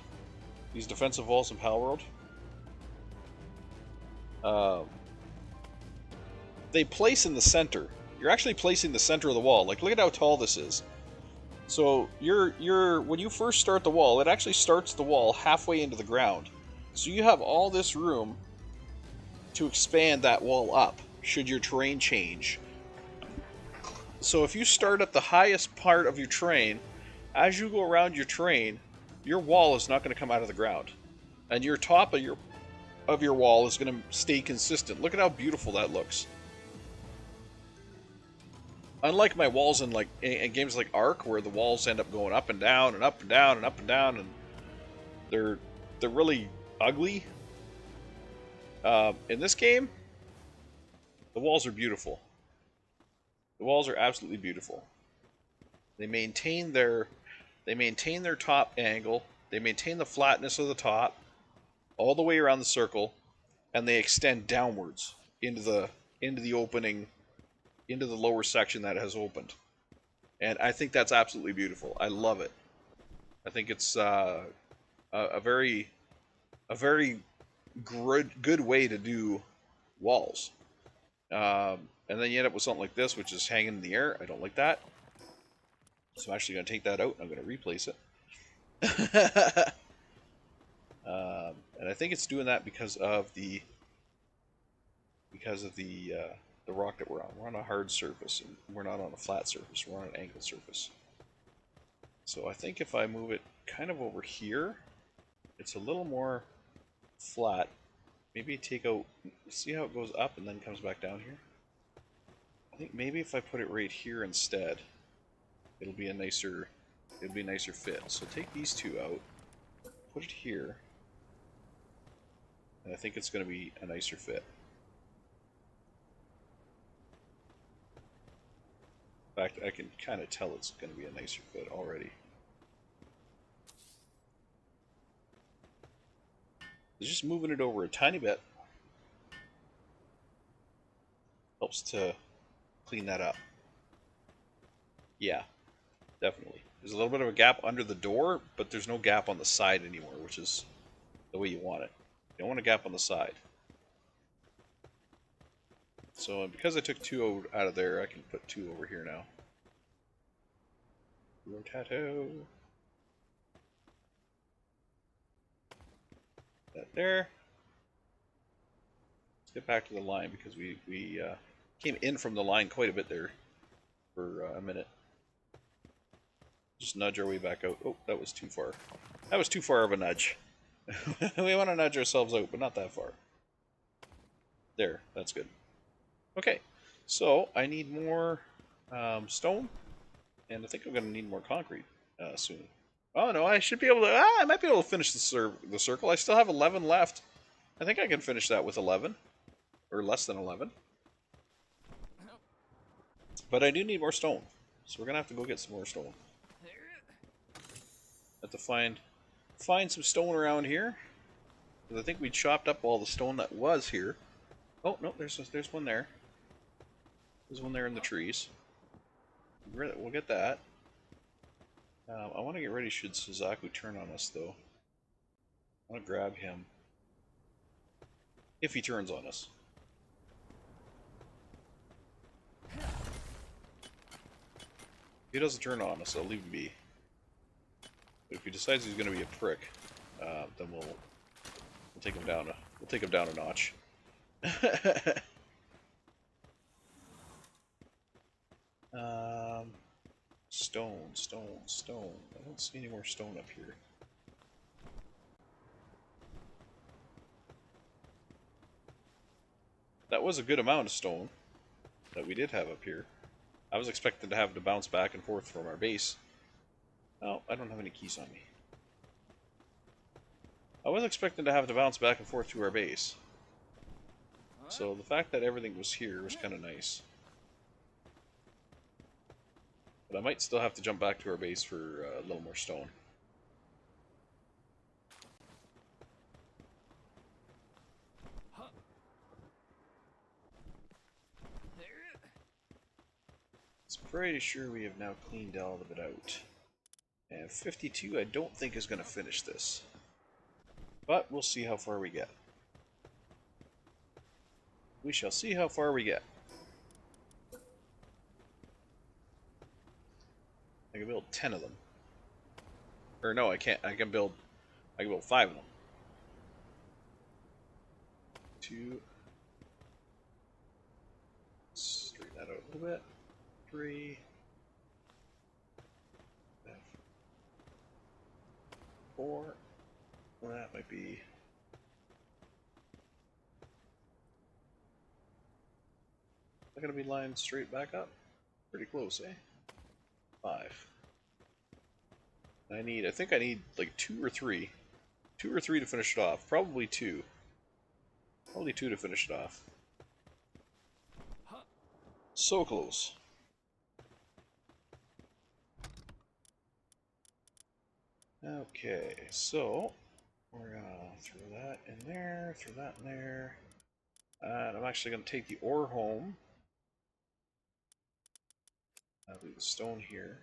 These defensive walls in Palworld. They place in the center. You're actually placing the center of the wall. Like, look at how tall this is. So when you first start the wall, it actually starts the wall halfway into the ground. So you have all this room to expand that wall up should your terrain change. So if you start at the highest part of your terrain, as you go around your terrain, your wall is not going to come out of the ground, and your top of your wall is going to stay consistent. Look at how beautiful that looks. Unlike my walls in games like Ark, where the walls end up going up and down and up and down and up and down, and they're really ugly. In this game, the walls are beautiful. The walls are absolutely beautiful. They maintain their top angle. They maintain the flatness of the top all the way around the circle, and they extend downwards into the opening, into the lower section that has opened. And I think that's absolutely beautiful. I love it. I think it's a very good way to do walls. And then you end up with something like this, which is hanging in the air. I don't like that. So I'm actually going to take that out and I'm going to replace it. And I think it's doing that because of the rock that we're on. We're on a hard surface, and we're not on a flat surface. We're on an angled surface. So I think if I move it kind of over here, it's a little more flat. Maybe take out, see how it goes up and then comes back down here? I think maybe if I put it right here instead, it'll be a nicer fit. So take these two out, put it here, and I think it's going to be a nicer fit. In fact, I can kind of tell it's going to be a nicer fit already. Just moving it over a tiny bit helps to clean that up. Yeah, definitely. There's a little bit of a gap under the door, but there's no gap on the side anymore, which is the way you want it. You don't want a gap on the side. So because I took two out of there, I can put two over here now. Rotato. That there. Let's get back to the line because we came in from the line quite a bit there for a minute. Just nudge our way back out. Oh, that was too far. That was too far of a nudge. We want to nudge ourselves out, but not that far. There, that's good. Okay, so I need more stone, and I think I'm going to need more concrete soon. Oh no, I should be able to. I might be able to finish the circle. I still have 11 left. I think I can finish that with 11, or less than 11. But I do need more stone, so we're gonna have to go get some more stone. Have to find some stone around here, because I think we chopped up all the stone that was here. Oh no, there's one there. There's one there in the trees. We'll get that. I want to get ready should Suzaku turn on us, though. I want to grab him. If he turns on us. If he doesn't turn on us, I'll leave him be. But if he decides he's going to be a prick, then we'll take him down. We'll take him down a notch. Stone, stone, stone. I don't see any more stone up here. That was a good amount of stone that we did have up here. I was expecting to have to bounce back and forth from our base. Oh, I don't have any keys on me. I was expecting to have to bounce back and forth to our base. So the fact that everything was here was kind of nice. But I might still have to jump back to our base for a little more stone. I'm pretty sure we have now cleaned all of it out. And 52 I don't think is going to finish this. But we'll see how far we get. We shall see how far we get. I can build 10 of them. Or no, I can't. I can build 5 of them. 2. Straighten that out a little bit. 3. 4. Well, that might be. Is that going to be lined straight back up? Pretty close, eh? 5. I think I need like 2 or 3. 2 or 3 to finish it off. Probably 2. Probably 2 to finish it off. So close. Okay, so we're gonna throw that in there, throw that in there. And I'm actually gonna take the ore home. I'll leave the stone here.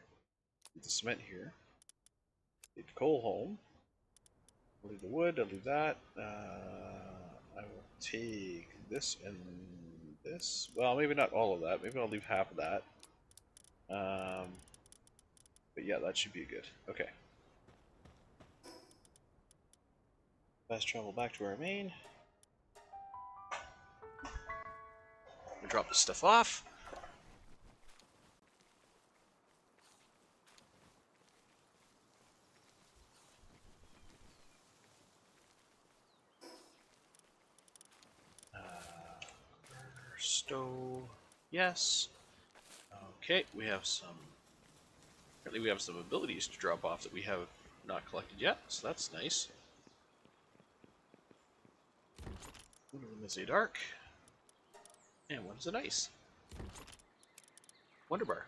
Leave the cement here. Leave the coal home. I'll leave the wood, I'll leave that. I will take this and this. Well, maybe not all of that. Maybe I'll leave half of that. But yeah, that should be good. Okay. Fast travel back to our main. We drop this stuff off. Stove. Yes. Okay, we have some. Apparently, we have some abilities to drop off that we have not collected yet, so that's nice. One of them is a dark, and one is an ice. Wonder bar.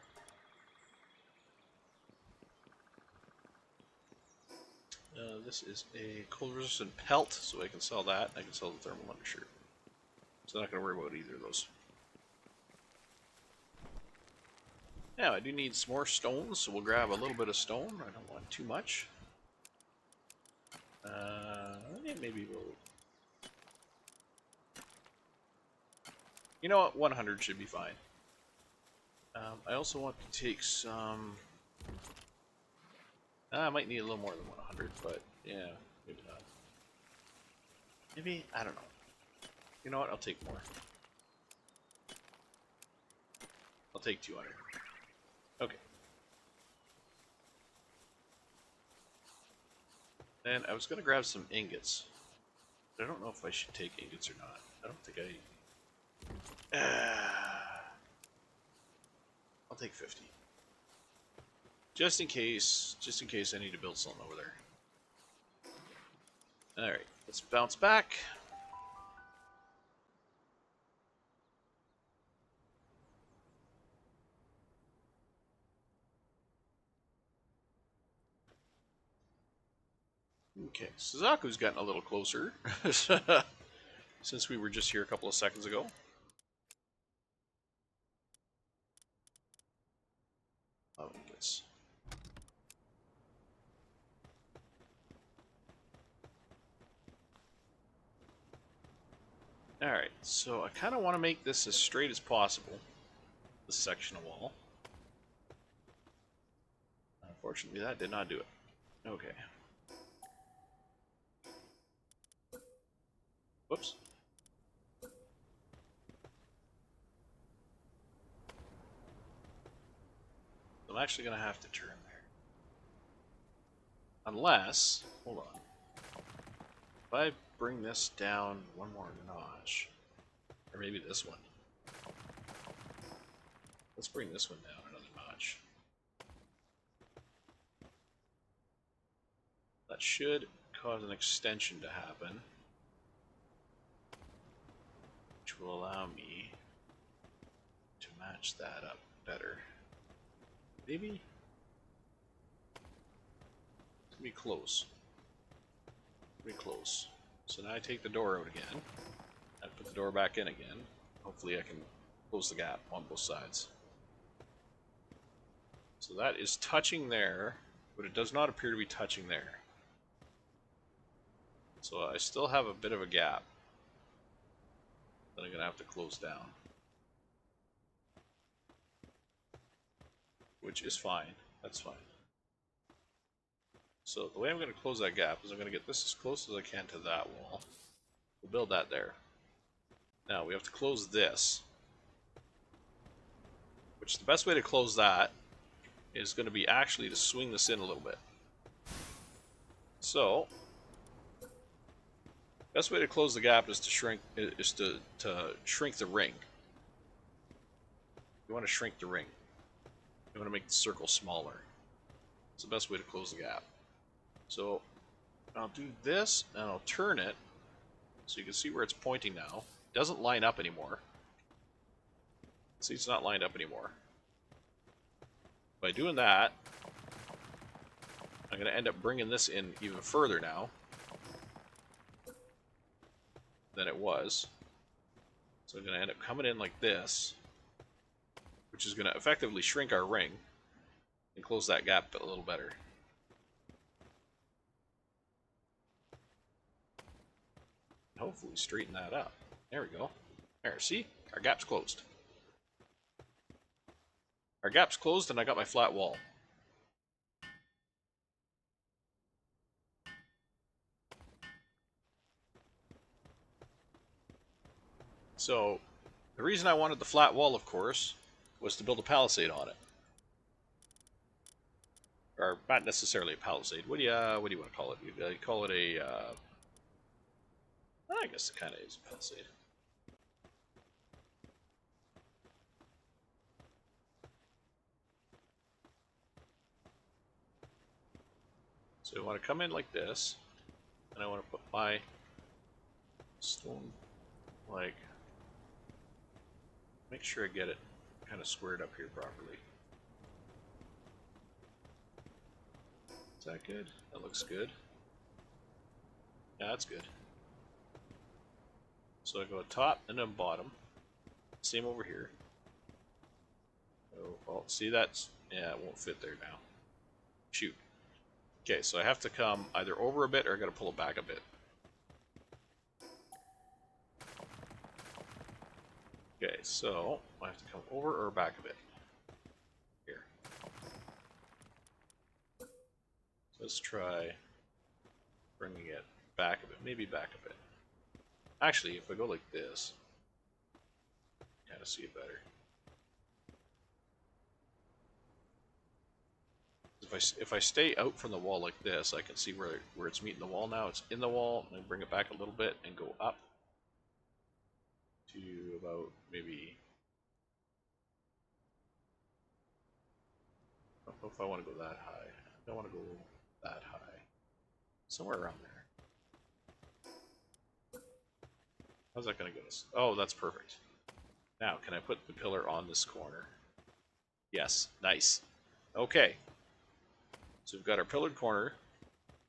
This is a cold resistant pelt, so I can sell that. I can sell the thermal undershirt. So I'm not going to worry about either of those. Now, I do need some more stones, so we'll grab a little bit of stone. I don't want too much. Yeah, maybe we'll... You know what? 100 should be fine. I also want to take some... I might need a little more than 100, but yeah, maybe not. Maybe, I don't know. You know what? I'll take more. I'll take 200. Okay. And I was going to grab some ingots. But I don't know if I should take ingots or not. I don't think I... I'll take 50. Just in case I need to build something over there. Alright, let's bounce back. Okay, Suzaku's gotten a little closer since we were just here a couple of seconds ago. Oh, yes. Alright, so I kind of want to make this as straight as possible, this section of wall. Unfortunately, that did not do it. Okay. Whoops. I'm actually going to have to turn there. Unless, hold on. If I bring this down one more notch, or maybe this one. Let's bring this one down another notch. That should cause an extension to happen, which will allow me to match that up better. Maybe? It's gonna be close. Pretty close. So now I take the door out again. I put the door back in again. Hopefully I can close the gap on both sides. So that is touching there, but it does not appear to be touching there. So I still have a bit of a gap that I'm going to have to close down. Which is fine. That's fine. So the way I'm going to close that gap is I'm going to get this as close as I can to that wall. We'll build that there. Now we have to close this. Which the best way to close that is going to be actually to swing this in a little bit. So best way to close the gap is to shrink the ring. You want to shrink the ring. You want to make the circle smaller. It's the best way to close the gap. So I'll do this and I'll turn it so you can see where it's pointing now. It doesn't line up anymore. See, it's not lined up anymore. By doing that, I'm going to end up bringing this in even further now than it was. So I'm going to end up coming in like this, which is going to effectively shrink our ring and close that gap a little better. Hopefully straighten that up. There we go. There, see? Our gap's closed. Our gap's closed and I got my flat wall. So, the reason I wanted the flat wall, of course, was to build a palisade on it. Or not necessarily a palisade. What do you want to call it? You call it a I guess it kind of is a palisade. So I want to come in like this, and I want to put my stone, like, make sure I get it kind of squared up here properly. Is that good? That looks good. Yeah, that's good. So I go top and then bottom. Same over here. Oh, well, see that's, yeah, it won't fit there now. Shoot. Okay, so I have to come either over a bit or I gotta pull it back a bit. Okay, so I have to come over or back a bit. Here. Let's try bringing it back a bit, maybe back a bit. Actually, if I go like this, kind of see it better. If I stay out from the wall like this, I can see where it's meeting the wall now. It's in the wall, and I bring it back a little bit and go up to about maybe. know if I want to go that high. I don't want to go that high. Somewhere around there. How's that going to get us? Oh, that's perfect. Now, can I put the pillar on this corner? Yes, nice. Okay. So we've got our pillared corner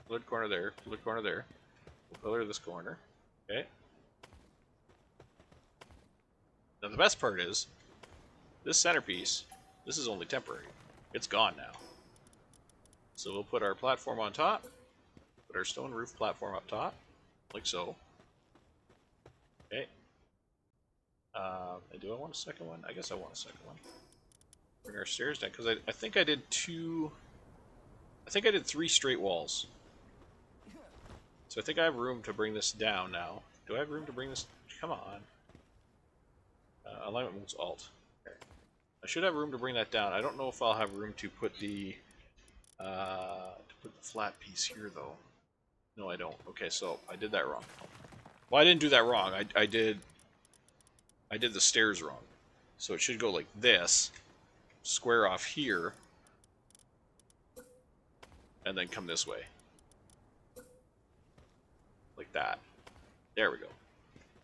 there, pillared corner there. We'll pillar this corner. Okay. Now the best part is, this centerpiece, this is only temporary. It's gone now. So we'll put our platform on top, put our stone roof platform up top, like so. Okay. And do I want a second one? I guess I want a second one. Bring our stairs down, because I think I did three straight walls. So I think I have room to bring this down now. Do I have room to bring this? Come on. Alignment mode's Alt. Okay. I should have room to bring that down. I don't know if I'll have room to put the flat piece here though. No, I don't. Okay, so I did that wrong. Well, I didn't do that wrong. I did the stairs wrong. So it should go like this, square off here, and then come this way. Like that. There we go.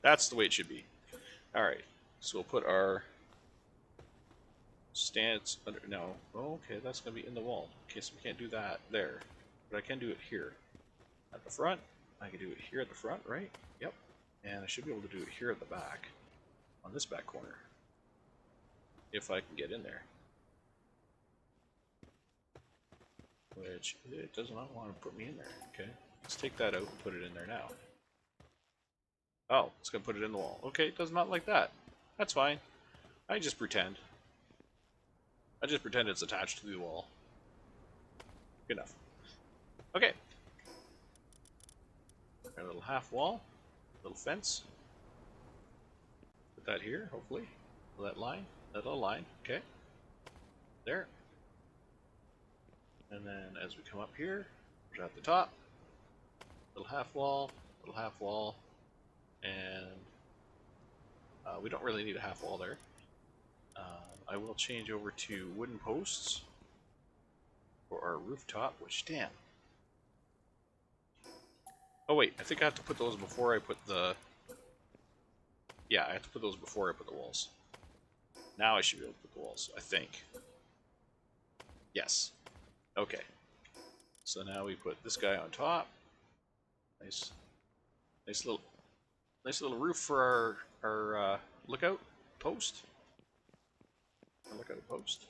That's the way it should be. Alright, so we'll put our stance under. No. Oh, okay, that's going to be in the wall. Okay, so we can't do that there. But I can do it here. At the front. I can do it here at the front, right? Yep. And I should be able to do it here at the back. On this back corner. If I can get in there. Which it does not want to put me in there. Okay. Let's take that out and put it in there now. Oh, it's going to put it in the wall. Okay, it does not like that. That's fine. I just pretend. I just pretend it's attached to the wall. Good enough. Okay. Our little half wall. Little fence. Put that here, hopefully. That line. That'll align. Okay. There. And then as we come up here, we're at the top. Little half wall. Little half wall. And we don't really need a half wall there. I will change over to wooden posts for our rooftop, which, damn. Oh wait, I think I have to put those before I put the... Yeah, I have to put those before I put the walls. Now I should be able to put the walls, I think. Yes. Okay. So now we put this guy on top. Nice little roof for our lookout post. Lookout post.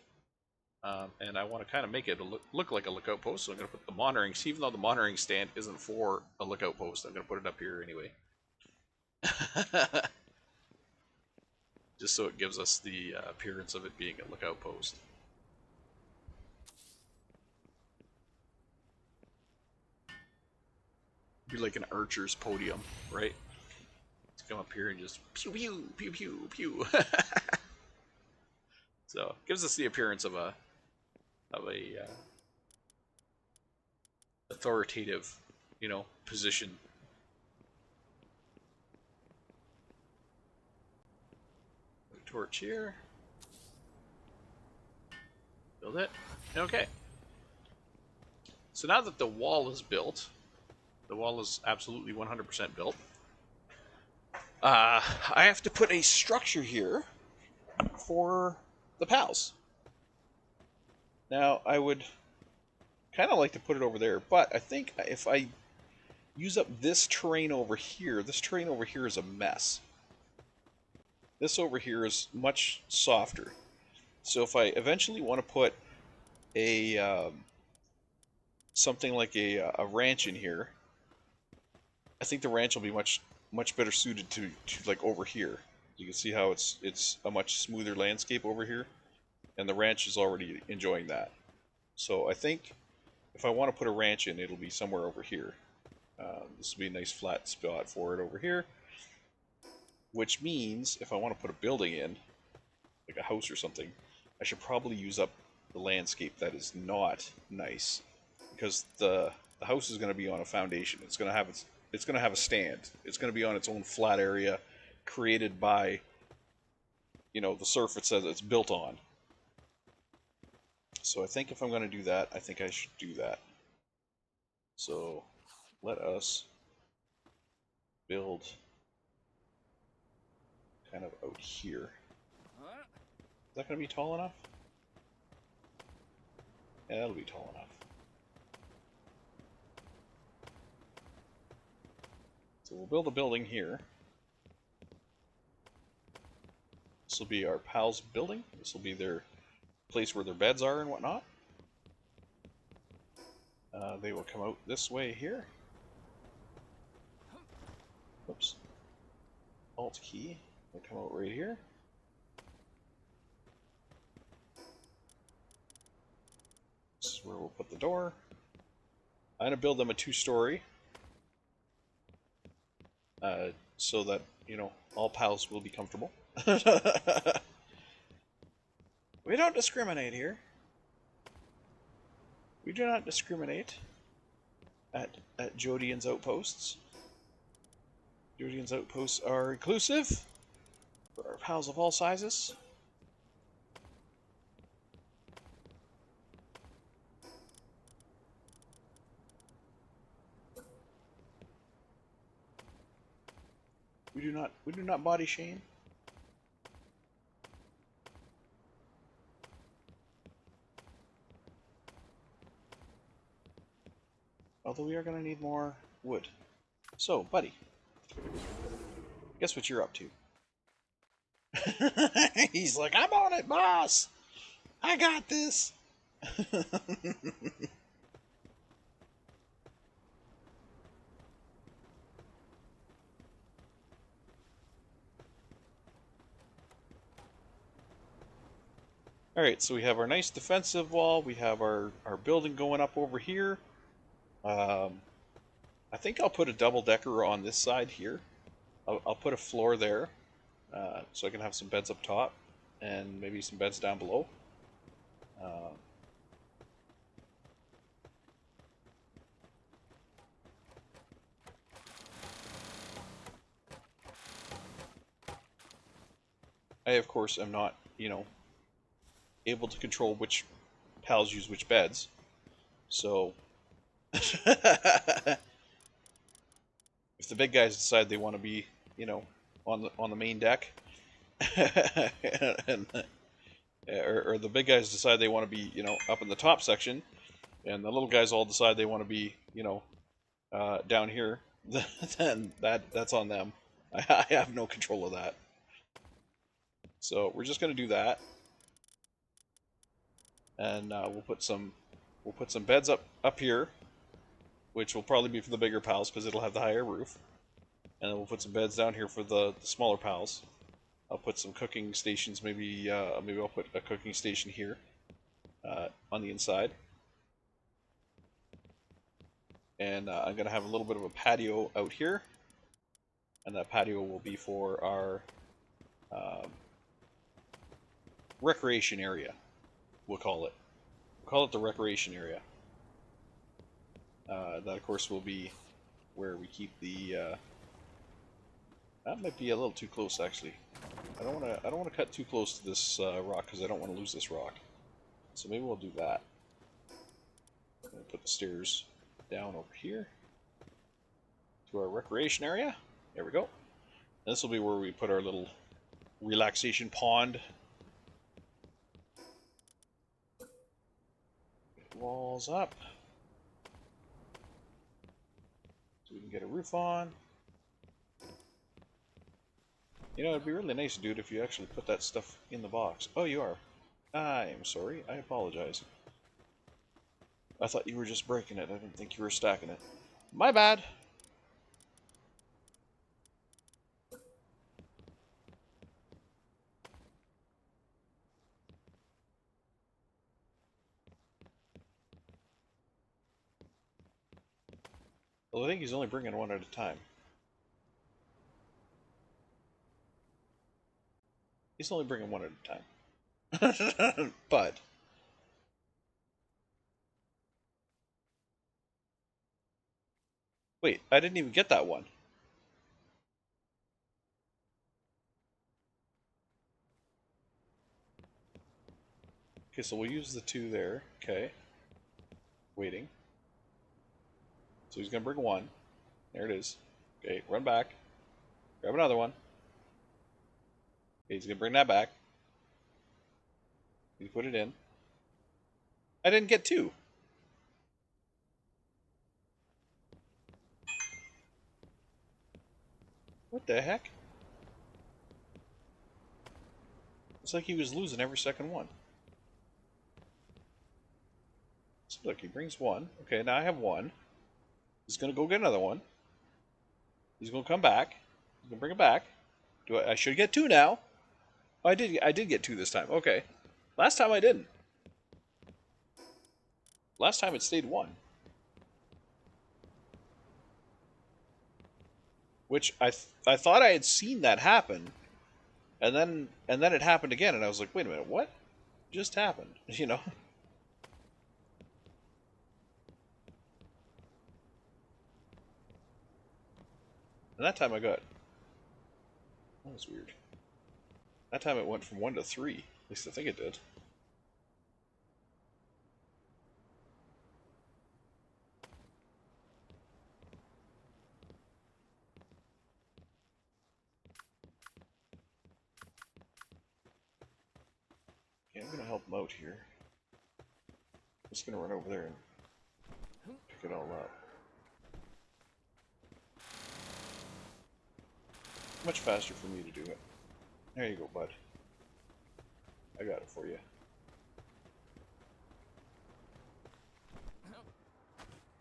And I want to kind of make it look like a lookout post, so I'm going to put the monitoring, even though the monitoring stand isn't for a lookout post, I'm going to put it up here anyway. Just so it gives us the appearance of it being a lookout post. Be like an archer's podium, right? Let's come up here and just pew pew pew pew pew. So it gives us the appearance of a authoritative, position. Put a torch here. Build it. Okay. So now that the wall is built, the wall is absolutely 100% built. I have to put a structure here for the pals. Now, I would kind of like to put it over there, but I think if I use up this terrain over here is a mess. This over here is much softer. So if I eventually want to put a something like a ranch in here, I think the ranch will be much better suited to like over here. You can see how it's a much smoother landscape over here, and the ranch is already enjoying that. So I think if I want to put a ranch in, it'll be somewhere over here. This will be a nice flat spot for it over here. Which means if I want to put a building in, like a house or something, I should probably use up the landscape that is not nice, because the house is going to be on a foundation. It's going to have a stand. It's going to be on its own flat area, created by the surface that it's built on. So I think if I'm going to do that, I think I should do that. So let us build kind of out here. Is that going to be tall enough? Yeah, that'll be tall enough. So we'll build a building here. This will be our pals' building. This will be their place where their beds are and whatnot. They will come out this way here. Oops. Alt key. They'll come out right here. This is where we'll put the door. I'm going to build them a 2-story. So that, you know, all pals will be comfortable. We don't discriminate here. We do not discriminate at Jodian's Outposts. Jodian's Outposts are inclusive for our pals of all sizes. We do not body shame. Although we are going to need more wood. So, buddy, guess what you're up to? He's like, I'm on it, boss! I got this! Alright, so we have our nice defensive wall, we have our building going up over here. I think I'll put a double-decker on this side here. I'll put a floor there, so I can have some beds up top, and maybe some beds down below. I, of course, am not, you know, able to control which pals use which beds, so... If the big guys decide they want to be, you know, on the main deck, and, or the big guys decide they want to be, you know, up in the top section, and the little guys all decide they want to be, you know, down here, then that's on them. I have no control of that. So we're just gonna do that, and we'll put some beds up here, which will probably be for the bigger pals because it'll have the higher roof. And then we'll put some beds down here for the smaller pals. I'll put some cooking stations, maybe I'll put a cooking station here on the inside. And I'm going to have a little bit of a patio out here. And that patio will be for our recreation area, we'll call it. We'll call it the recreation area. That, of course, will be where we keep the... that might be a little too close, actually. I don't want to cut too close to this rock because I don't want to lose this rock. So maybe we'll do that. I'm going to put the stairs down over here to our recreation area. There we go. This will be where we put our little relaxation pond. Get walls up so we can get a roof on. You know, it'd be really nice, dude, if you actually put that stuff in the box. Oh, you are. I am sorry. I apologize. I thought you were just breaking it. I didn't think you were stacking it. My bad. Well, I think he's only bringing one at a time. He's only bringing one at a time. But... wait, I didn't even get that one. Okay, so we'll use the 2 there. Okay. Waiting. So he's going to bring 1. There it is. Okay, run back. Grab another one. Okay, he's going to bring that back. You put it in. I didn't get 2. What the heck? It's like he was losing every second one. So look, he brings 1. Okay, now I have 1. He's going to go get another one. He's going to come back. He's going to bring it back. I should get 2 now. Oh, I did get 2 this time. Okay. Last time I didn't. Last time it stayed 1. Which I thought I had seen that happen. And then it happened again and I was like, "Wait a minute, what just happened?" You know? And that time I got... That was weird. That time it went from 1 to 3. At least I think it did. Okay, I'm gonna help him out here. I'm just gonna run over there and pick it all up. Much faster for me to do it. There you go, bud. I got it for you.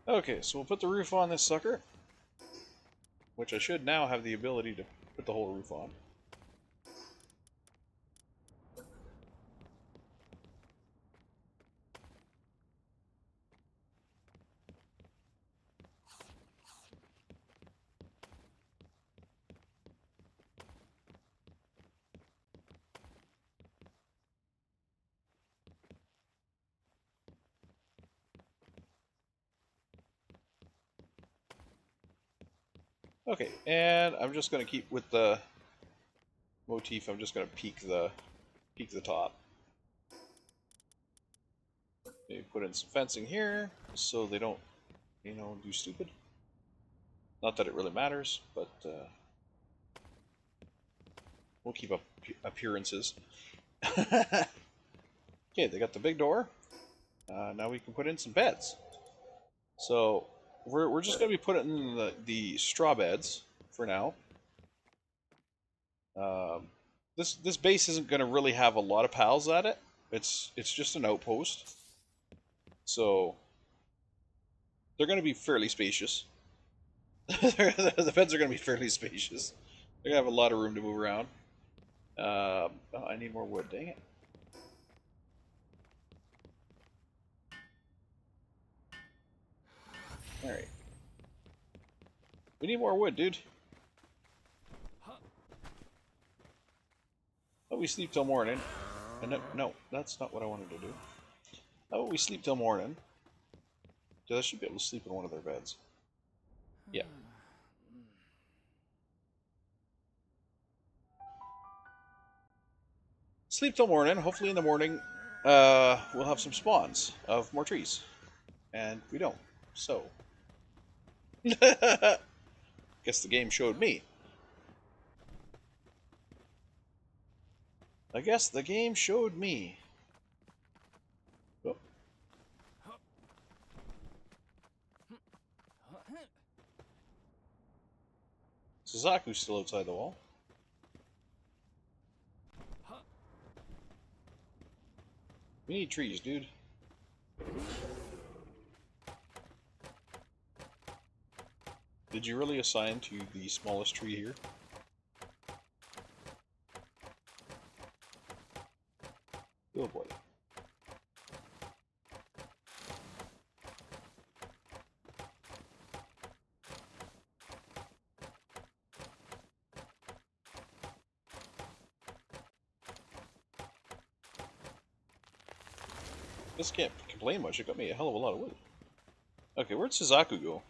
Okay, so we'll put the roof on this sucker. Which I should now have the ability to put the whole roof on. Okay, and I'm just going to keep with the motif. I'm just going to peak the top. Maybe put in some fencing here so they don't, you know, do stupid. Not that it really matters, but we'll keep up appearances. Okay, they got the big door. Now we can put in some beds. So we're just going to be putting in the straw beds for now. This base isn't going to really have a lot of pals at it. It's just an outpost. So they're going to be fairly spacious. The beds are going to be fairly spacious. They're going to have a lot of room to move around. Oh, I need more wood, dang it. Alright. We need more wood, dude. Oh, we sleep till morning. And no, that's not what I wanted to do. Oh, we sleep till morning. So I should be able to sleep in one of their beds. Yeah. Sleep till morning. Hopefully in the morning, we'll have some spawns of more trees. And we don't. So. Guess the game showed me. I guess the game showed me. Oh. Suzaku's still outside the wall. We need trees, dude. Did you really assign to the smallest tree here? Oh boy. This can't complain much. It got me a hell of a lot of wood. Okay, where'd Suzaku go?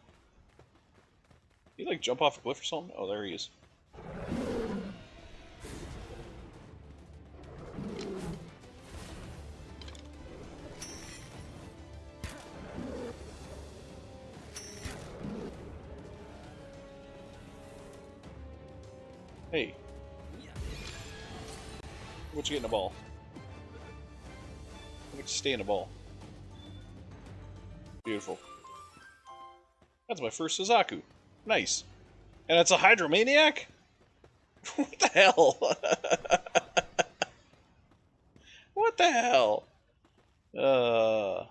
Did he like jump off a cliff or something? Oh, there he is. Hey, what you get in the ball? How much you stay in the ball? Beautiful. That's my first Suzaku. Nice. And it's a Hydromaniac? What the hell? What the hell? Uh,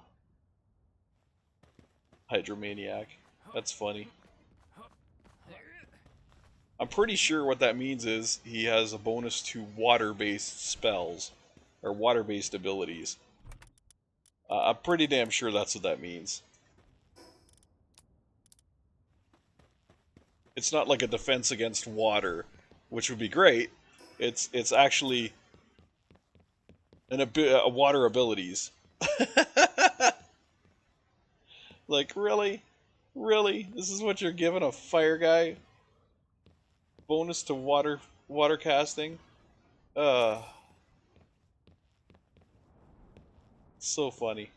Hydromaniac. That's funny. I'm pretty sure what that means is he has a bonus to water-based spells. Or water-based abilities. I'm pretty damn sure that's what that means. It's not like a defense against water, which would be great. It's actually a water abilities. Like, really? Really? This is what you're giving a fire guy? Bonus to water casting? Uh so funny.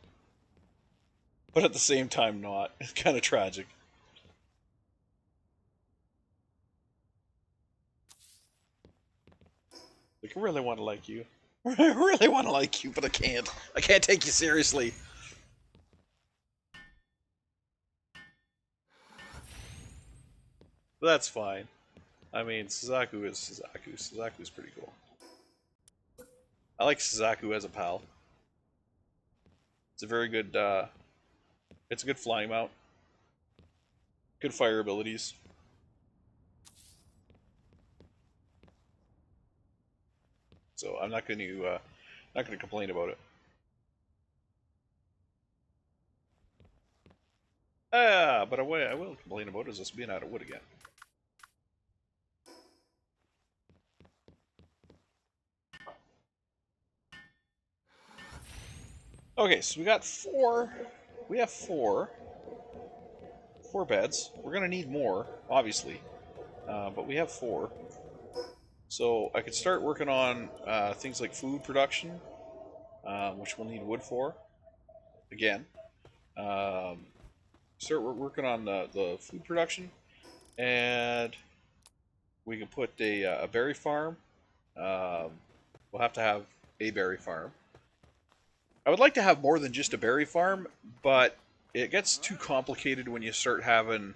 But at the same time not. It's kinda tragic. Like, I really wanna like you. I really wanna like you, but I can't. I can't take you seriously. But that's fine. I mean, Suzaku is Suzaku. Suzaku's pretty cool. I like Suzaku as a pal. It's a very good, it's a good flying mount. Good fire abilities. So I'm not gonna complain about it. Ah, but I will complain about is us being out of wood again. Okay, so we got four. We have four beds. We're gonna need more, obviously, but we have four. So I could start working on things like food production, which we'll need wood for. Again, um, start working on the food production, and we can put a berry farm. Um, we'll have to have a berry farm. I would like to have more than just a berry farm, but it gets too complicated when you start having,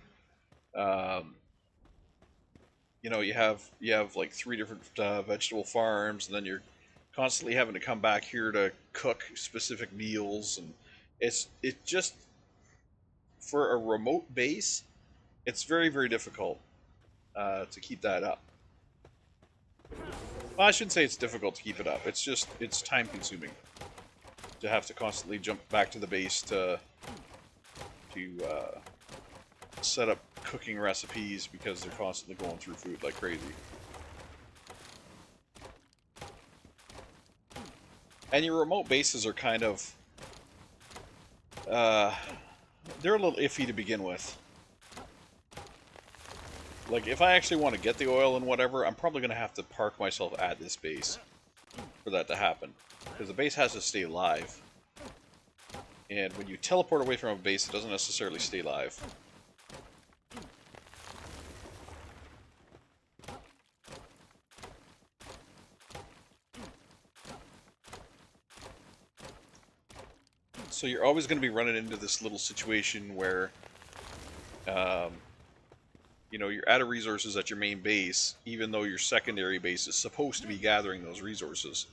um, you have like three different vegetable farms, and then you're constantly having to come back here to cook specific meals, and it just for a remote base, it's very difficult to keep that up. Well, I shouldn't say it's difficult to keep it up. It's time consuming to have to constantly jump back to the base to set up cooking recipes because they're constantly going through food like crazy. And your remote bases are kind of uh, they're a little iffy to begin with. Like, if I actually want to get the oil and whatever, I'm probably going to have to park myself at this base for that to happen. Because the base has to stay live. And when you teleport away from a base, it doesn't necessarily stay live. So you're always going to be running into this little situation where, um, you're out of resources at your main base, even though your secondary base is supposed to be gathering those resources.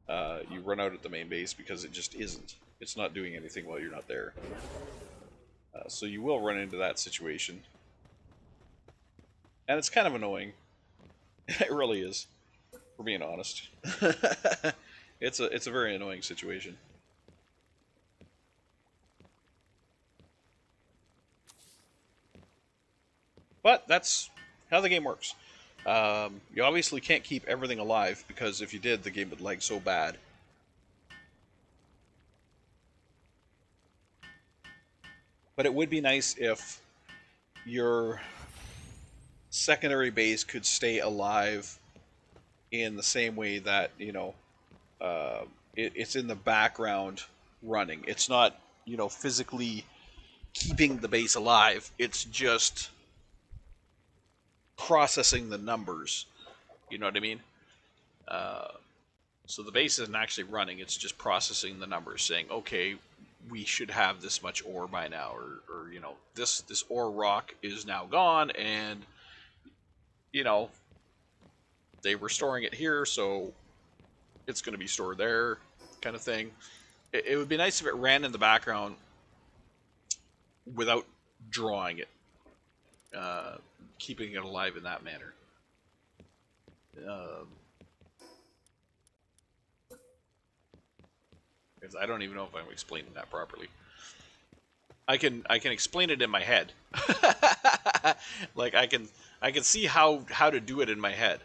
You run out at the main base because it just isn't. It's not doing anything while you're not there. So you will run into that situation. And it's kind of annoying. It really is, for being honest. It's a very annoying situation. But that's how the game works. You obviously can't keep everything alive, because if you did, the game would lag so bad. But it would be nice if your secondary base could stay alive in the same way that, uh, it's in the background running. It's not, physically keeping the base alive. It's just processing the numbers. You know what I mean? Uh, so the base isn't actually running; it's just processing the numbers, saying, "Okay, we should have this much ore by now," or you know, this ore rock is now gone, and you know, they were storing it here, so it's going to be stored there, kind of thing. It would be nice if it ran in the background without drawing it, uh, keeping it alive in that manner. Uh, because I don't even know if I'm explaining that properly. I can explain it in my head. Like I can see how to do it in my head,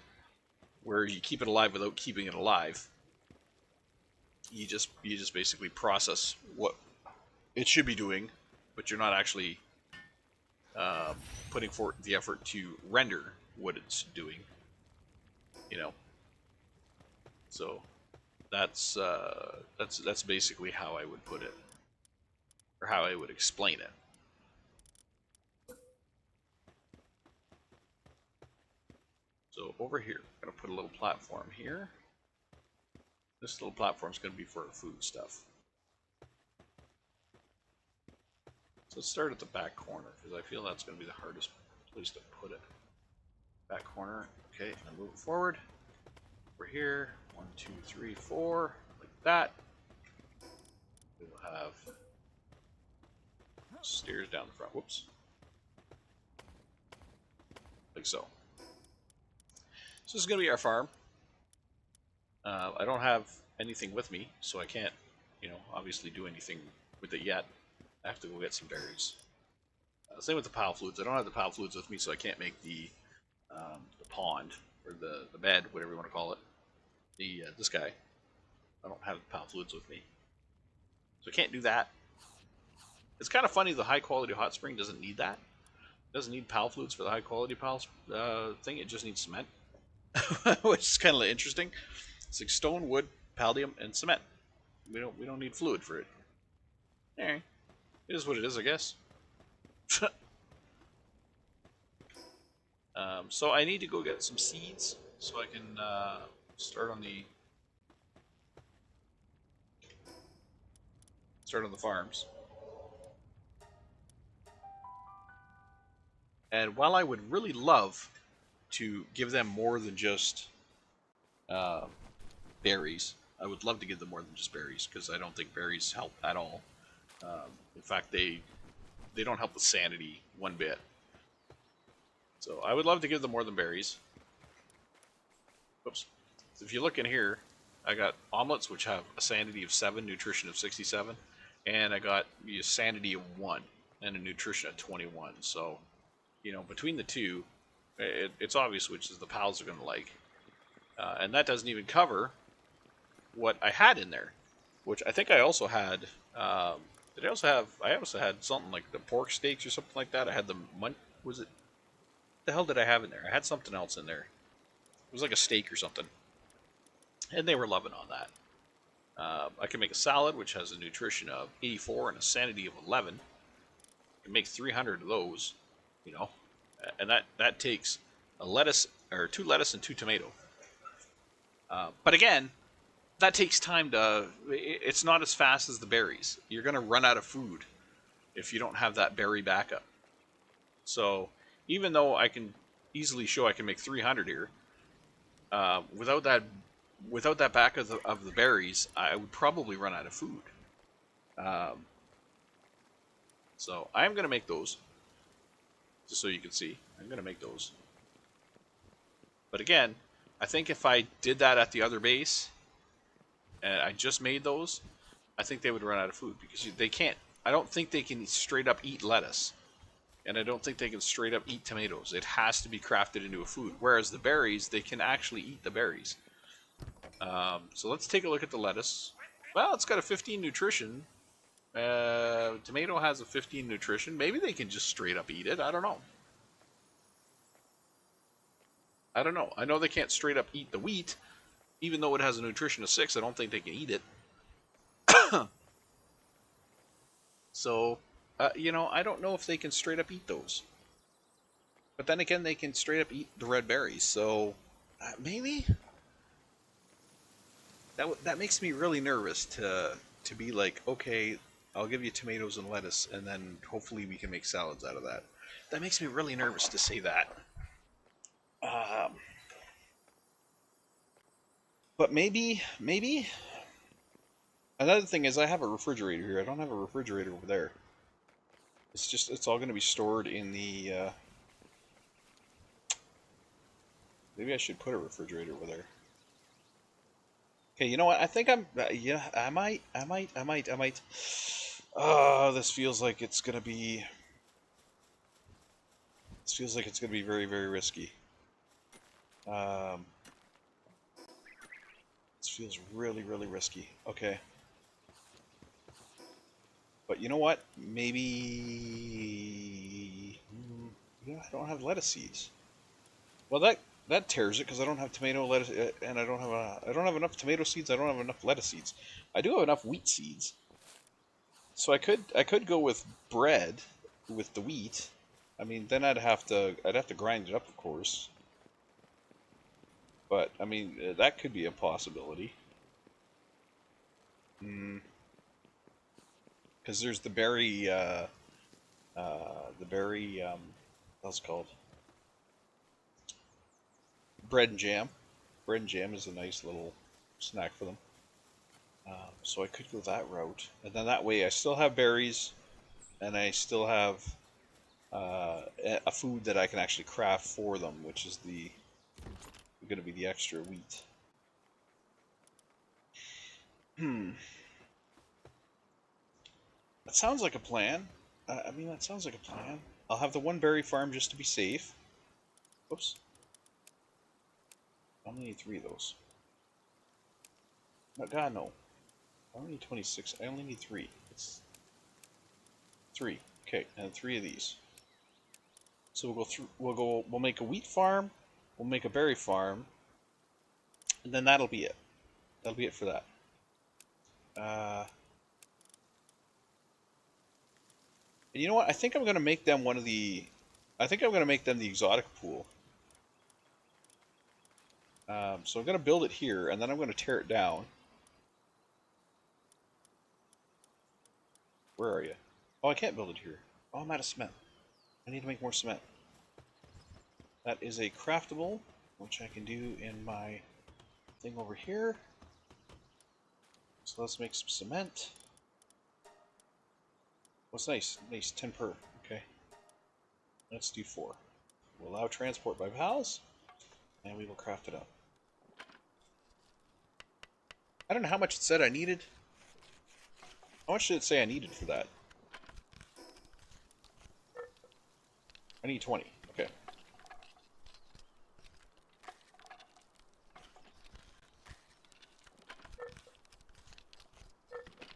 where you keep it alive without keeping it alive. You just basically process what it should be doing, but you're not actually um, putting forth the effort to render what it's doing. You know, so that's basically how I would put it, or how I would explain it. So over here, I'm gonna put a little platform here. This little platform is gonna be for our food stuff. So let's start at the back corner, because I feel that's gonna be the hardest place to put it. Back corner. Okay, and move it forward. Over here, 1, 2, 3, 4, like that. We will have stairs down the front. Whoops. Like so. So this is going to be our farm. I don't have anything with me, so I can't, obviously do anything with it yet. I have to go get some berries. Same with the pile fluids. I don't have the pile fluids with me, so I can't make the pond, or the bed, whatever you want to call it. This guy. I don't have the pile fluids with me, so I can't do that. It's kind of funny. The high quality hot spring doesn't need that. It doesn't need pal fluids for the high quality pal thing. It just needs cement, which is kind of interesting. It's like stone, wood, palladium, and cement. We don't need fluid for it. Alright. It is what it is, I guess. So I need to go get some seeds so I can start on the farms. And while I would really love to give them more than just uh, berries, I would love to give them more than just berries, because I don't think berries help at all. In fact, they don't help with sanity one bit. So I would love to give them more than berries. Oops. So if you look in here, I got omelets, which have a sanity of 7, nutrition of 67, and I got a sanity of 1 and a nutrition of 21. So, between the two, it's obvious which is the pals are going to like. And that doesn't even cover what I had in there, which I think I also had. Did I also have? I also had something like the pork steaks or something like that. I had the was it? What the hell did I have in there? I had something else in there. It was like a steak or something, and they were loving on that. I can make a salad, which has a nutrition of 84 and a sanity of 11. I can make 300 of those, you know, and that takes a lettuce, or 2 lettuce and 2 tomato. But again, that takes time to. It's not as fast as the berries. You're gonna run out of food if you don't have that berry backup. So even though I can easily show I can make 300 here, without that back of the berries, I would probably run out of food. Um, so I'm gonna make those, just so you can see. I'm gonna make those. But again, I think if I did that at the other base, and I just made those, I think they would run out of food, because they can't. I don't think they can straight up eat lettuce, and I don't think they can straight up eat tomatoes. It has to be crafted into a food. Whereas the berries, they can actually eat the berries. So let's take a look at the lettuce. Well, it's got a 15 nutrition. Tomato has a 15 nutrition. Maybe they can just straight up eat it. I don't know. I know they can't straight up eat the wheat, even though it has a nutrition of 6. I don't think they can eat it. So, I don't know if they can straight up eat those. But then again, they can straight up eat the red berries. So, maybe that makes me really nervous to be like, okay, I'll give you tomatoes and lettuce, and then hopefully we can make salads out of that. That makes me really nervous to say that. Um, but maybe another thing is I have a refrigerator here. I don't have a refrigerator over there. It's all going to be stored in the. Maybe I should put a refrigerator over there. Okay, you know what? I think yeah, I might. Oh, this feels like it's gonna be. This feels like it's gonna be very, very risky. Um, this feels really, really risky. Okay. But you know what? Maybe. I don't have lettuce seeds. Well, that tears it because I don't have tomato lettuce, and I don't have enough tomato seeds. I don't have enough lettuce seeds. I do have enough wheat seeds, so I could go with bread with the wheat. I mean, then I'd have to grind it up, of course. But I mean, that could be a possibility. Because there's the berry, what's it called? Bread and jam. Bread and jam is a nice little snack for them. So I could go that route, and then that way I still have berries, and I still have a food that I can actually craft for them, which is going to be the extra wheat. Hmm. That sounds like a plan. I mean, that sounds like a plan. I'll have the one berry farm just to be safe. Oops. I only need 3 of those. No, God, no. I only need 26. I only need 3. It's 3. Okay, and 3 of these. So we'll go through. We'll make a wheat farm. We'll make a berry farm, and then that'll be it. That'll be it for that. Uh, and you know what? I think I'm gonna make them one of the. I think I'm gonna make them the exotic pool. So I'm gonna build it here, and then I'm gonna tear it down. Where are you? Oh, I can't build it here. Oh, I'm out of cement. I need to make more cement. That is a craftable, which I can do in my thing over here. So let's make some cement. What's nice? Nice, 10 per. Okay. Let's do 4. We'll allow transport by pals, and we will craft it up. I don't know how much it said I needed. How much did it say I needed for that? I need 20. Okay.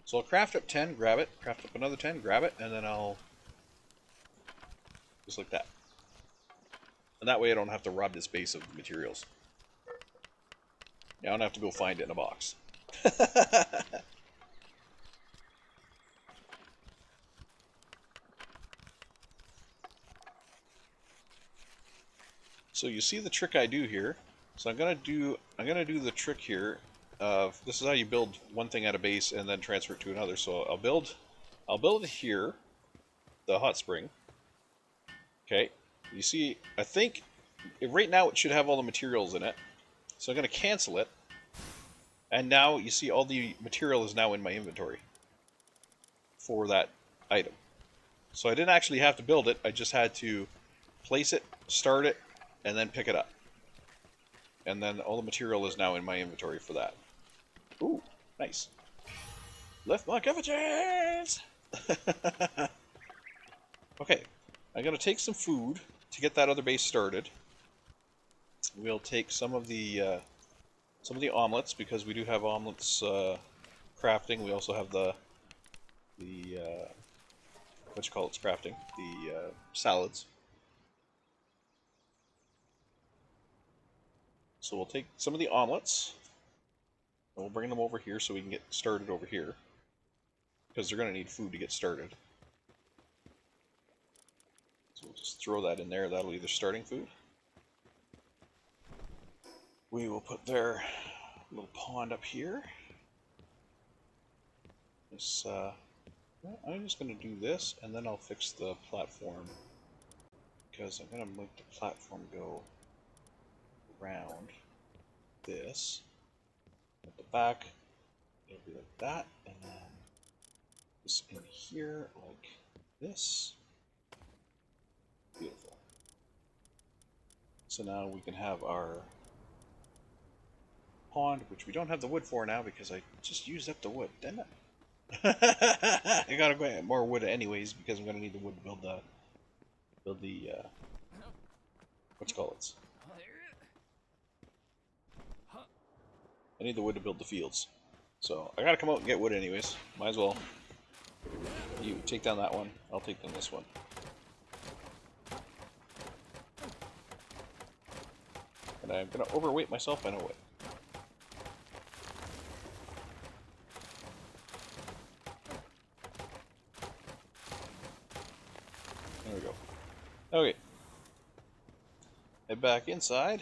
So I'll craft up 10, grab it, craft up another 10, grab it, and then I'll... just like that. And that way I don't have to rob this base of materials. Yeah, I don't have to go find it in a box. So you see the trick I do here. So I'm gonna do the trick here of this is how you build one thing at a base and then transfer it to another. So I'll build it here, the hot spring. Okay. You see, I think right now it should have all the materials in it. So I'm gonna cancel it. And now you see all the material is now in my inventory for that item. So I didn't actually have to build it, I just had to place it, start it, and then pick it up. And then all the material is now in my inventory for that. Ooh, nice. Lift my covetings! Okay, I'm going to take some food to get that other base started. We'll take some of the omelets, because we do have omelets crafting. We also have the what you call it's crafting, the salads. So we'll take some of the omelets, and we'll bring them over here so we can get started over here, because they're going to need food to get started. So we'll just throw that in there. That'll be the starting food. we will put their little pond up here. This, I'm just going to do this, and then I'll fix the platform, because I'm going to make the platform go around this. At the back, it'll be like that, and then this in here like this. Beautiful. So now we can have our pond, which we don't have the wood for now because I just used up the wood. Damn it. I gotta go get more wood anyways because I'm gonna need the wood to build the what you call it? I need the wood to build the fields. So I gotta come out and get wood anyways. Might as well. You take down that one, I'll take down this one. And I'm gonna overweight myself, I know it. There we go. Okay. Head back inside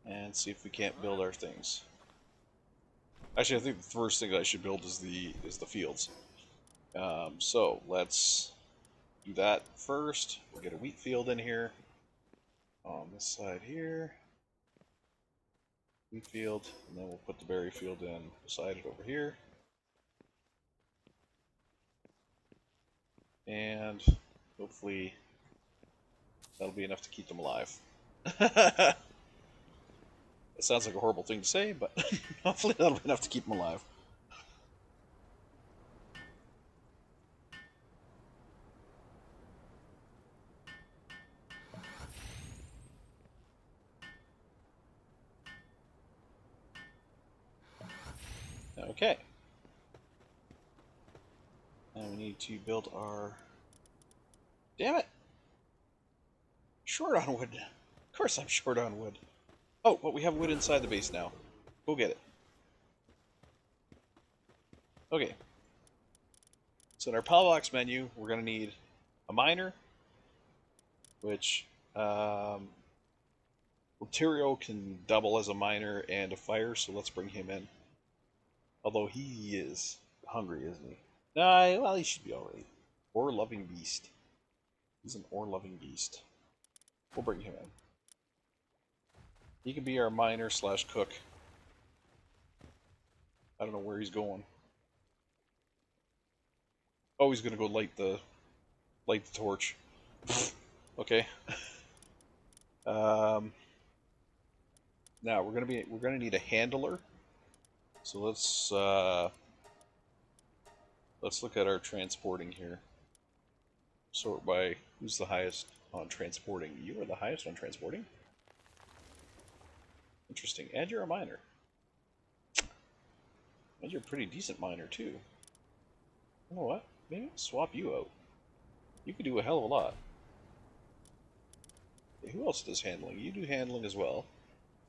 and see if we can't build our things. Actually, I think the first thing I should build is the fields. So let's do that first. We'll get a wheat field in here on this side here. Wheat field, and then we'll put the berry field in beside it over here. And hopefully that'll be enough to keep them alive. It sounds like a horrible thing to say, but hopefully that'll be enough to keep them alive. Okay. Now we need to build our... Damn it! Short on wood. Of course I'm short on wood. Oh, but we have wood inside the base now. Go get it. Okay. So in our Palworld menu, we're going to need a miner, which Ontario can double as a miner and a fire, so let's bring him in. Although he is hungry, isn't he? Nah, well, he should be alright. Ore-loving beast. He's an ore-loving beast. We'll bring him in. He can be our miner slash cook. I don't know where he's going. Oh, he's gonna go light the torch. Okay. Now we're gonna need a handler. So let's look at our transporting here. Sort by who's the highest on transporting. You are the highest on transporting? Interesting. And you're a miner. And you're a pretty decent miner too. You know what? Maybe I'll swap you out. You could do a hell of a lot. Okay, who else does handling? You do handling as well.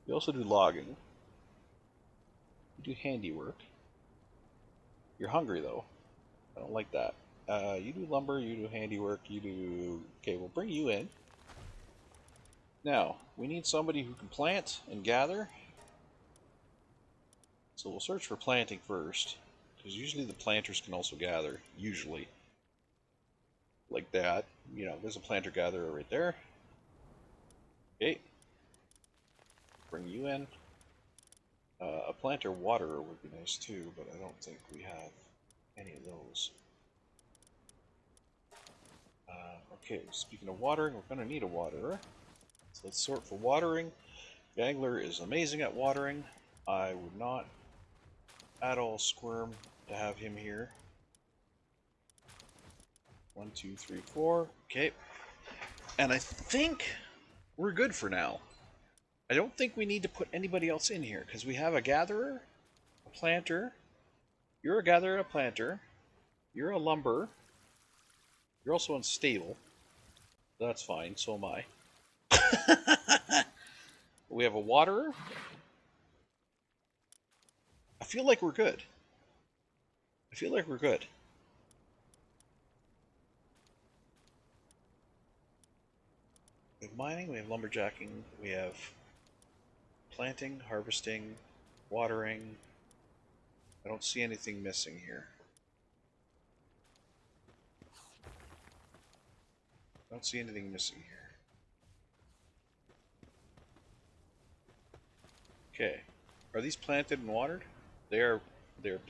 You also do logging. You do handiwork. You're hungry though. I don't like that. You do lumber, you do handiwork, you do... Okay, we'll bring you in. Now, we need somebody who can plant and gather. So we'll search for planting first. Because usually the planters can also gather. Usually. Like that. You know, there's a planter gatherer right there. Okay. Bring you in. A planter waterer would be nice too, but I don't think we have any of those. Okay, speaking of watering, we're going to need a waterer. So let's sort for watering. Gangler is amazing at watering. I would not at all squirm to have him here. 1, 2, 3, 4. Okay. And I think we're good for now. I don't think we need to put anybody else in here, because we have a gatherer, a planter. You're a gatherer, a planter. You're a lumber. You're also unstable. That's fine, so am I. We have a waterer. I feel like we're good. I feel like we're good. We have mining, we have lumberjacking, we have planting, harvesting, watering. I don't see anything missing here. I don't see anything missing here. Okay. Are these planted and watered? They're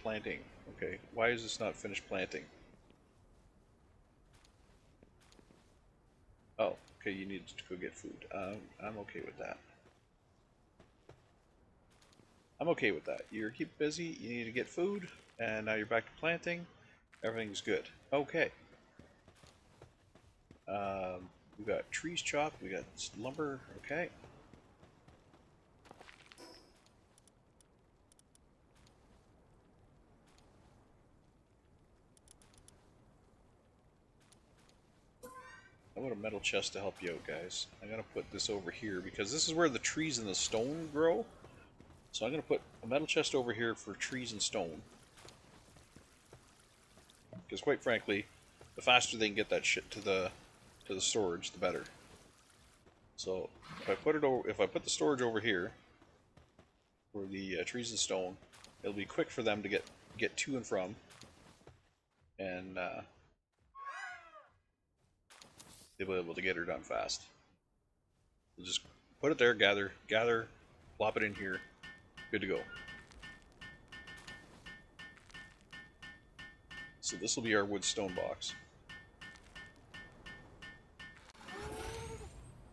planting. Okay. Why is this not finished planting? Oh, okay, you need to go get food. I'm okay with that. I'm okay with that. You're keep busy, you need to get food, and now you're back to planting. Everything's good. Okay. We got trees chopped, we got lumber, okay. I want a metal chest to help you out, guys. I'm gonna put this over here because this is where the trees and the stone grow. So I'm gonna put a metal chest over here for trees and stone. Because quite frankly, the faster they can get that shit to the storage, the better. So if I put the storage over here for the trees and stone, it'll be quick for them to get to and from, and they'll be able to get her done fast. So just put it there, gather, plop it in here, good to go. So this will be our wood stone box.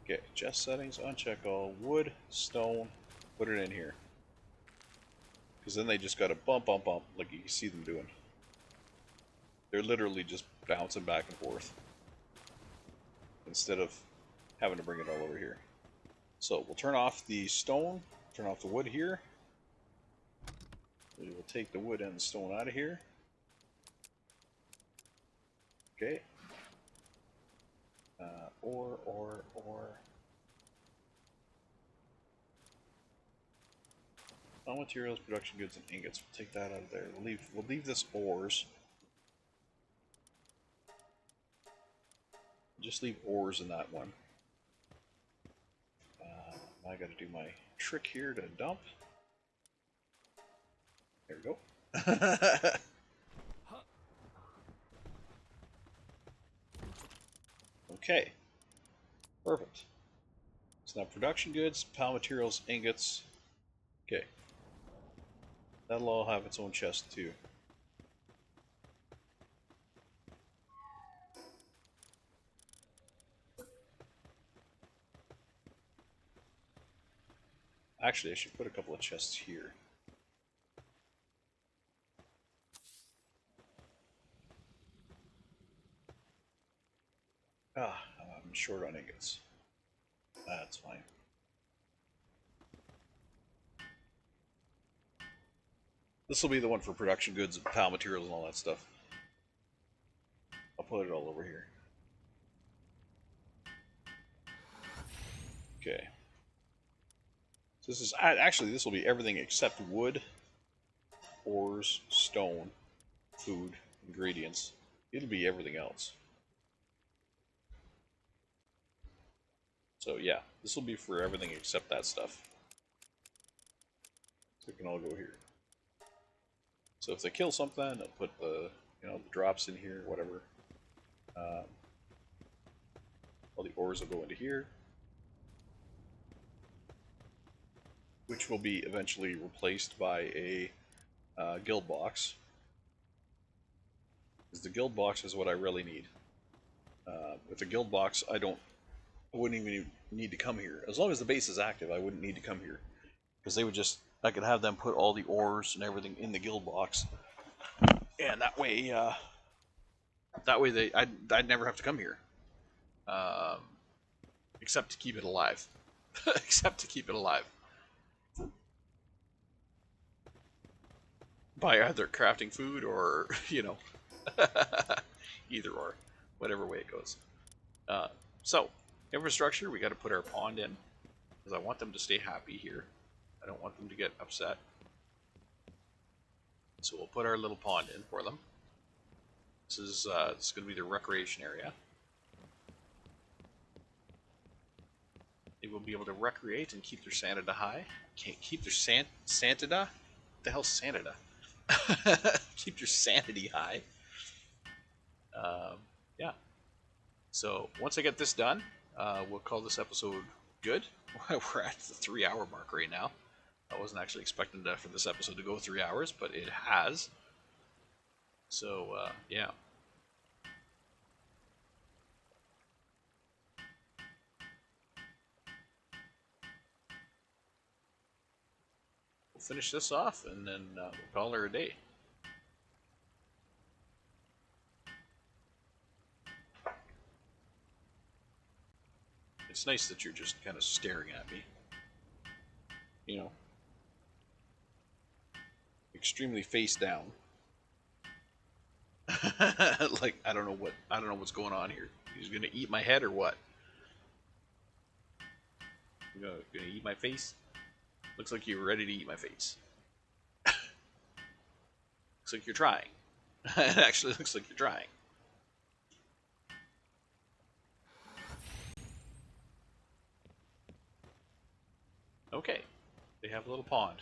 Okay, chest settings, uncheck all, wood, stone, put it in here. Because then they just got to bump, like you can see them doing. They're literally just bouncing back and forth. Instead of having to bring it all over here. So we'll turn off the stone, turn off the wood here. We will take the wood and the stone out of here. Okay. Ore. Raw materials, production goods, and ingots. We'll take that out of there. We'll leave this ores. Just leave ores in that one. I got to do my trick here to dump. There we go. Okay. Perfect. So now production goods, pal materials, ingots. Okay. That'll all have its own chest too. Actually, I should put a couple of chests here. I'm short on ingots. That's fine. This will be the one for production goods and pal materials and all that stuff. I'll put it all over here. Okay. So this is actually this will be everything except wood, ores, stone, food, ingredients. It'll be everything else. So yeah, this will be for everything except that stuff. So it can all go here. So if they kill something, I'll put the the drops in here, whatever. All the ores will go into here, which will be eventually replaced by a guild box. Because the guild box is what I really need. With the guild box, I wouldn't even need to come here. As long as the base is active, I wouldn't need to come here. Because I could have them put all the ores and everything in the guild box. And that way I'd never have to come here. Except to keep it alive. Except to keep it alive. By either crafting food or, either or. Whatever way it goes. So, infrastructure, we got to put our pond in. Because I want them to stay happy here. I don't want them to get upset. So we'll put our little pond in for them. This is going to be the recreation area. Maybe will be able to recreate and keep their sanity high. Can't keep their sanity? What the hell's sanity? Keep your sanity high. Yeah. So once I get this done, we'll call this episode good. We're at the 3-hour mark right now. I wasn't actually expecting for this episode to go 3 hours, but it has. So, yeah. We'll finish this off, and then we'll call her a day. It's nice that you're just kind of staring at me. You know, extremely face down. Like I don't know what's going on here. He's gonna eat my head or what? You're gonna eat my face? Looks like you're ready to eat my face. Looks like you're trying. It actually looks like you're trying. Okay, they have a little pond.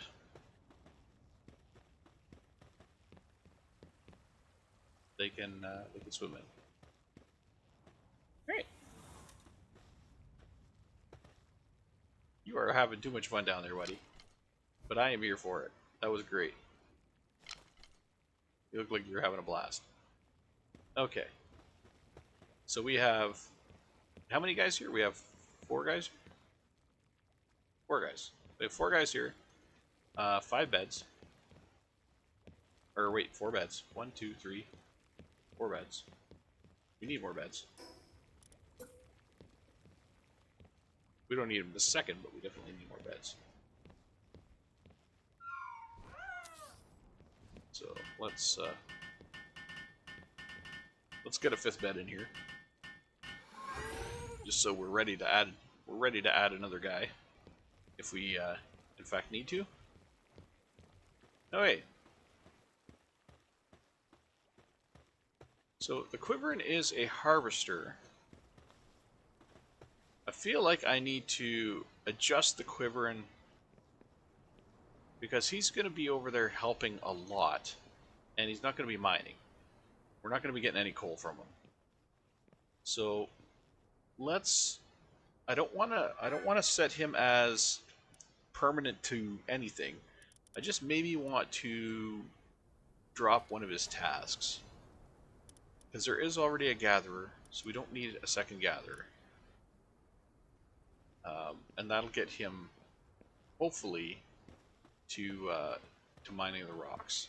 They can swim in. Great. You are having too much fun down there, buddy. But I am here for it. That was great. You look like you're having a blast. Okay. So we have... How many guys here? We have 4 guys? 4 guys. We have 4 guys here. 5 beds. Or wait, 4 beds. 1, 2, 3, 4 beds. We need more beds. We don't need them this second, but we definitely need more beds. So let's get a 5th bed in here, just so we're ready to add another guy if we in fact need to. Oh wait. So the Quiverin is a harvester. I feel like I need to adjust the Quiverin because he's going to be over there helping a lot, and he's not going to be mining. We're not going to be getting any coal from him. So let's. I don't want to set him as permanent to anything. I just maybe want to drop one of his tasks, because there is already a gatherer, so we don't need a second gatherer. And that'll get him, hopefully, to mining the rocks.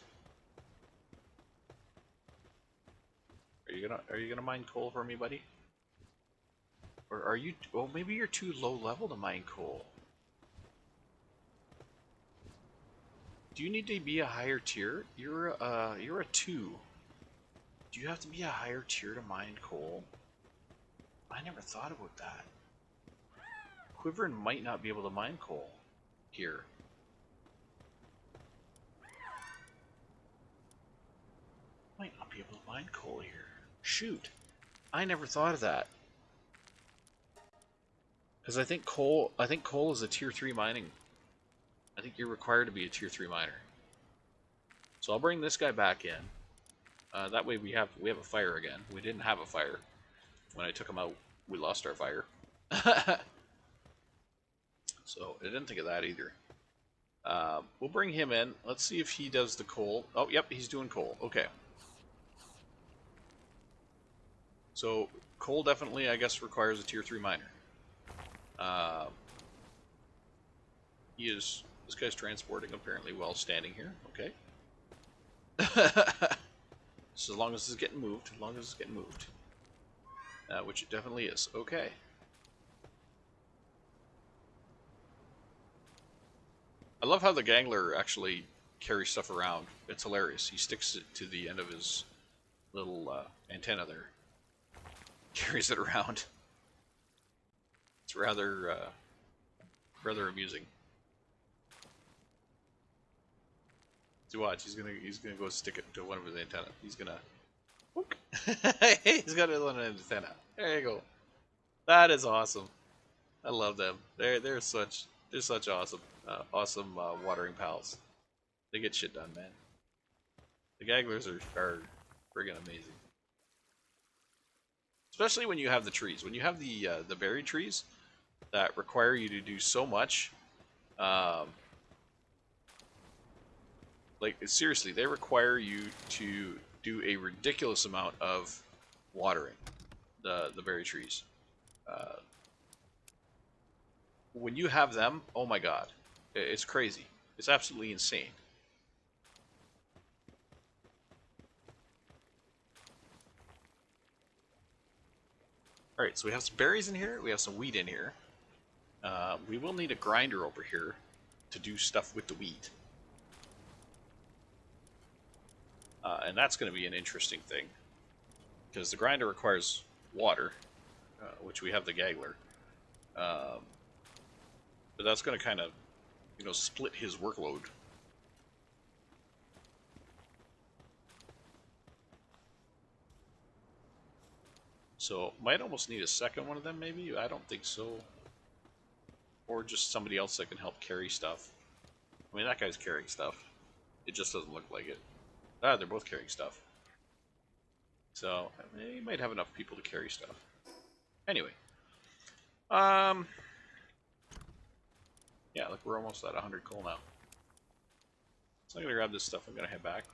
Are you gonna mine coal for me, buddy? Or are you? Well, maybe you're too low level to mine coal. Do you need to be a higher tier? You're a 2. Do you have to be a higher tier to mine coal? I never thought about that. Quiverin might not be able to mine coal here. Might not be able to mine coal here. Shoot. I never thought of that. Because I think coal is a tier 3 mining. I think you're required to be a tier 3 miner. So I'll bring this guy back in. That way we have a fire again. We didn't have a fire. When I took him out, we lost our fire. So I didn't think of that either. We'll bring him in. Let's see if he does the coal. Oh, yep, he's doing coal. Okay. So coal definitely, I guess, requires a tier 3 miner. This guy's transporting apparently while standing here. Okay. So as long as it's getting moved, which it definitely is. Okay. I love how the Gangler actually carries stuff around. It's hilarious. He sticks it to the end of his little antenna there. Carries it around. It's rather amusing. So watch, he's gonna go stick it to one of his antenna. He's gonna. He's got a little antenna. There you go. That is awesome. I love them. They're such awesome watering pals. They get shit done, man. The gagglers are friggin' amazing. Especially when you have the trees. When you have the berry trees that require you to do so much. Um, like seriously, they require you to do a ridiculous amount of watering the berry trees. Uh, when you have them, oh my god, it's crazy. It's absolutely insane. All right, so we have some berries in here. We have some wheat in here. We will need a grinder over here to do stuff with the wheat. And that's going to be an interesting thing because the grinder requires water, which we have the gaggler. Um, but that's going to kind of, split his workload. So might almost need a second one of them, maybe. I don't think so. Or just somebody else that can help carry stuff. I mean, that guy's carrying stuff. It just doesn't look like it. Ah, they're both carrying stuff. So, I mean, you might have enough people to carry stuff. Anyway. Yeah, look, we're almost at 100 coal now. So I'm going to grab this stuff. I'm going to head back.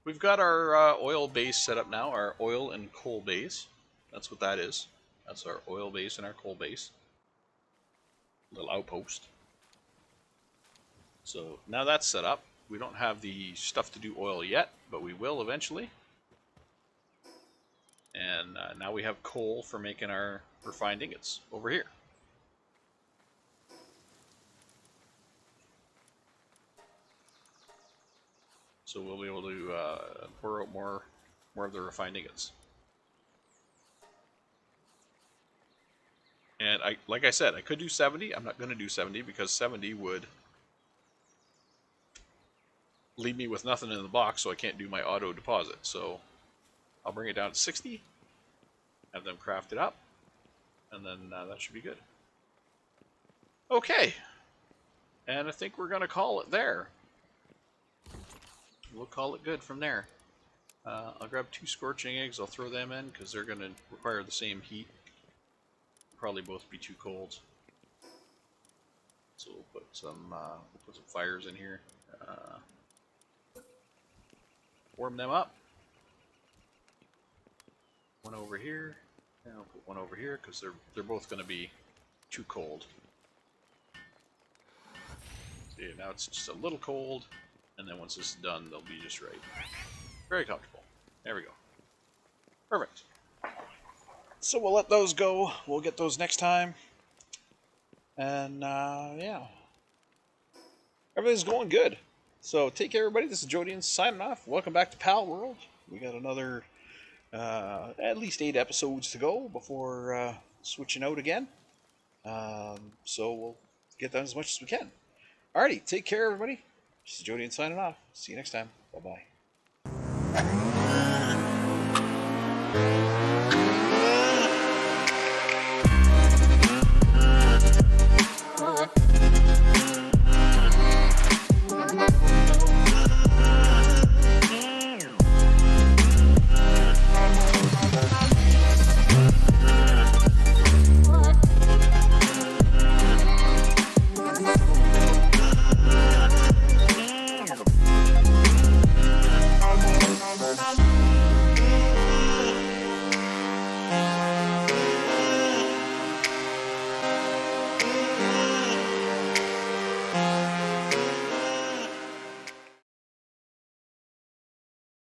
We've got our oil base set up now, our oil and coal base. That's what that is. That's our oil base and our coal base. Little outpost. So now that's set up. We don't have the stuff to do oil yet, but we will eventually. And now we have coal for making our refined ingots over here. So we'll be able to pour out more of the refined ingots. And like I said, I could do 70. I'm not going to do 70 because 70 would leave me with nothing in the box, so I can't do my auto deposit. So I'll bring it down to 60, have them craft it up, and then that should be good. Okay, and I think we're going to call it there. We'll call it good from there. I'll grab 2 scorching eggs. I'll throw them in because they're going to require the same heat. Probably both be too cold. So we'll put some fires in here. Warm them up. One over here. And I'll put one over here because they're both going to be too cold. See, now it's just a little cold, and then once this is done, they'll be just right. Very comfortable. There we go. Perfect. So we'll let those go. We'll get those next time. And yeah, everything's going good. So take care, everybody. This is Jodian signing off. Welcome back to Palworld. We got another at least 8 episodes to go before switching out again. So we'll get done as much as we can. Alrighty, take care, everybody. This is Jodian signing off. See you next time. Bye-bye.